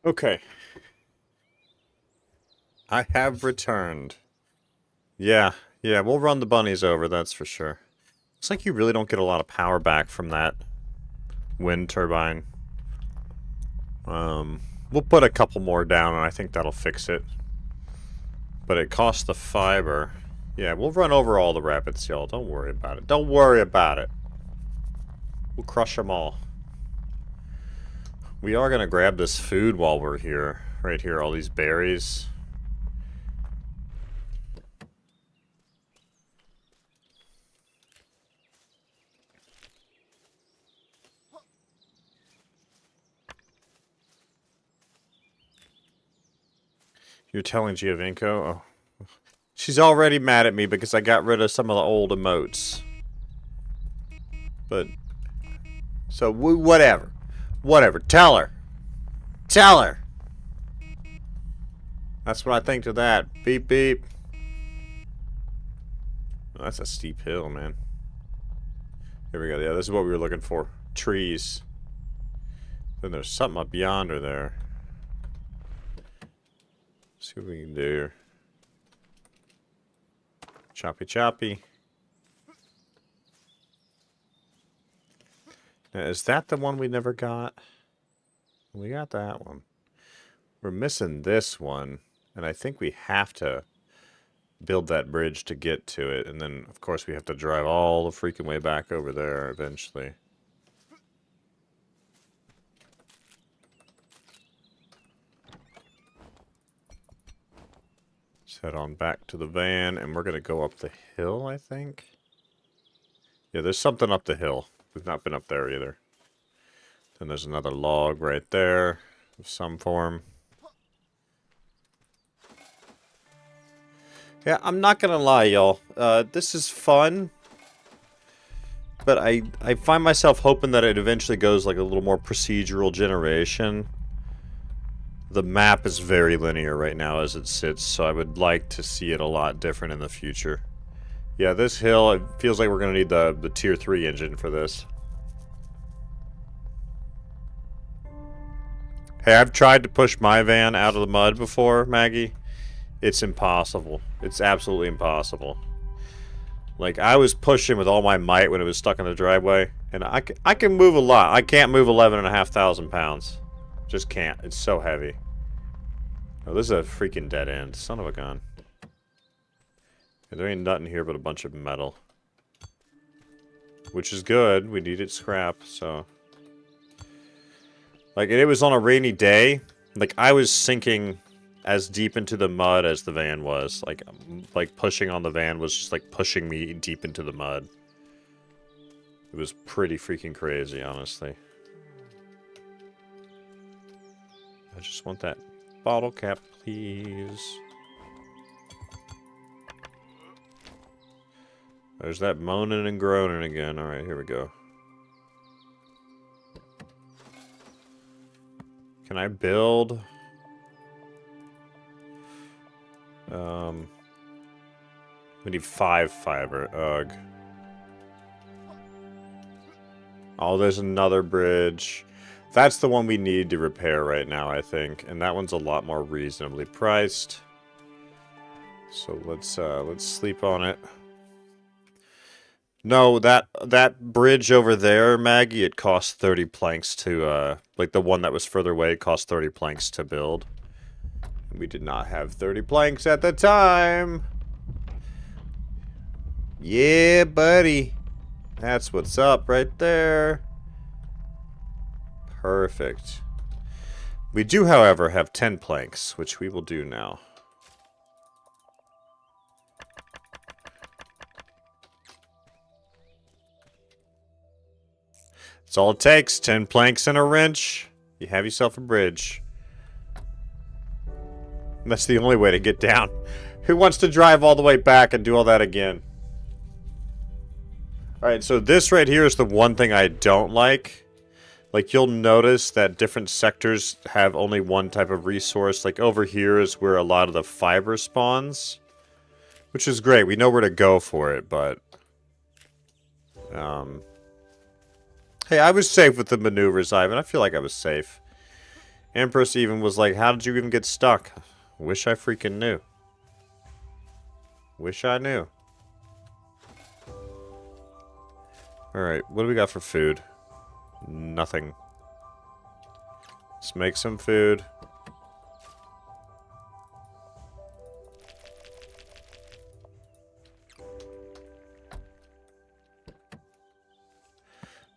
Okay. I have returned. Yeah, we'll run the bunnies over, that's for sure. Looks like you really don't get a lot of power back from that wind turbine. We'll put a couple more down and I think that'll fix it. But it costs the fiber. Yeah, we'll run over all the rapids, y'all. Don't worry about it. Don't worry about it. We'll crush them all. We are gonna grab this food while we're here. Right here, all these berries. You're telling Giovinco? Oh. She's already mad at me because I got rid of some of the old emotes. But... So, whatever. Whatever. Tell her. Tell her! That's what I think to that. Beep, beep. Oh, that's a steep hill, man. Here we go. Yeah, this is what we were looking for. Trees. Then there's something up yonder there. See what we can do here. Choppy choppy. Now, is that the one we never got? We got that one. We're missing this one. And I think we have to build that bridge to get to it. And then, of course, we have to drive all the freaking way back over there eventually. Head on back to the van, and we're going to go up the hill, I think. Yeah, there's something up the hill. We've not been up there either. Then there's another log right there of some form. Yeah, I'm not going to lie, y'all. This is fun. But I find myself hoping that it eventually goes like a little more procedural generation. The map is very linear right now as it sits, so I would like to see it a lot different in the future. Yeah, this hill, it feels like we're going to need the Tier 3 engine for this. Hey, I've tried to push my van out of the mud before, Maggie. It's impossible. It's absolutely impossible. Like, I was pushing with all my might when it was stuck in the driveway, and I can move a lot. I can't move 11,500 pounds. Just can't. It's so heavy. Oh, this is a freaking dead end. Son of a gun. Yeah, there ain't nothing here but a bunch of metal. Which is good. We needed scrap, so... Like, it was on a rainy day. Like, I was sinking as deep into the mud as the van was. Like pushing on the van was just, like, pushing me deep into the mud. It was pretty freaking crazy, honestly. I just want that bottle cap, please. There's that moaning and groaning again. Alright, here we go. Can I build? We need 5 fiber. Ugh. Oh, there's another bridge. That's the one we need to repair right now, I think. And that one's a lot more reasonably priced. So let's sleep on it. No, that bridge over there, Maggie, it cost 30 planks to, like the one that was further away, it cost 30 planks to build. We did not have 30 planks at the time. Yeah, buddy. That's what's up right there. Perfect. We do, however, have 10 planks, which we will do now. That's all it takes. 10 planks and a wrench. You have yourself a bridge. And that's the only way to get down. Who wants to drive all the way back and do all that again? Alright, so this right here is the one thing I don't like. Like, you'll notice that different sectors have only one type of resource. Like, over here is where a lot of the fiber spawns. Which is great. We know where to go for it, but... Hey, I was safe with the maneuvers, Ivan. I feel like I was safe. Empress even was like, how did you even get stuck? Wish I freaking knew. Wish I knew. Alright, what do we got for food? Nothing. Let's make some food.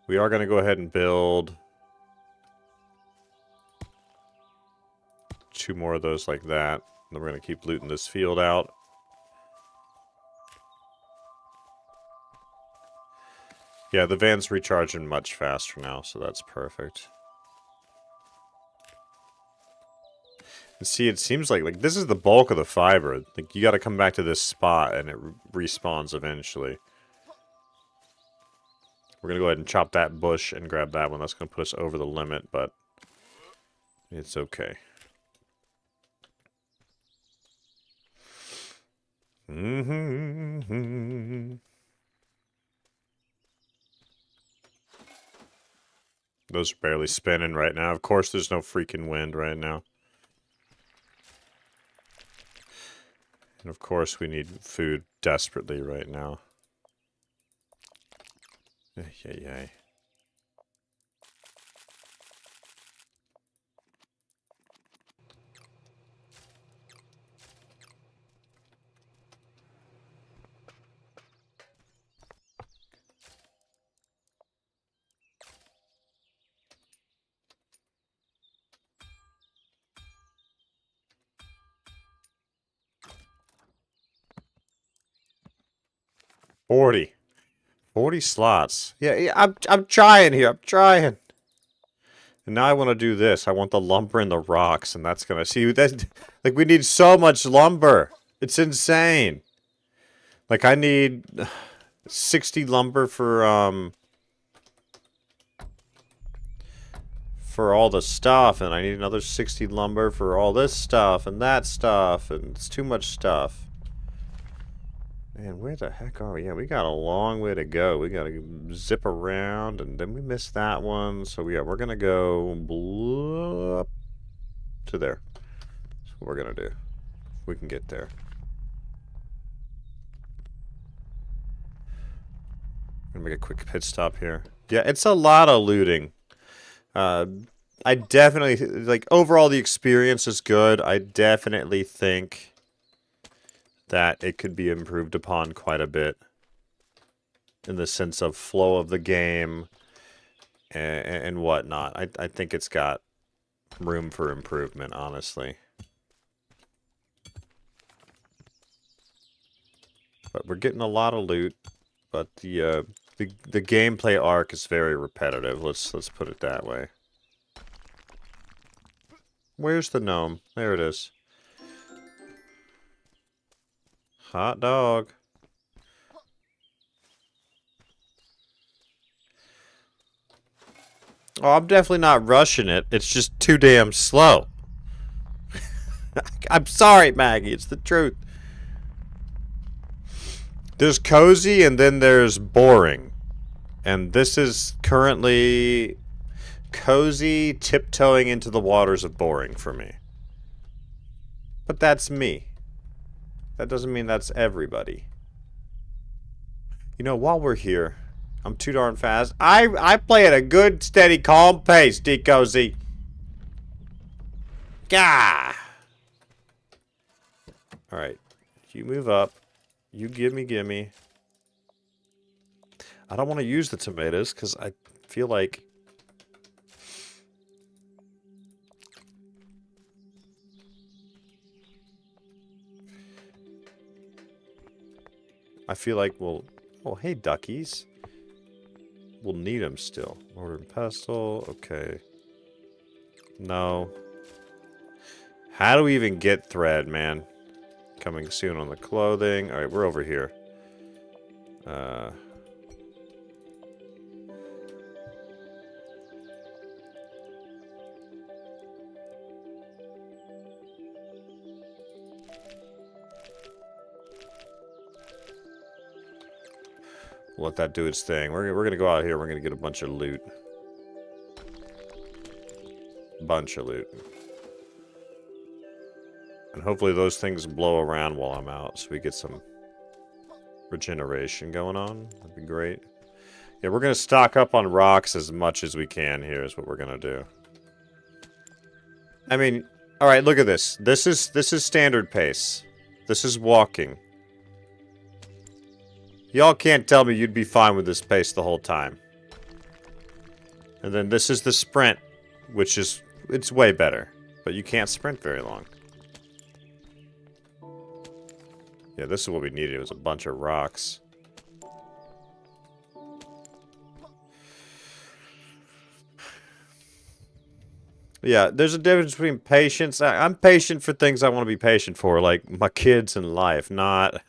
We are going to go ahead and build 2 more of those like that. Then we're going to keep looting this field out. Yeah, the van's recharging much faster now, so that's perfect. And see, it seems like this is the bulk of the fiber. Like, you got to come back to this spot and it respawns eventually. We're going to go ahead and chop that bush and grab that one. That's going to put us over the limit, but it's okay. Those are barely spinning right now. Of course, there's no freaking wind right now. And of course, we need food desperately right now. Yay. 40 slots. Yeah, I'm trying here. I'm trying. And now I want to do this. I want the lumber and the rocks, and that's gonna see that. Like, we need so much lumber. It's insane. Like, I need 60 lumber for all the stuff, and I need another 60 lumber for all this stuff and that stuff, and it's too much stuff. Man, where the heck are we? Yeah, we got a long way to go. We gotta zip around, and then we missed that one. So yeah, we're gonna go up to there. That's what we're gonna do. If we can get there. I'm gonna make a quick pit stop here. Yeah, it's a lot of looting. I definitely, like, overall the experience is good. I definitely think that it could be improved upon quite a bit in the sense of flow of the game and whatnot. I think it's got room for improvement, honestly. But we're getting a lot of loot, but the gameplay arc is very repetitive. Let's put it that way. Where's the gnome? There it is. Hot dog. Oh, I'm definitely not rushing it. It's just too damn slow. I'm sorry, Maggie. It's the truth. There's cozy and then there's boring. And this is currently cozy, tiptoeing into the waters of boring for me. But that's me. That doesn't mean that's everybody. You know, while we're here, I'm too darn fast. I play at a good, steady, calm pace, D-Cozy. Gah! Alright. You move up. You gimme. I don't want to use the tomatoes, because I feel like... we'll... Oh, hey, duckies. We'll need them still. Mortar and pestle. Okay. No. How do we even get thread, man? Coming soon on the clothing. Alright, we're over here. Let that do its thing. We're gonna go out here. We're gonna get a bunch of loot. Bunch of loot. And hopefully those things blow around while I'm out so we get some regeneration going on. That'd be great. Yeah, we're going to stock up on rocks as much as we can here is what we're going to do. I mean, alright, look at this. This is standard pace. This is walking. Y'all can't tell me you'd be fine with this pace the whole time. And then this is the sprint, which is, it's way better. But you can't sprint very long. Yeah, this is what we needed. It was a bunch of rocks. Yeah, there's a difference between patience. I'm patient for things I want to be patient for, like my kids and life, not...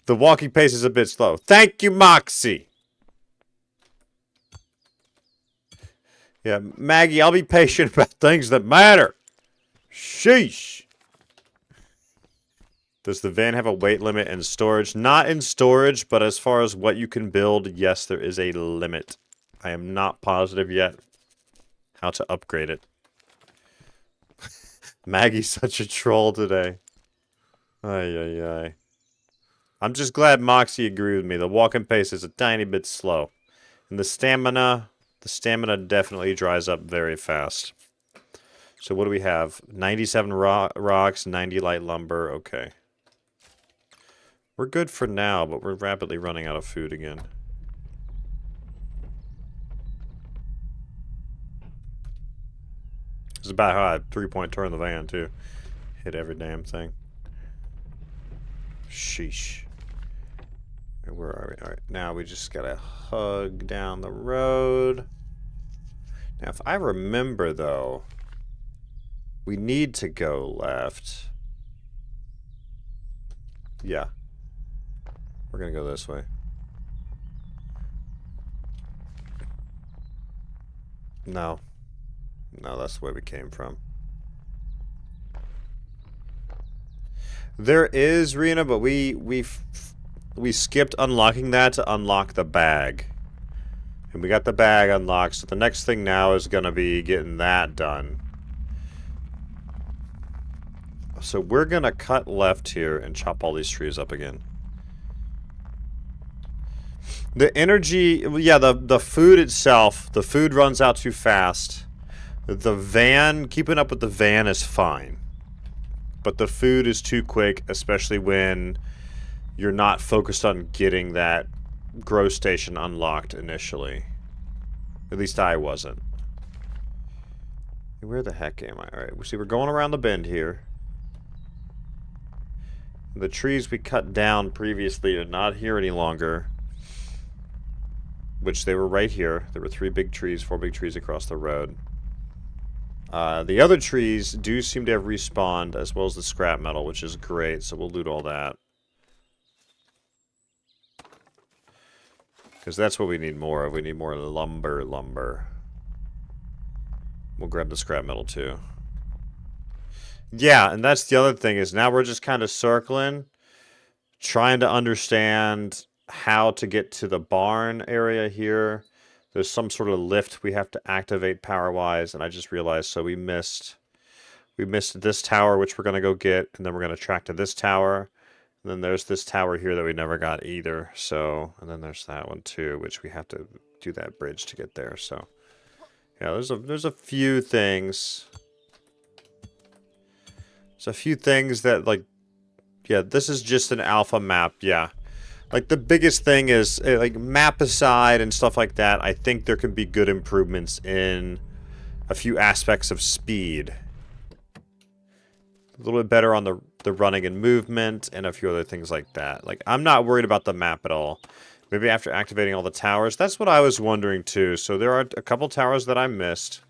The walking pace is a bit slow. Thank you, Moxie! Yeah, Maggie, I'll be patient about things that matter. Sheesh. Does the van have a weight limit in storage? Not in storage, but as far as what you can build, yes, there is a limit. I am not positive yet how to upgrade it. Maggie's such a troll today. Ay, ay, ay. I'm just glad Moxie agreed with me. The walking pace is a tiny bit slow. And the stamina definitely dries up very fast. So what do we have? 97 rocks, 90 light lumber. Okay. We're good for now, but we're rapidly running out of food again. This is about how I 3-point turn the van, too. Hit every damn thing. Sheesh. Where are we? Alright, now we just gotta hug down the road. Now, if I remember, though, we need to go left. Yeah. We're gonna go this way. No. No, that's the way we came from. There is Rena, but we skipped unlocking that to unlock the bag. And we got the bag unlocked, so the next thing now is gonna be getting that done. So we're gonna cut left here and chop all these trees up again. The energy, yeah, the food itself, the food runs out too fast. The van, keeping up with the van is fine. But the food is too quick, especially when you're not focused on getting that grow station unlocked initially. At least I wasn't. Where the heck am I? Alright, see, we're going around the bend here. The trees we cut down previously are not here any longer. Which they were right here. There were 4 big trees across the road. The other trees do seem to have respawned, as well as the scrap metal, which is great, so we'll loot all that. Because that's what we need more of. We need more lumber. We'll grab the scrap metal, too. Yeah, and that's the other thing, is now we're just kind of circling, trying to understand how to get to the barn area here. There's some sort of lift we have to activate power-wise, and I just realized, so we missed this tower, which we're going to go get, and then we're going to track to this tower, and then there's this tower here that we never got either, so, and then there's that one too, which we have to do that bridge to get there, so, yeah, there's a few things. There's a few things that, like, yeah, this is just an alpha map, yeah. Like, the biggest thing is, like, map aside and stuff like that, I think there can be good improvements in a few aspects of speed. A little bit better on the running and movement, and a few other things like that. Like, I'm not worried about the map at all. Maybe after activating all the towers. That's what I was wondering, too. So there are a couple towers that I missed.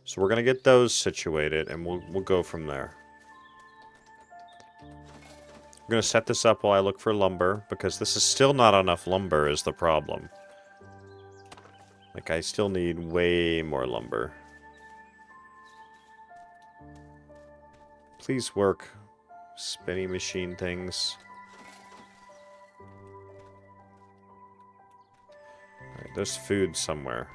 So we're going to get those situated, and we'll go from there. I'm going to set this up while I look for lumber, because this is still not enough lumber is the problem. Like, I still need way more lumber. Please work, spinny machine things. Alright, there's food somewhere.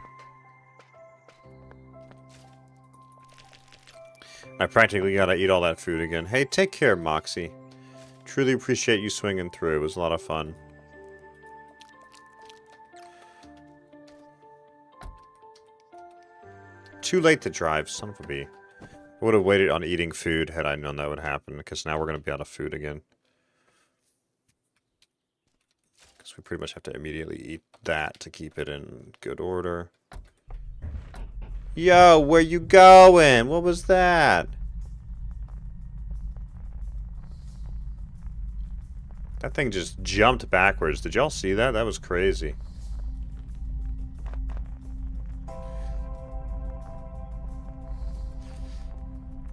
I practically gotta eat all that food again. Hey, take care, Moxie. Truly appreciate you swinging through. It was a lot of fun. Too late to drive, son of a bee. I would have waited on eating food had I known that would happen, because now we're going to be out of food again. Because we pretty much have to immediately eat that to keep it in good order. Yo, where you going? What was that? That thing just jumped backwards. Did y'all see that? That was crazy.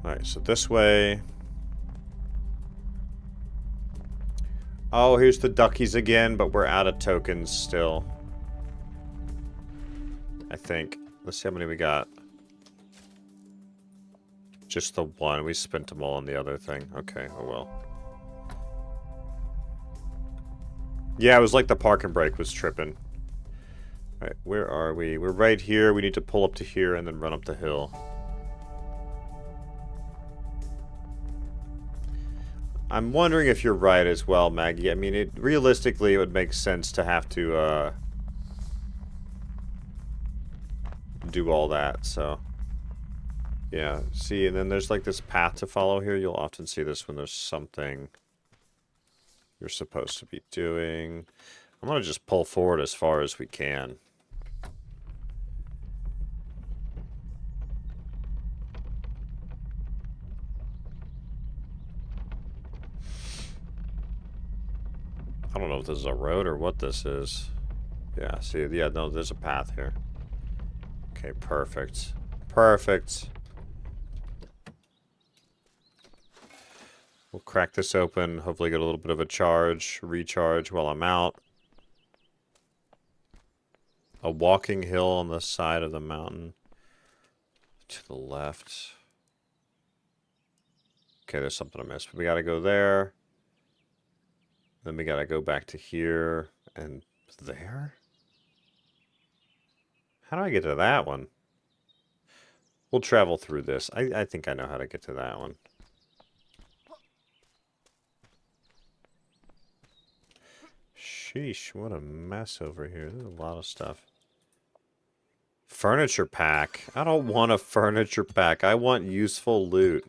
Alright, so this way. Oh, here's the duckies again, but we're out of tokens still. I think. Let's see how many we got. Just the one. We spent them all on the other thing. Okay, oh well. Yeah, it was like the parking brake was tripping. Alright, where are we? We're right here. We need to pull up to here and then run up the hill. I'm wondering if you're right as well, Maggie. I mean, realistically, it would make sense to have to, do all that, so. Yeah, see, and then there's like this path to follow here. You'll often see this when there's something you're supposed to be doing. I'm gonna just pull forward as far as we can. I don't know if this is a road or what this is. Yeah, see, yeah, no, there's a path here. Okay, perfect. Perfect. We'll crack this open, hopefully get a little bit of a recharge while I'm out. A walking hill on the side of the mountain. To the left. Okay, there's something I missed, but we gotta go there. Then we gotta go back to here and there? How do I get to that one? We'll travel through this. I think I know how to get to that one. Sheesh, what a mess over here. There's a lot of stuff. Furniture pack. I don't want a furniture pack. I want useful loot.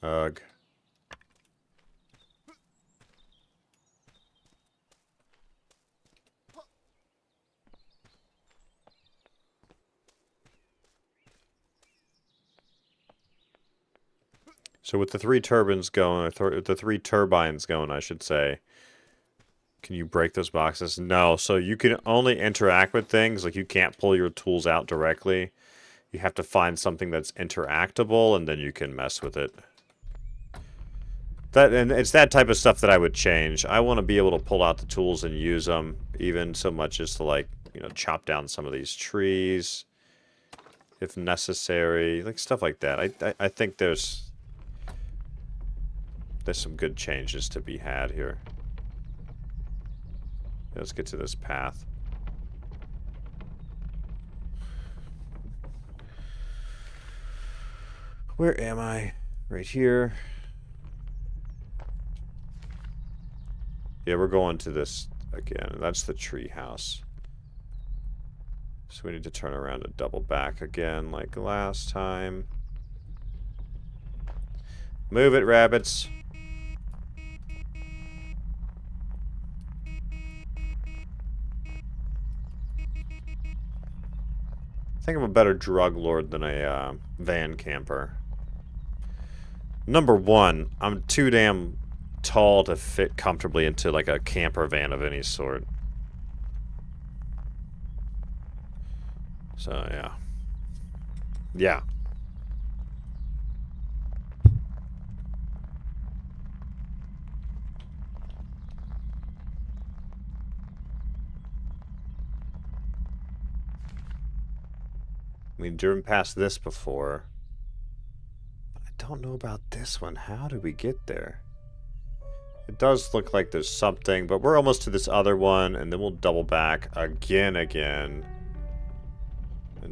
Ugh. So with the three turbines going, or the three turbines going, I should say, can you break those boxes? No. So you can only interact with things, like you can't pull your tools out directly. You have to find something that's interactable, and then you can mess with it. And it's that type of stuff that I would change. I want to be able to pull out the tools and use them, even so much as to, like, you know, chop down some of these trees, if necessary, like stuff like that. I think there's some good changes to be had here. Let's get to this path. Where am I? Right here. Yeah, we're going to this again. That's the tree house. So we need to turn around and double back again like last time. Move it, rabbits. I think I'm a better drug lord than a van camper. Number one, I'm too damn tall to fit comfortably into like a camper van of any sort. So yeah. Yeah. We've driven past this before. I don't know about this one. How did we get there? It does look like there's something, but we're almost to this other one, and then we'll double back again, and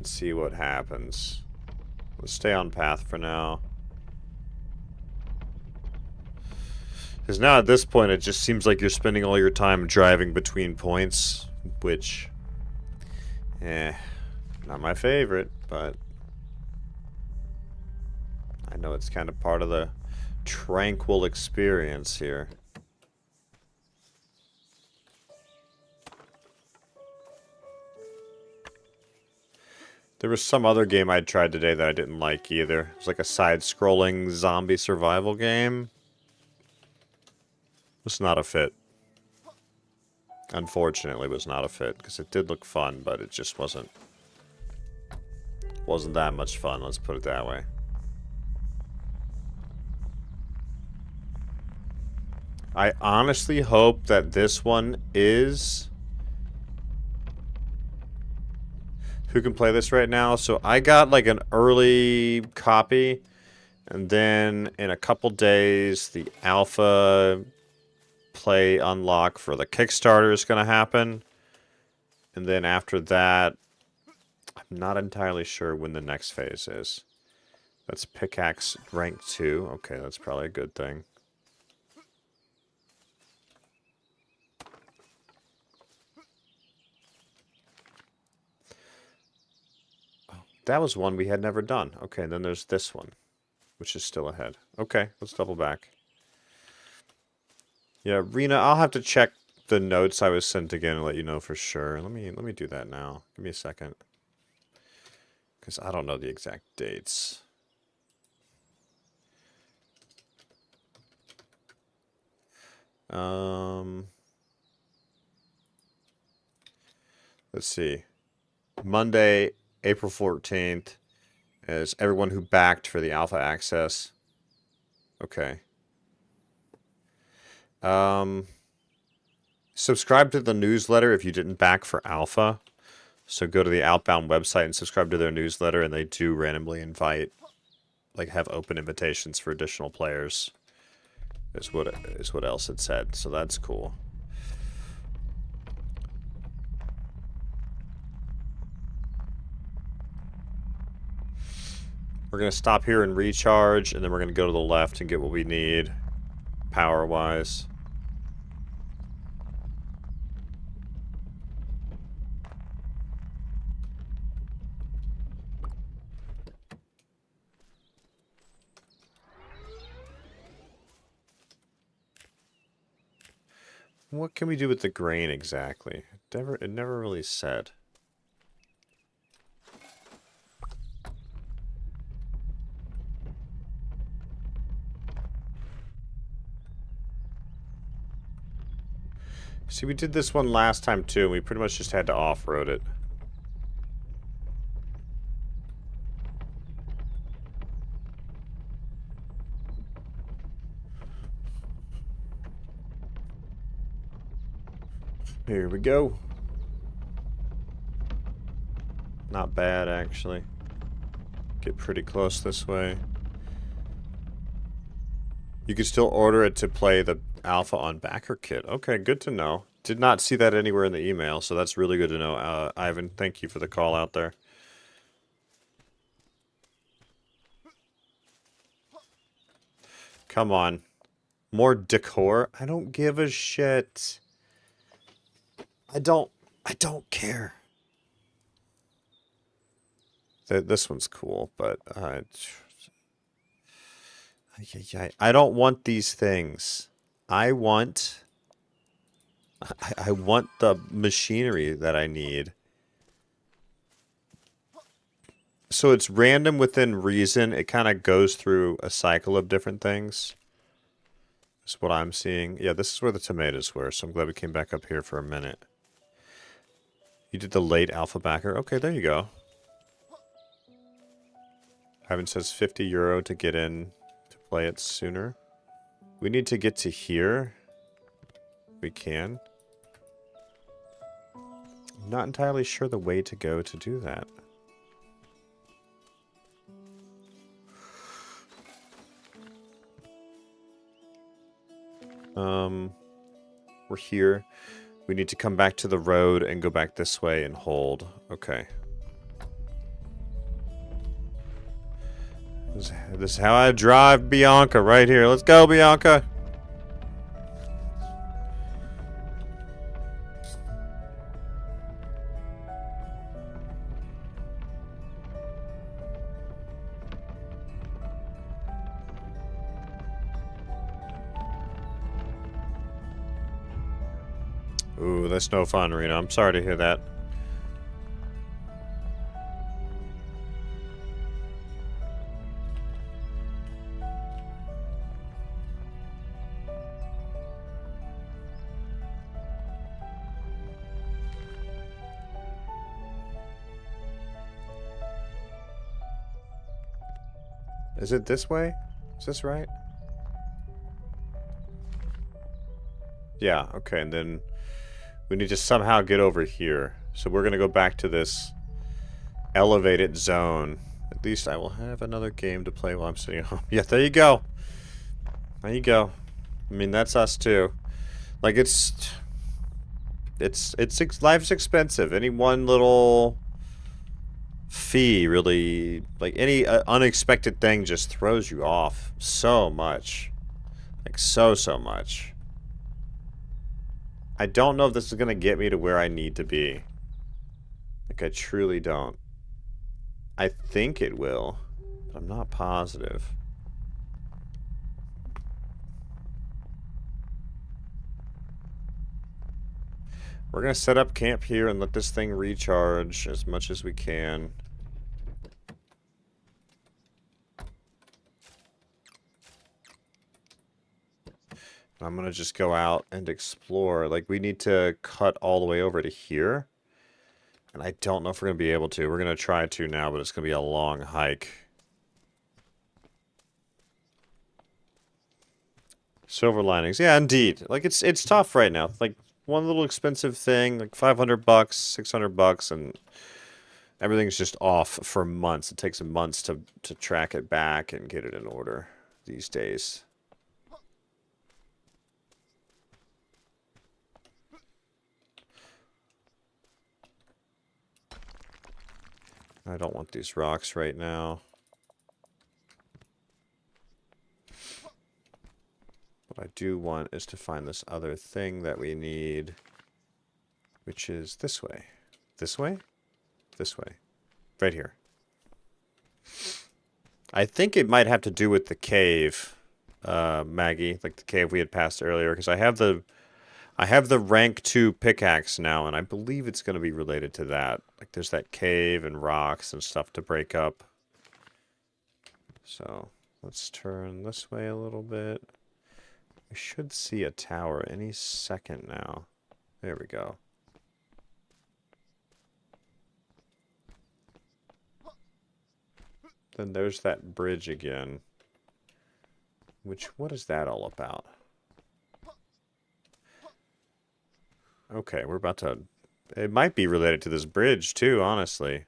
see what happens. Let's stay on path for now. Because now at this point, it just seems like you're spending all your time driving between points, which, not my favorite, but I know it's kind of part of the tranquil experience here. There was some other game I tried today that I didn't like either. It was like a side-scrolling zombie survival game. It was not a fit. Unfortunately, it was not a fit, because it did look fun, but it just wasn't that much fun, let's put it that way. I honestly hope that this one is... Who can play this right now? So I got like an early copy, and then in a couple days, the alpha play unlock for the Kickstarter is going to happen. And then after that, I'm not entirely sure when the next phase is. That's pickaxe rank 2. Okay, that's probably a good thing. That was one we had never done. Okay, and then there's this one, which is still ahead. Okay, let's double back. Yeah, Rena, I'll have to check the notes I was sent again and let you know for sure. Let me do that now. Give me a second. Because I don't know the exact dates. Let's see. Monday, April 14th is everyone who backed for the alpha access. Okay. Subscribe to the newsletter if you didn't back for alpha. So go to the Outbound website and subscribe to their newsletter, and they do randomly invite, like, have open invitations for additional players. Is what else it said. So that's cool. We're going to stop here and recharge, and then we're going to go to the left and get what we need, power-wise. What can we do with the grain exactly? It never really said. See, we did this one last time too, and we pretty much just had to off-road it. Here we go. Not bad, actually. Get pretty close this way. You can still order it to play the alpha on backer kit. Okay, good to know. Did not see that anywhere in the email, so that's really good to know. Ivan, thank you for the call out there. Come on. More decor? I don't give a shit. I don't care. This one's cool, but I don't want these things. I want the machinery that I need. So it's random within reason. It kind of goes through a cycle of different things. That's what I'm seeing. Yeah, this is where the tomatoes were, so I'm glad we came back up here for a minute. You did the late alpha backer. Okay, there you go. Ivan says 50 euro to get in to play it sooner. We need to get to here. We can. I'm not entirely sure the way to go to do that. We're here. We need to come back to the road and go back this way and hold. Okay. This is how I drive Bianca right here. Let's go, Bianca. Ooh, that's no fun, Rena. I'm sorry to hear that. Is it this way? Is this right? Yeah, okay, and then we need to somehow get over here. So we're gonna go back to this elevated zone. At least I will have another game to play while I'm sitting at home. Yeah, there you go. There you go. I mean, that's us too. Like, life's expensive. Any one little fee really, like any unexpected thing just throws you off so much. Like, so much. I don't know if this is gonna get me to where I need to be. Like, I truly don't. I think it will, but I'm not positive. We're gonna set up camp here and let this thing recharge as much as we can. I'm gonna just go out and explore. Like, we need to cut all the way over to here. And I don't know if we're gonna be able to. We're gonna try to now, but it's gonna be a long hike. Silver linings. Yeah, indeed. Like, it's tough right now. Like, one little expensive thing, like $500, $600, and everything's just off for months. It takes months to track it back and get it in order these days. I don't want these rocks right now. What I do want is to find this other thing that we need, which is this way. This way? This way. Right here. I think it might have to do with the cave, Maggie, like the cave we had passed earlier, because I have the rank 2 pickaxe now, and I believe it's going to be related to that. Like, there's that cave and rocks and stuff to break up. So, let's turn this way a little bit. We should see a tower any second now. There we go. Then there's that bridge again. Which, what is that all about? Okay, we're about to... It might be related to this bridge, too, honestly.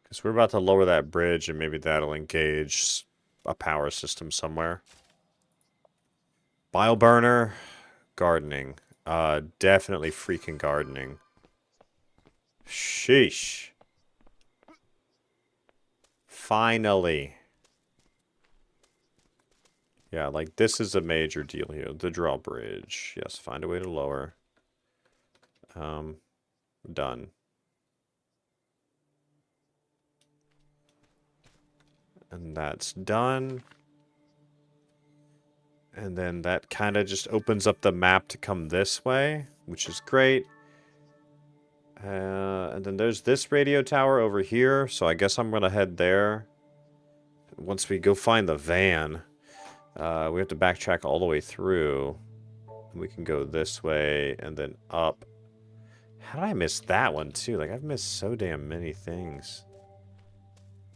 Because we're about to lower that bridge, and maybe that'll engage a power system somewhere. Bioburner. Gardening. Definitely freaking gardening. Sheesh. Finally. Yeah, like, this is a major deal here. The drawbridge. Yes, find a way to lower. Done. And that's done. And then that kind of just opens up the map to come this way, which is great. And then there's this radio tower over here, so I guess I'm going to head there. Once we go find the van, we have to backtrack all the way through. We can go this way and then up. How did I miss that one, too? Like, I've missed so damn many things.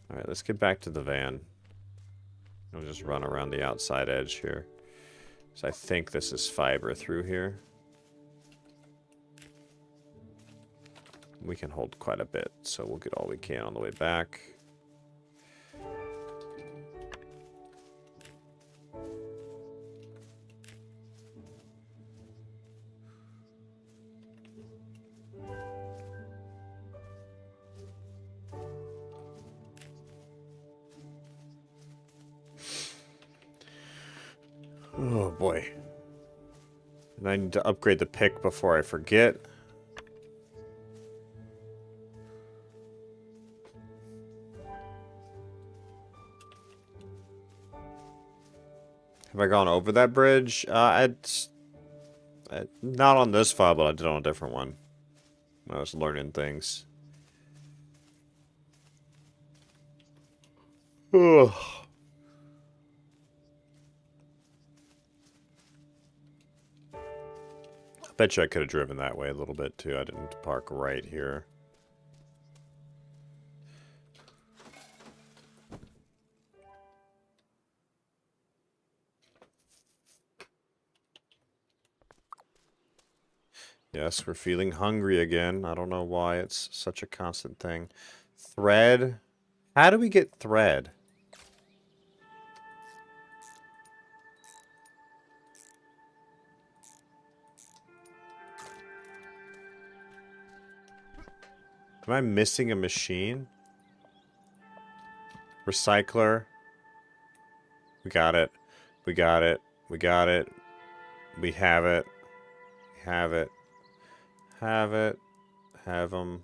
Alright, let's get back to the van. I'll just run around the outside edge here. So I think this is fiber through here. We can hold quite a bit, so we'll get all we can on the way back. Oh boy. And I need to upgrade the pick before I forget. Have I gone over that bridge? Not on this file, but I did on a different one. When I was learning things. Ugh. I bet you I could have driven that way a little bit too. I didn't park right here. Yes, we're feeling hungry again. I don't know why it's such a constant thing. Thread. How do we get thread? Am I missing a machine? Recycler. We got it. We got it. We got it. We have it. We have it. Have it. Have them.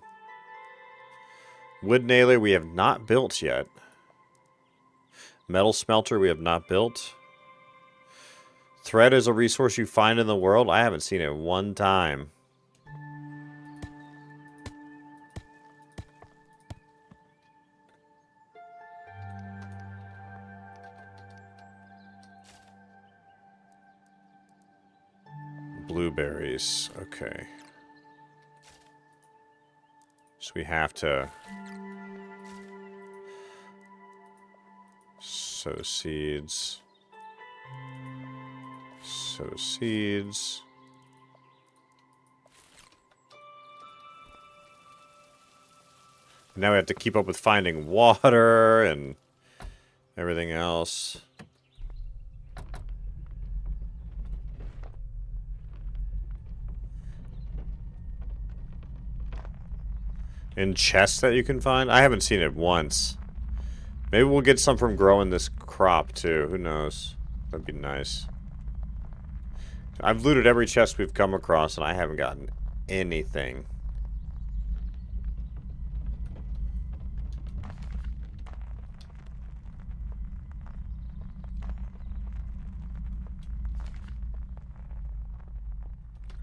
Wood nailer we have not built yet. Metal smelter we have not built. Thread is a resource you find in the world. I haven't seen it one time. Blueberries. Okay. So we have to sow seeds. Sow seeds. Now we have to keep up with finding water and everything else. In chests that you can find? I haven't seen it once. Maybe we'll get some from growing this crop too. Who knows? That'd be nice. I've looted every chest we've come across and I haven't gotten anything.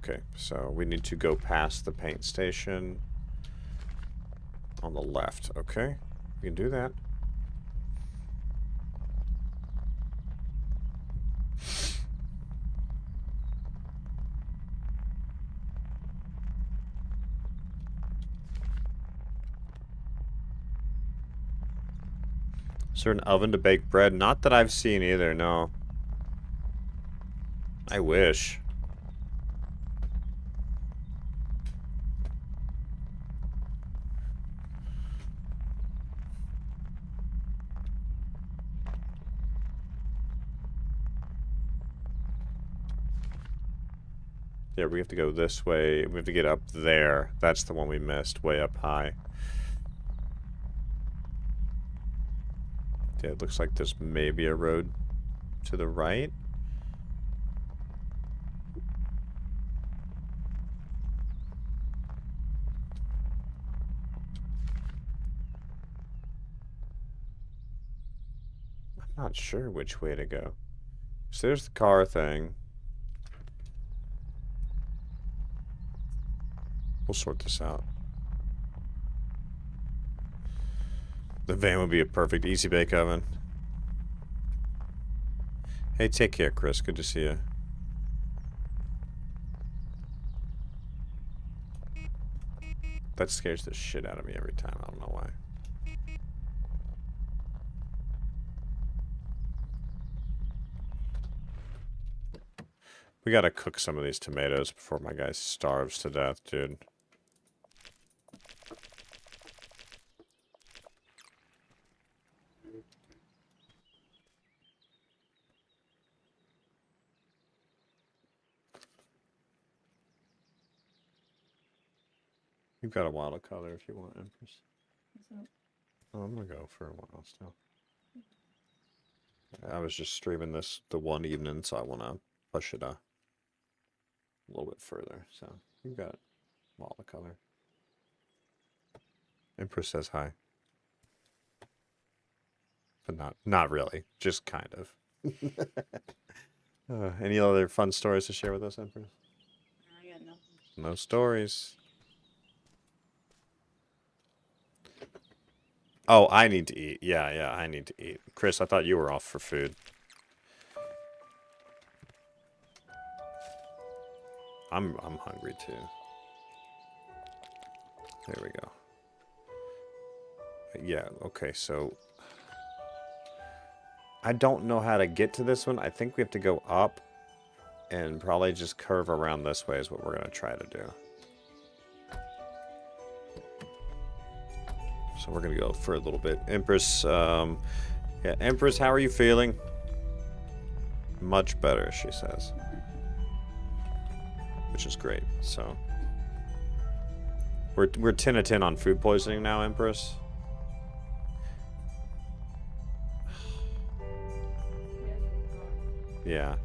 Okay, so we need to go past the paint station. On the left, okay? We can do that. Is there an oven to bake bread? Not that I've seen either, no. I wish. Yeah, we have to go this way. We have to get up there. That's the one we missed, way up high. Yeah, it looks like there's maybe a road to the right. I'm not sure which way to go. So there's the car thing. We'll sort this out. The van would be a perfect easy bake oven. Hey, take care, Chris. Good to see you. That scares the shit out of me every time. I don't know why. We gotta cook some of these tomatoes before my guy starves to death, dude. You've got a while to color if you want, Empress. Oh, I'm gonna go for a while still. I was just streaming this the one evening, so I want to push it a little bit further. So you got all the color. Empress says hi, but not really, just kind of. Any other fun stories to share with us, Empress? I got nothing. No stories. Oh, I need to eat. Yeah, I need to eat. Chris, I thought you were off for food. I'm hungry too. There we go. Yeah, okay, so I don't know how to get to this one. I think we have to go up and probably just curve around this way is what we're going to try to do. So we're going to go for a little bit. Empress, yeah, Empress, how are you feeling? Much better, she says. Which is great, so. We're 10 of 10 on food poisoning now, Empress. Yeah.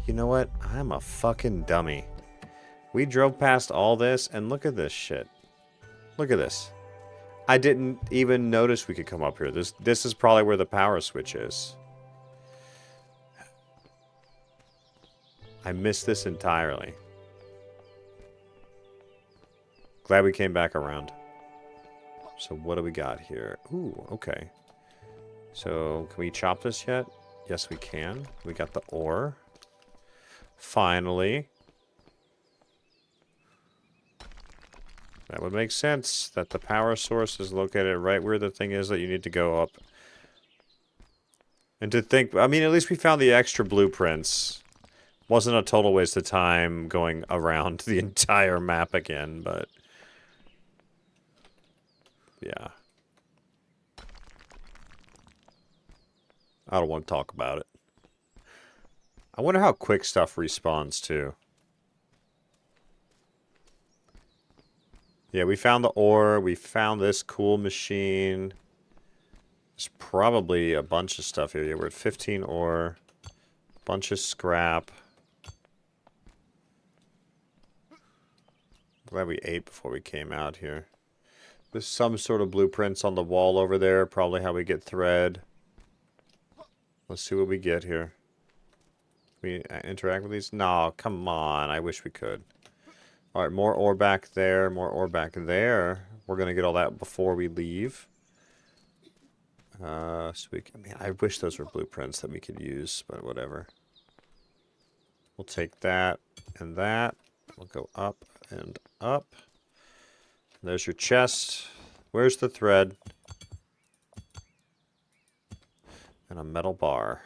You know what? I'm a fucking dummy. We drove past all this, and look at this shit. Look at this. I didn't even notice we could come up here. This is probably where the power switch is. I missed this entirely. Glad we came back around. So what do we got here? Ooh, okay. So, can we chop this yet? Yes, we can. We got the ore. Finally. That would make sense that the power source is located right where the thing is that you need to go up. And to think, I mean, at least we found the extra blueprints. Wasn't a total waste of time going around the entire map again, but... yeah. I don't want to talk about it. I wonder how quick stuff respawns, too. Yeah, we found the ore. We found this cool machine. There's probably a bunch of stuff here. Yeah, we're at 15 ore. Bunch of scrap. Glad we ate before we came out here. There's some sort of blueprints on the wall over there. Probably how we get thread. Let's see what we get here. Can we interact with these? No, come on. I wish we could. Alright, more ore back there. More ore back there. We're going to get all that before we leave. So we can, man, I wish those were blueprints that we could use, but whatever. We'll take that and that. We'll go up and up. There's your chest. Where's the thread? And a metal bar.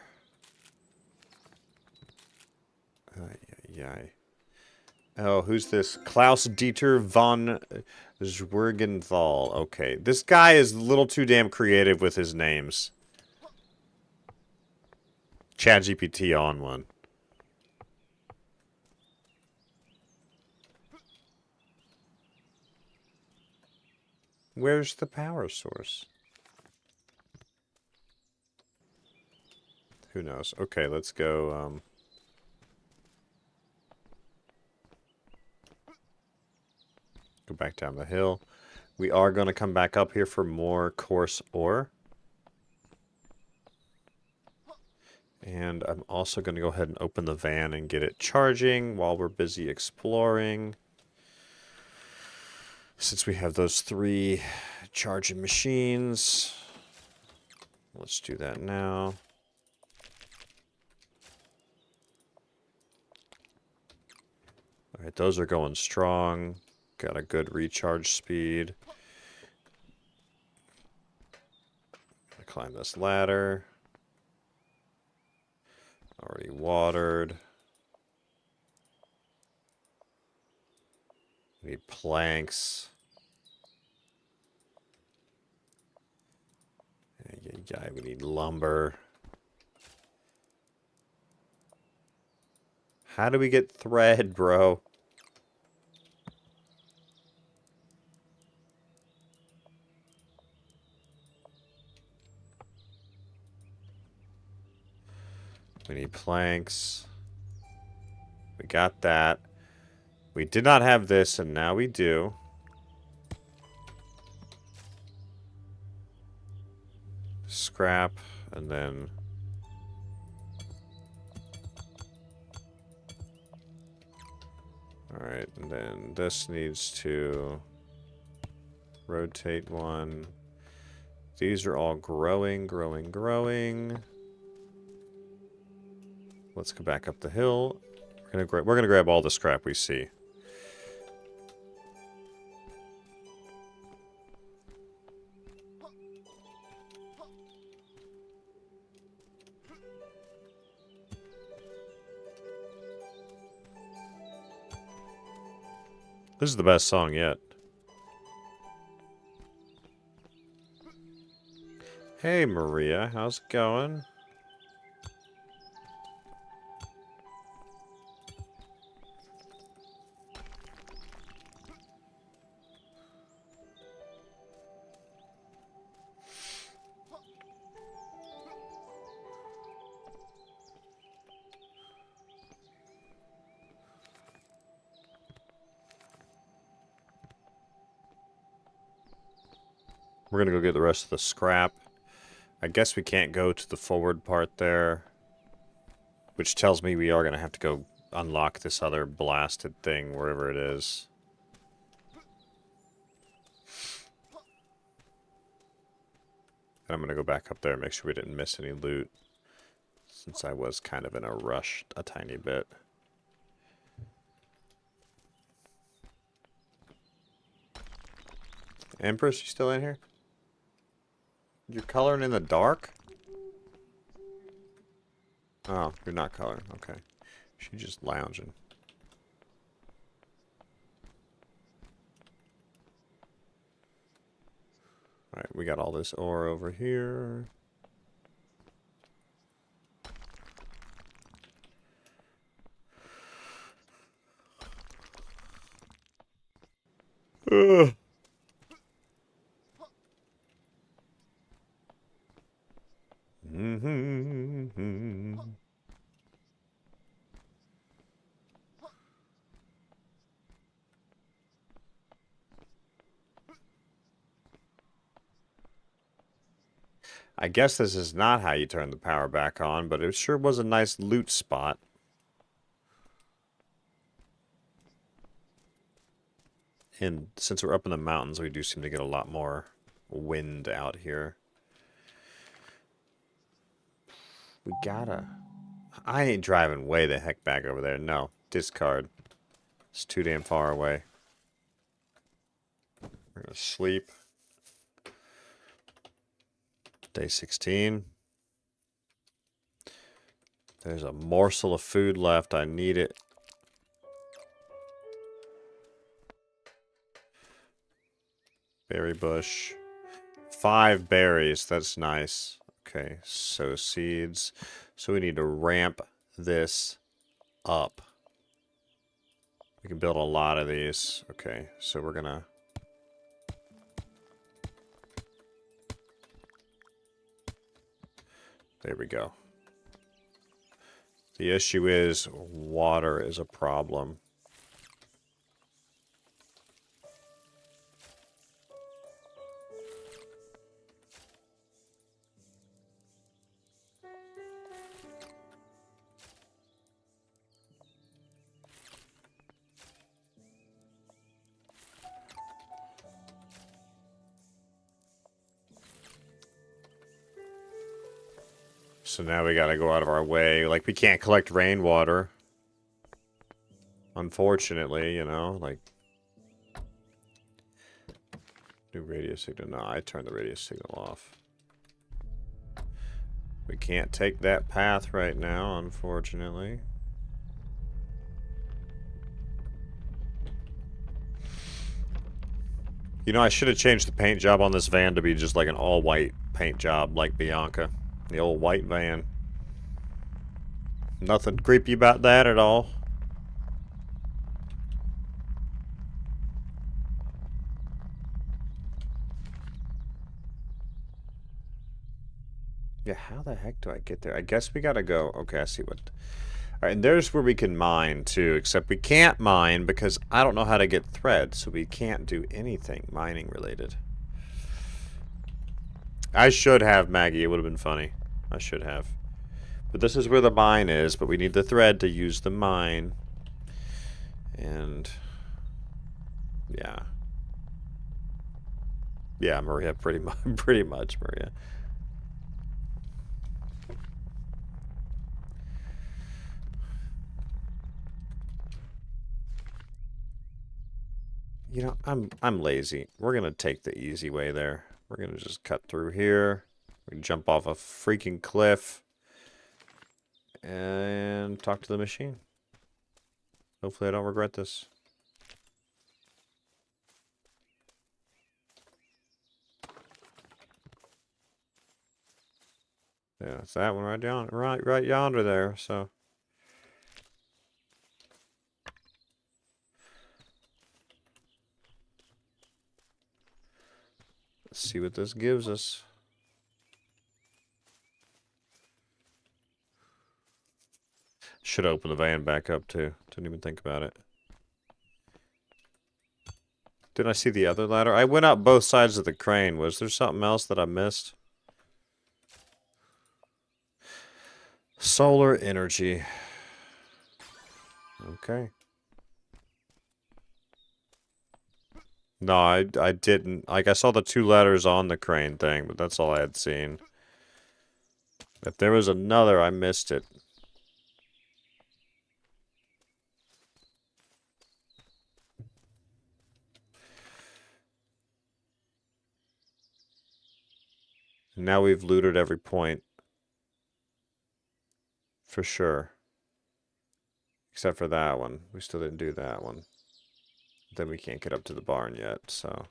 Yeah. Oh, who's this? Klaus Dieter von Zwergenthal. Okay, this guy is a little too damn creative with his names. ChatGPT on one. Where's the power source? Who knows? Okay, let's go, go back down the hill. We are going to come back up here for more coarse ore. And I'm also going to go ahead and open the van and get it charging while we're busy exploring. Since we have those 3 charging machines. Let's do that now. Alright, those are going strong. Got a good recharge speed. I climb this ladder. Already watered. We need planks. Yeah, we need lumber. How do we get thread, bro? We need planks. We got that. We did not have this, and now we do. Scrap, and then... Alright, and then this needs to rotate one. These are all growing, growing, growing. Let's go back up the hill. We're gonna grab all the scrap we see. This is the best song yet. Hey Maria, how's it going? We're gonna go get the rest of the scrap. I guess we can't go to the forward part there, which tells me we are gonna have to go unlock this other blasted thing wherever it is. And I'm gonna go back up there and make sure we didn't miss any loot, since I was kind of in a rush a tiny bit. Empress, you still in here? You're coloring in the dark? Oh, you're not coloring. Okay. She's just lounging. Alright, we got all this ore over here. Ugh. I guess this is not how you turn the power back on, but it sure was a nice loot spot. And since we're up in the mountains, we do seem to get a lot more wind out here. We gotta... I ain't driving way the heck back over there. No. Discard. It's too damn far away. We're gonna sleep. Day 16. There's a morsel of food left. I need it. Berry bush. 5 berries. That's nice. Okay, so seeds. So we need to ramp this up. We can build a lot of these. Okay, so we're gonna... There we go. The issue is water is a problem. So now we gotta go out of our way. Like, we can't collect rainwater. Unfortunately, you know, like... New radio signal. No, I turned the radio signal off. We can't take that path right now, unfortunately. You know, I should have changed the paint job on this van to be just like an all-white paint job like Bianca. The old white van. Nothing creepy about that at all. Yeah, how the heck do I get there? I guess we gotta go. Okay, I see what. Alright, and there's where we can mine too, except we can't mine because I don't know how to get thread, so we can't do anything mining related. I should have, Maggie. It would have been funny. I should have. But this is where the mine is, but we need the thread to use the mine. And... yeah. Yeah, Maria, pretty much, Maria. You know, I'm lazy. We're gonna take the easy way there. We're gonna just cut through here. We can jump off a freaking cliff and talk to the machine. Hopefully I don't regret this. Yeah, it's that one right down, right yonder there. So. Let's see what this gives us. Should open the van back up too. Didn't even think about it. Didn't I see the other ladder? I went up both sides of the crane. Was there something else that I missed? Solar energy. Okay. No, I didn't. Like, I saw the 2 letters on the crane thing, but that's all I had seen. If there was another, I missed it. Now we've looted every point. For sure. Except for that one. We still didn't do that one. Then we can't get up to the barn yet, so...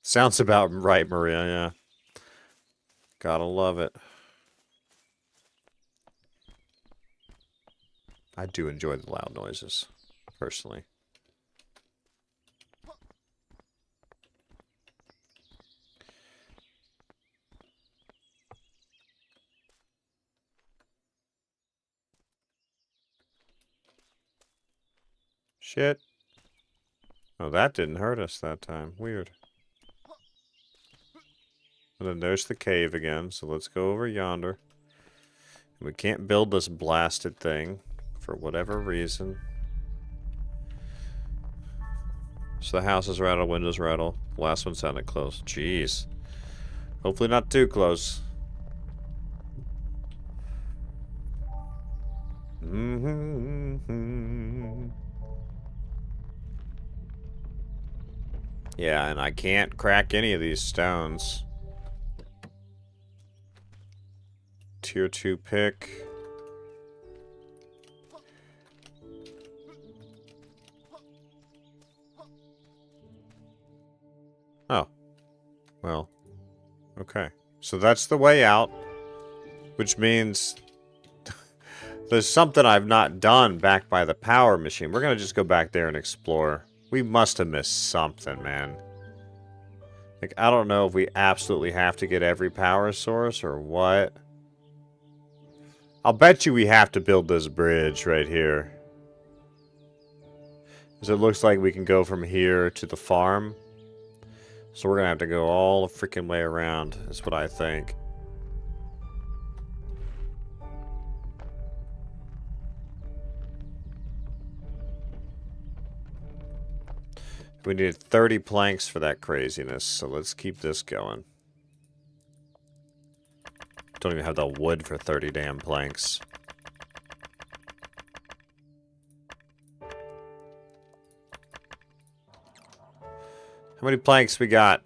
Sounds about right, Maria, yeah. Gotta love it. I do enjoy the loud noises, personally. Shit. Oh, that didn't hurt us that time. Weird. And then there's the cave again, so let's go over yonder. We can't build this blasted thing for whatever reason. So the houses rattle, windows rattle. The last one sounded close. Jeez. Hopefully not too close. Yeah, and I can't crack any of these stones. Tier 2 pick. Oh. Well. Okay. So that's the way out. Which means... there's something I've not done back by the power machine. We're gonna just go back there and explore. We must have missed something, man. Like, I don't know if we absolutely have to get every power source or what. I'll bet you we have to build this bridge right here. Because it looks like we can go from here to the farm. So we're gonna have to go all the freaking way around, is what I think. We needed 30 planks for that craziness, so let's keep this going. Don't even have the wood for 30 damn planks. How many planks we got?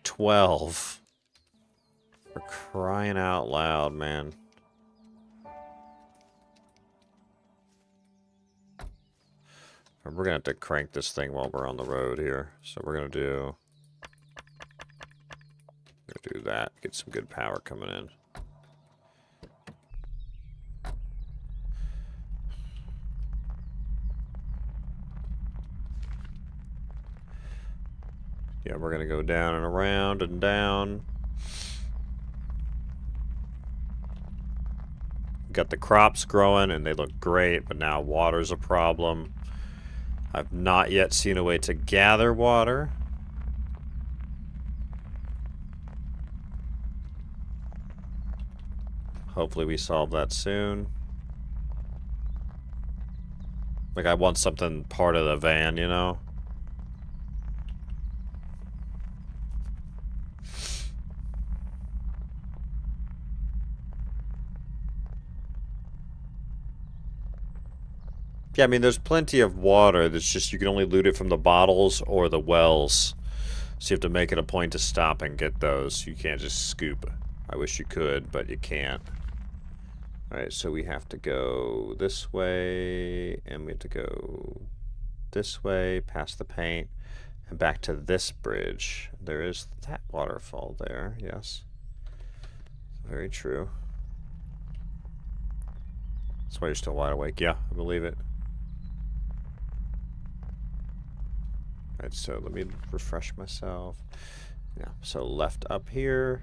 12. We're crying out loud, man. We're gonna have to crank this thing while we're on the road here. So we're gonna do that. Get some good power coming in. Yeah, we're gonna go down and around and down. Got the crops growing and they look great, but now water's a problem. I've not yet seen a way to gather water. Hopefully we solve that soon. Like, I want something part of the van, you know? Yeah, I mean, there's plenty of water. That's just you can only loot it from the bottles or the wells. So you have to make it a point to stop and get those. You can't just scoop. I wish you could, but you can't. Alright, so we have to go this way, and we have to go this way, past the paint, and back to this bridge. There is that waterfall there, yes. Very true. That's why you're still wide awake. Yeah, I believe it. Alright, so let me refresh myself. Yeah, so left up here.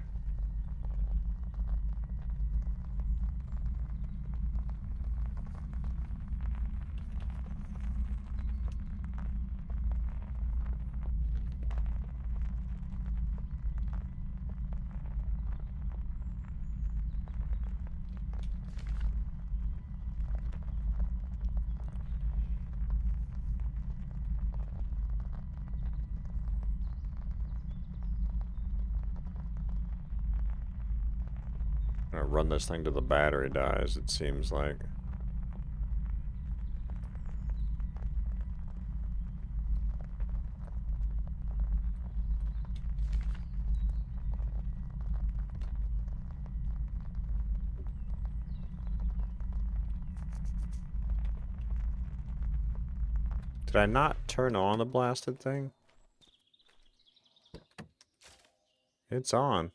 I'm gonna run this thing till the battery dies, it seems like. Did I not turn on the blasted thing? It's on.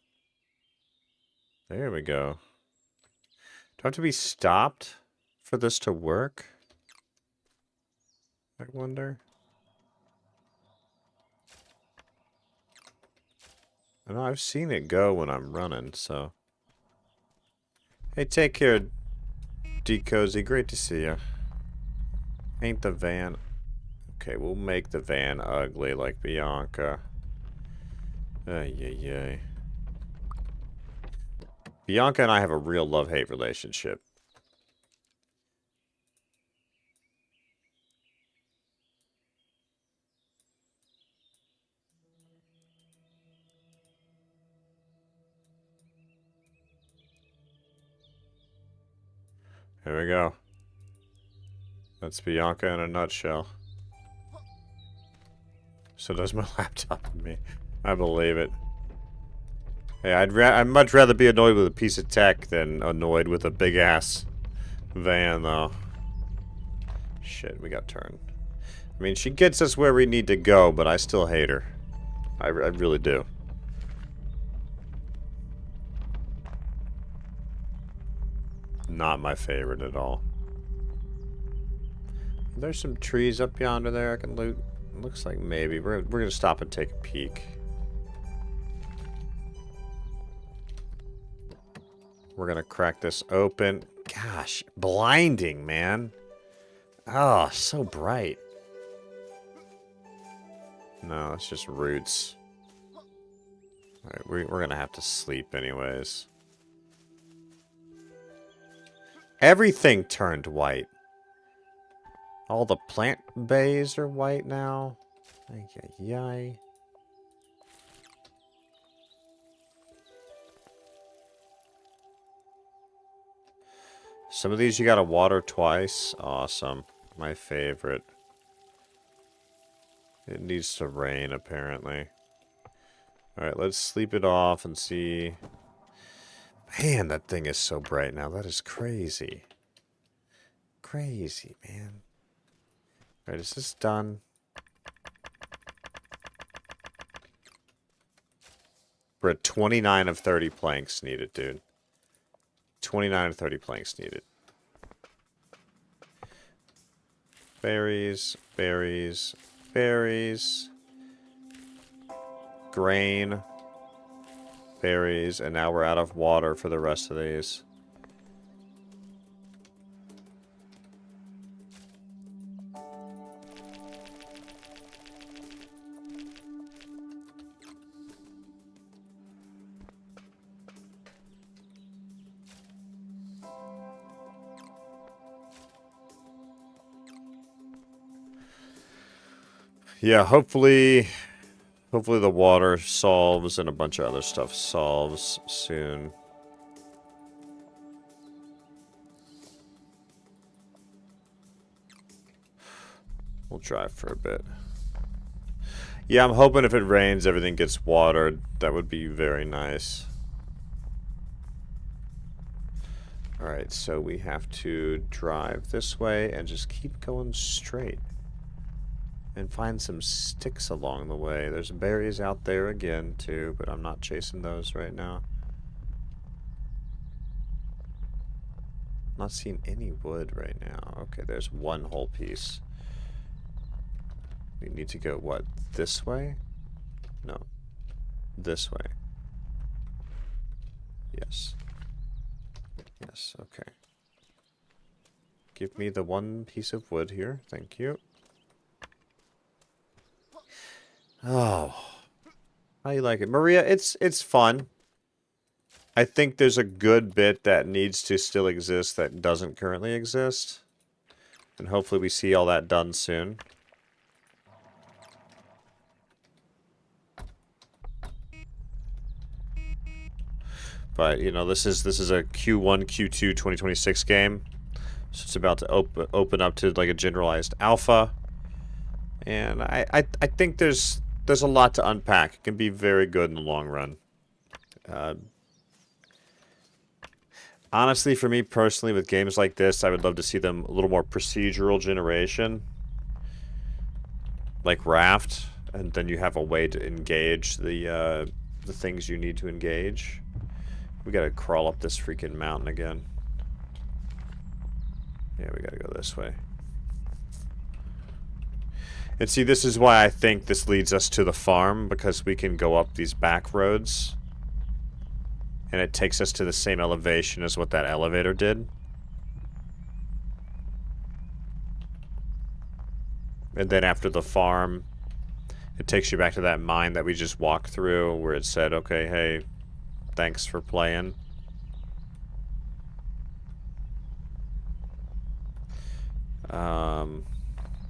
There we go. Do I have to be stopped for this to work? I wonder. I know I've seen it go when I'm running, so. Hey, take care, D-Cozy. Great to see you. Ain't the van... Okay, we'll make the van ugly like Bianca. Ay, ay, ay. Bianca and I have a real love-hate relationship. Here we go. That's Bianca in a nutshell. So does my laptop and me. I believe it. Hey, I'd much rather be annoyed with a piece of tech than annoyed with a big-ass van, though. Shit, we got turned. I mean, she gets us where we need to go, but I still hate her. I really do. Not my favorite at all. There's some trees up yonder there I can loot. Looks like maybe. We're gonna stop and take a peek. We're gonna crack this open. Gosh, blinding, man. Oh, so bright. No, it's just roots. Alright, we're gonna have to sleep anyways. Everything turned white. All the plant bays are white now. Ay, ay, ay. Some of these you gotta water twice. Awesome. My favorite. It needs to rain, apparently. Alright, let's sleep it off and see. Man, that thing is so bright now. That is crazy. Crazy, man. Alright, is this done? We're at 29 of 30 planks needed, dude. 29 of 30 planks needed. Berries, berries, berries. grain, berries, and now we're out of water for the rest of these. Yeah, hopefully the water solves and a bunch of other stuff solves soon. We'll drive for a bit. Yeah, I'm hoping if it rains, everything gets watered. That would be very nice. Alright, so we have to drive this way and just keep going straight. And find some sticks along the way. There's berries out there again, too, but I'm not chasing those right now. Not seeing any wood right now. Okay, there's one whole piece. We need to go, what, this way? No. This way. Yes. Yes, okay. Give me the one piece of wood here. Thank you. Oh, how you like it, Maria? It's fun. I think there's a good bit that needs to still exist that doesn't currently exist, and hopefully we see all that done soon. But you know, this is a Q1, Q2, 2026 game, so it's about to open up to like a generalized alpha, and I think there's a lot to unpack. It can be very good in the long run. Honestly, for me personally, with games like this, I would love to see them a little more procedural generation. Like Raft, and then you have a way to engage the things you need to engage. We gotta crawl up this freaking mountain again. Yeah, we gotta go this way. And see, this is why I think this leads us to the farm, because we can go up these back roads. And it takes us to the same elevation as what that elevator did. And then after the farm, it takes you back to that mine that we just walked through, where it said, okay, hey, thanks for playing.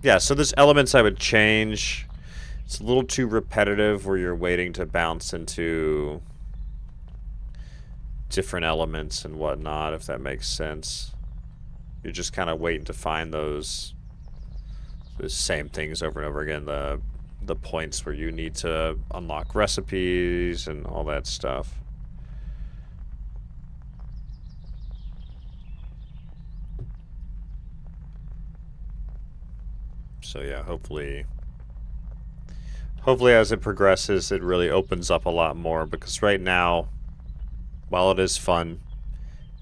Yeah, so there's elements I would change. It's a little too repetitive where you're waiting to bounce into different elements and whatnot, if that makes sense. You're just kind of waiting to find those same things over and over again, the points where you need to unlock recipes and all that stuff. So yeah, hopefully as it progresses, it really opens up a lot more, because right now, while it is fun,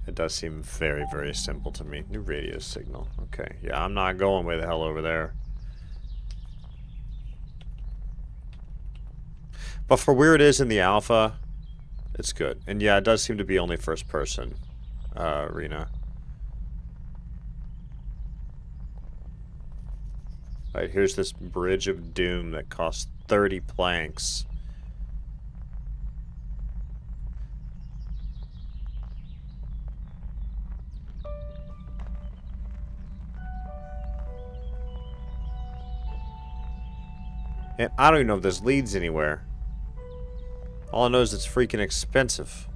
it does seem very, very simple to me. New radio signal. Okay, yeah, I'm not going way the hell over there. But for where it is in the alpha, it's good. And yeah, it does seem to be only first person arena. Alright, here's this bridge of doom that costs 30 planks. And I don't even know if this leads anywhere. All I know is it's freaking expensive.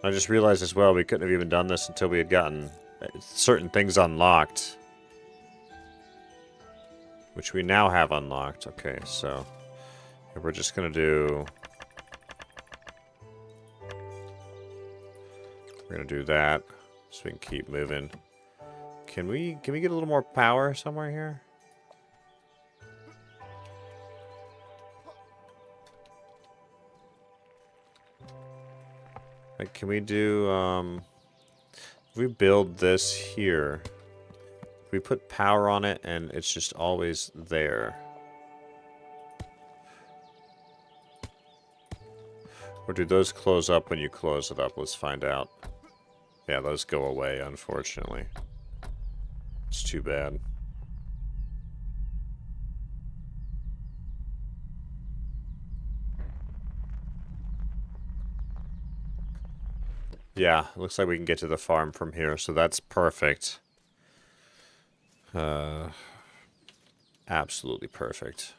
I just realized as well we couldn't have even done this until we had gotten certain things unlocked. Which we now have unlocked. Okay, so we're just gonna do... We're gonna do that so we can keep moving. Can we get a little more power somewhere here? Like, can we do, if we build this here, we put power on it and it's just always there. Or do those close up when you close it up? Let's find out. Yeah, those go away, unfortunately. It's too bad. Yeah, looks like we can get to the farm from here, so that's perfect. Absolutely perfect.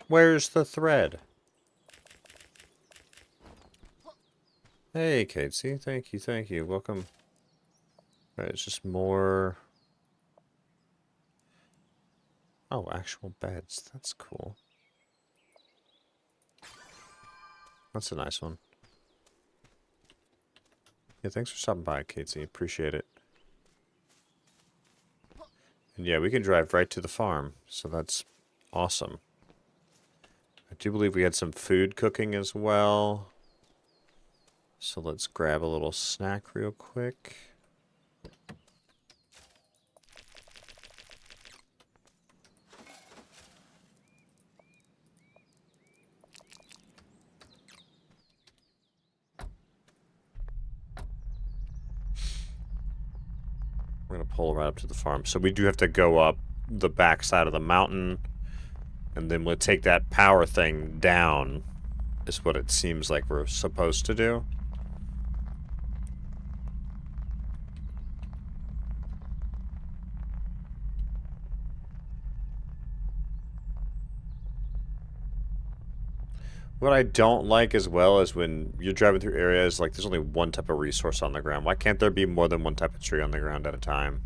Where's the thread? Hey, Casey. Thank you, thank you. Welcome. All right, it's just more... Oh, actual beds. That's cool. That's a nice one. Yeah, thanks for stopping by, Casey. Appreciate it. And yeah, we can drive right to the farm, so that's awesome. I do believe we had some food cooking as well. So let's grab a little snack real quick. We're going to pull right up to the farm. So we do have to go up the back side of the mountain. And then we'll take that power thing down, is what it seems like we're supposed to do. What I don't like as well is when you're driving through areas, like there's only one type of resource on the ground. Why can't there be more than one type of tree on the ground at a time?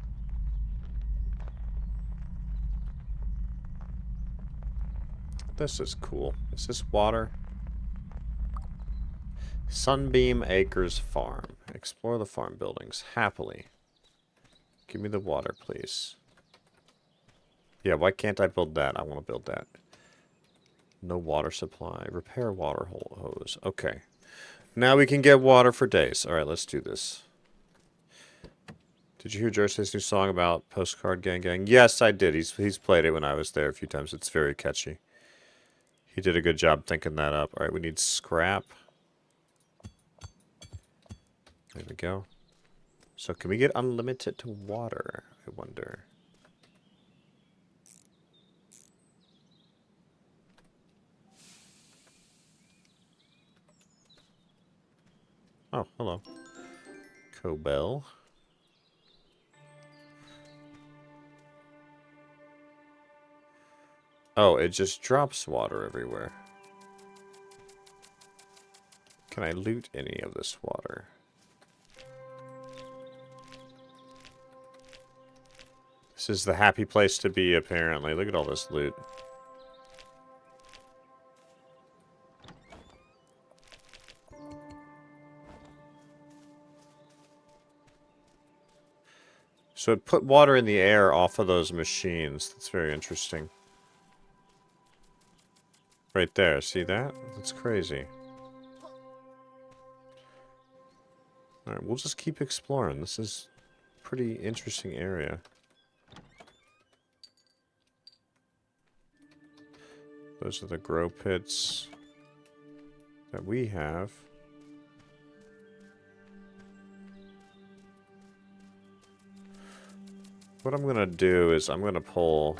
This is cool. Is this water? Sunbeam Acres Farm. Explore the farm buildings happily. Give me the water, please. Yeah, why can't I build that? I want to build that. No water supply. Repair water hose. Okay. Now we can get water for days. Alright, let's do this. Did you hear Jersey's new song about Postcard Gang Gang? Yes, I did. He's played it when I was there a few times. It's very catchy. He did a good job thinking that up. Alright, we need scrap. There we go. So can we get unlimited water, I wonder? Oh, hello. Cobell. Oh, it just drops water everywhere. Can I loot any of this water? This is the happy place to be, apparently. Look at all this loot. So it put water in the air off of those machines. That's very interesting. Right there, see that? That's crazy. Alright, we'll just keep exploring. This is a pretty interesting area. Those are the grow pits that we have. What I'm gonna do is I'm gonna pull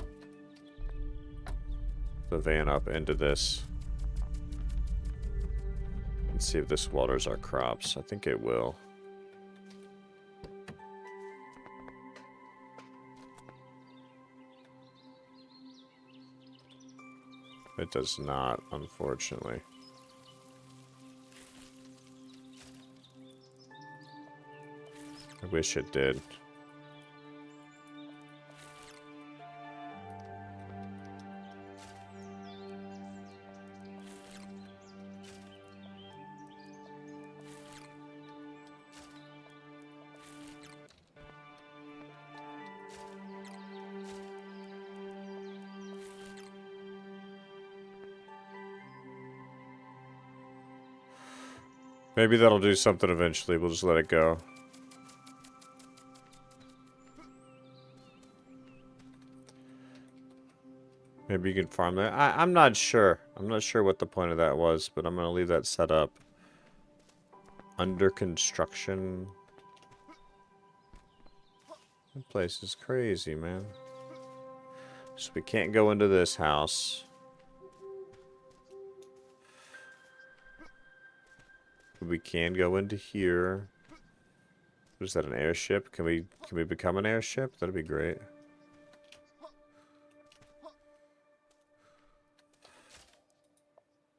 the van up into this and see if this waters our crops. I think it will. It does not, unfortunately. I wish it did. Maybe that'll do something eventually. We'll just let it go. Maybe you can farm that. I'm not sure. I'm not sure what the point of that was, but I'm going to leave that set up. Under construction. That place is crazy, man. So we can't go into this house. We can go into here. What is that, an airship? Can we become an airship? That'd be great.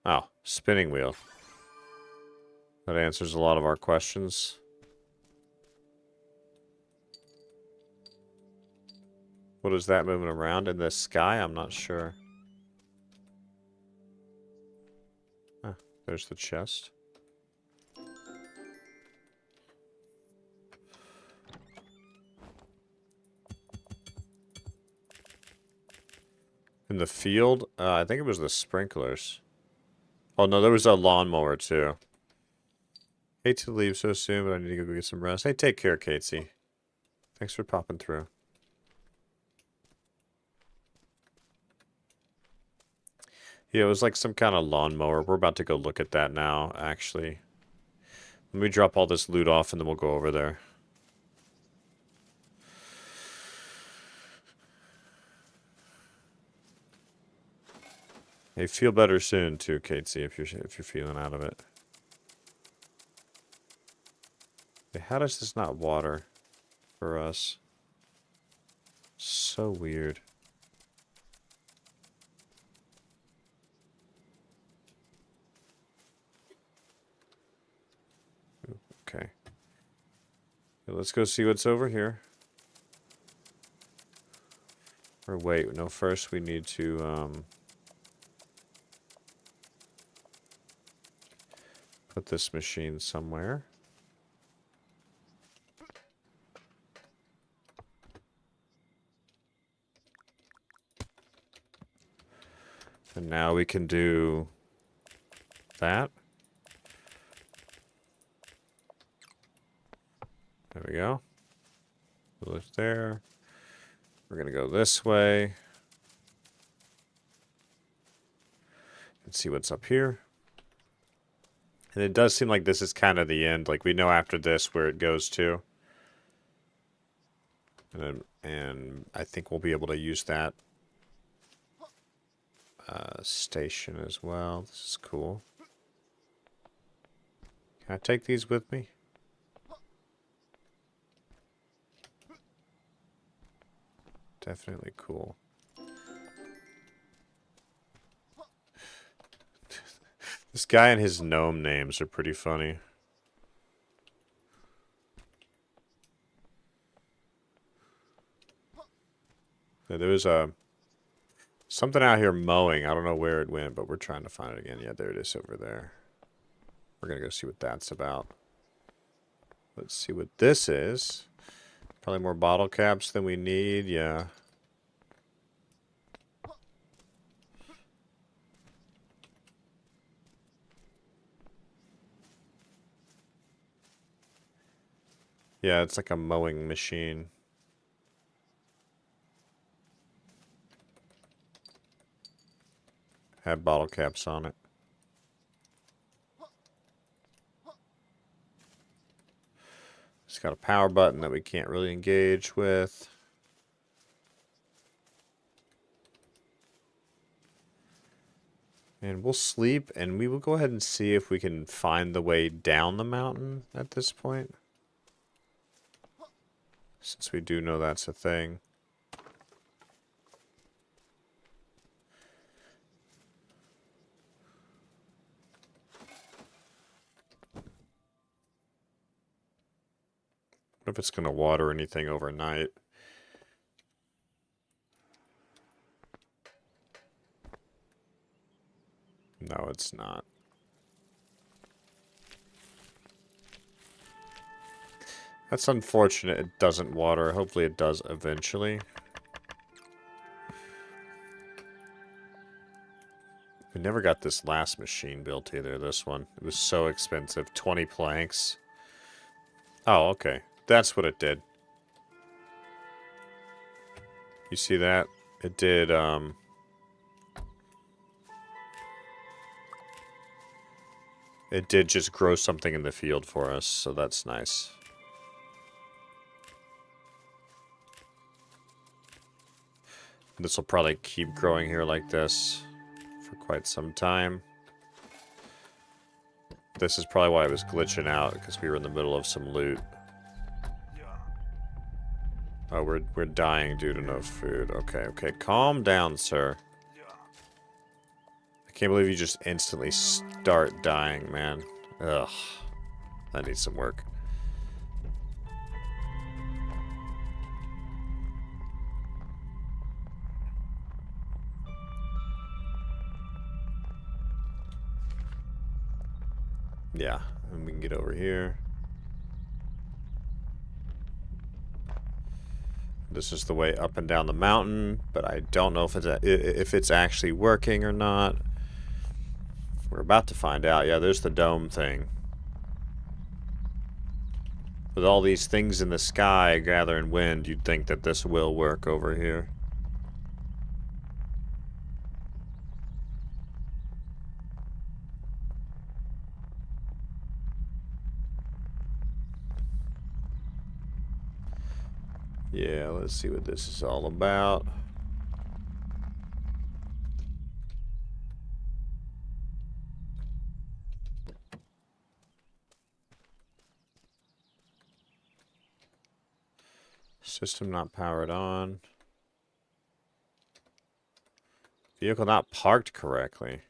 Oh, spinning wheel. That answers a lot of our questions. What is that moving around in the sky? I'm not sure. Ah, there's the chest. In the field? I think it was the sprinklers. Oh no, there was a lawnmower too. Hate to leave so soon, but I need to go get some rest. Hey, take care, Catesy. Thanks for popping through. Yeah, it was like some kind of lawnmower. We're about to go look at that now, actually. Let me drop all this loot off and then we'll go over there. Hey, feel better soon too, Catesy, if you're feeling out of it. Hey, how does this not water for us? So weird. Okay. Let's go see what's over here. Or wait, no, first we need to put this machine somewhere. And now we can do that. There we go. Lift there. We're going to go this way. And see what's up here. And it does seem like this is kind of the end. Like we know after this where it goes to. And I think we'll be able to use that station as well. This is cool. Can I take these with me? Definitely cool. This guy and his gnome names are pretty funny. Yeah, there was something out here mowing. I don't know where it went, but we're trying to find it again. Yeah, there it is over there. We're gonna go see what that's about. Let's see what this is. Probably more bottle caps than we need, yeah. Yeah, it's like a mowing machine. Have bottle caps on it. It's got a power button that we can't really engage with. And we'll sleep, and we will go ahead and see if we can find the way down the mountain at this point. Since we do know that's a thing. What if it's going to water anything overnight? No, it's not. That's unfortunate it doesn't water. Hopefully it does eventually. We never got this last machine built either, this one. It was so expensive. 20 planks. Oh, okay. That's what it did. You see that? It did, it did just grow something in the field for us, so that's nice. This will probably keep growing here like this for quite some time. This is probably why it was glitching out, because we were in the middle of some loot. Oh, we're dying due to no food. Okay, okay. Calm down, sir. I can't believe you just instantly start dying, man. Ugh. That needs some work. Yeah, and we can get over here. This is the way up and down the mountain, but I don't know if it's actually working or not. We're about to find out. Yeah, there's the dome thing. With all these things in the sky gathering wind, you'd think that this will work over here. Yeah, let's see what this is all about. System not powered on. Vehicle not parked correctly.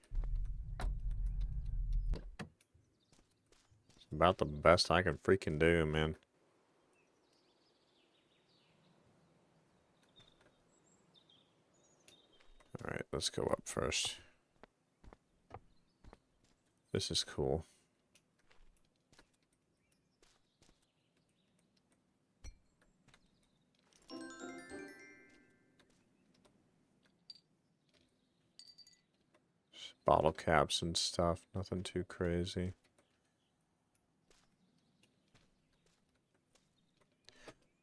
It's about the best I can freaking do, man. Alright, let's go up first. This is cool. Just bottle caps and stuff, nothing too crazy.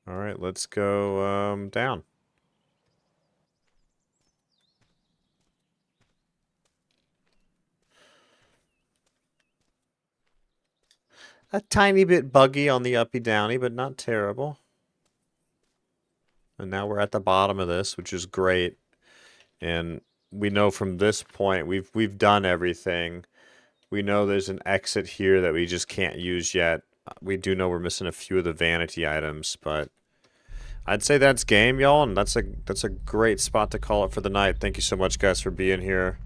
Alright, let's go down. A tiny bit buggy on the uppy-downy, but not terrible. And now we're at the bottom of this, which is great. And we know from this point, we've done everything. We know there's an exit here that we just can't use yet. We do know we're missing a few of the vanity items, but I'd say that's game, y'all, and that's a great spot to call it for the night. Thank you so much, guys, for being here.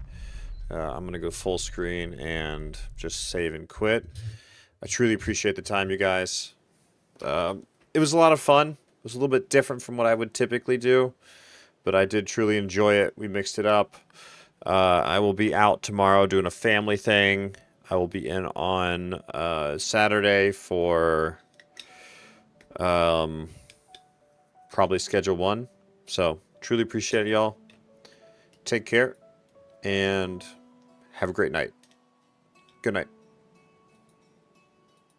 I'm going to go full screen and just save and quit. I truly appreciate the time, you guys. It was a lot of fun. It was a little bit different from what I would typically do, but I did truly enjoy it. We mixed it up. I will be out tomorrow doing a family thing. I will be in on Saturday for probably Schedule 1. So, truly appreciate it, y'all. Take care, and have a great night. Good night.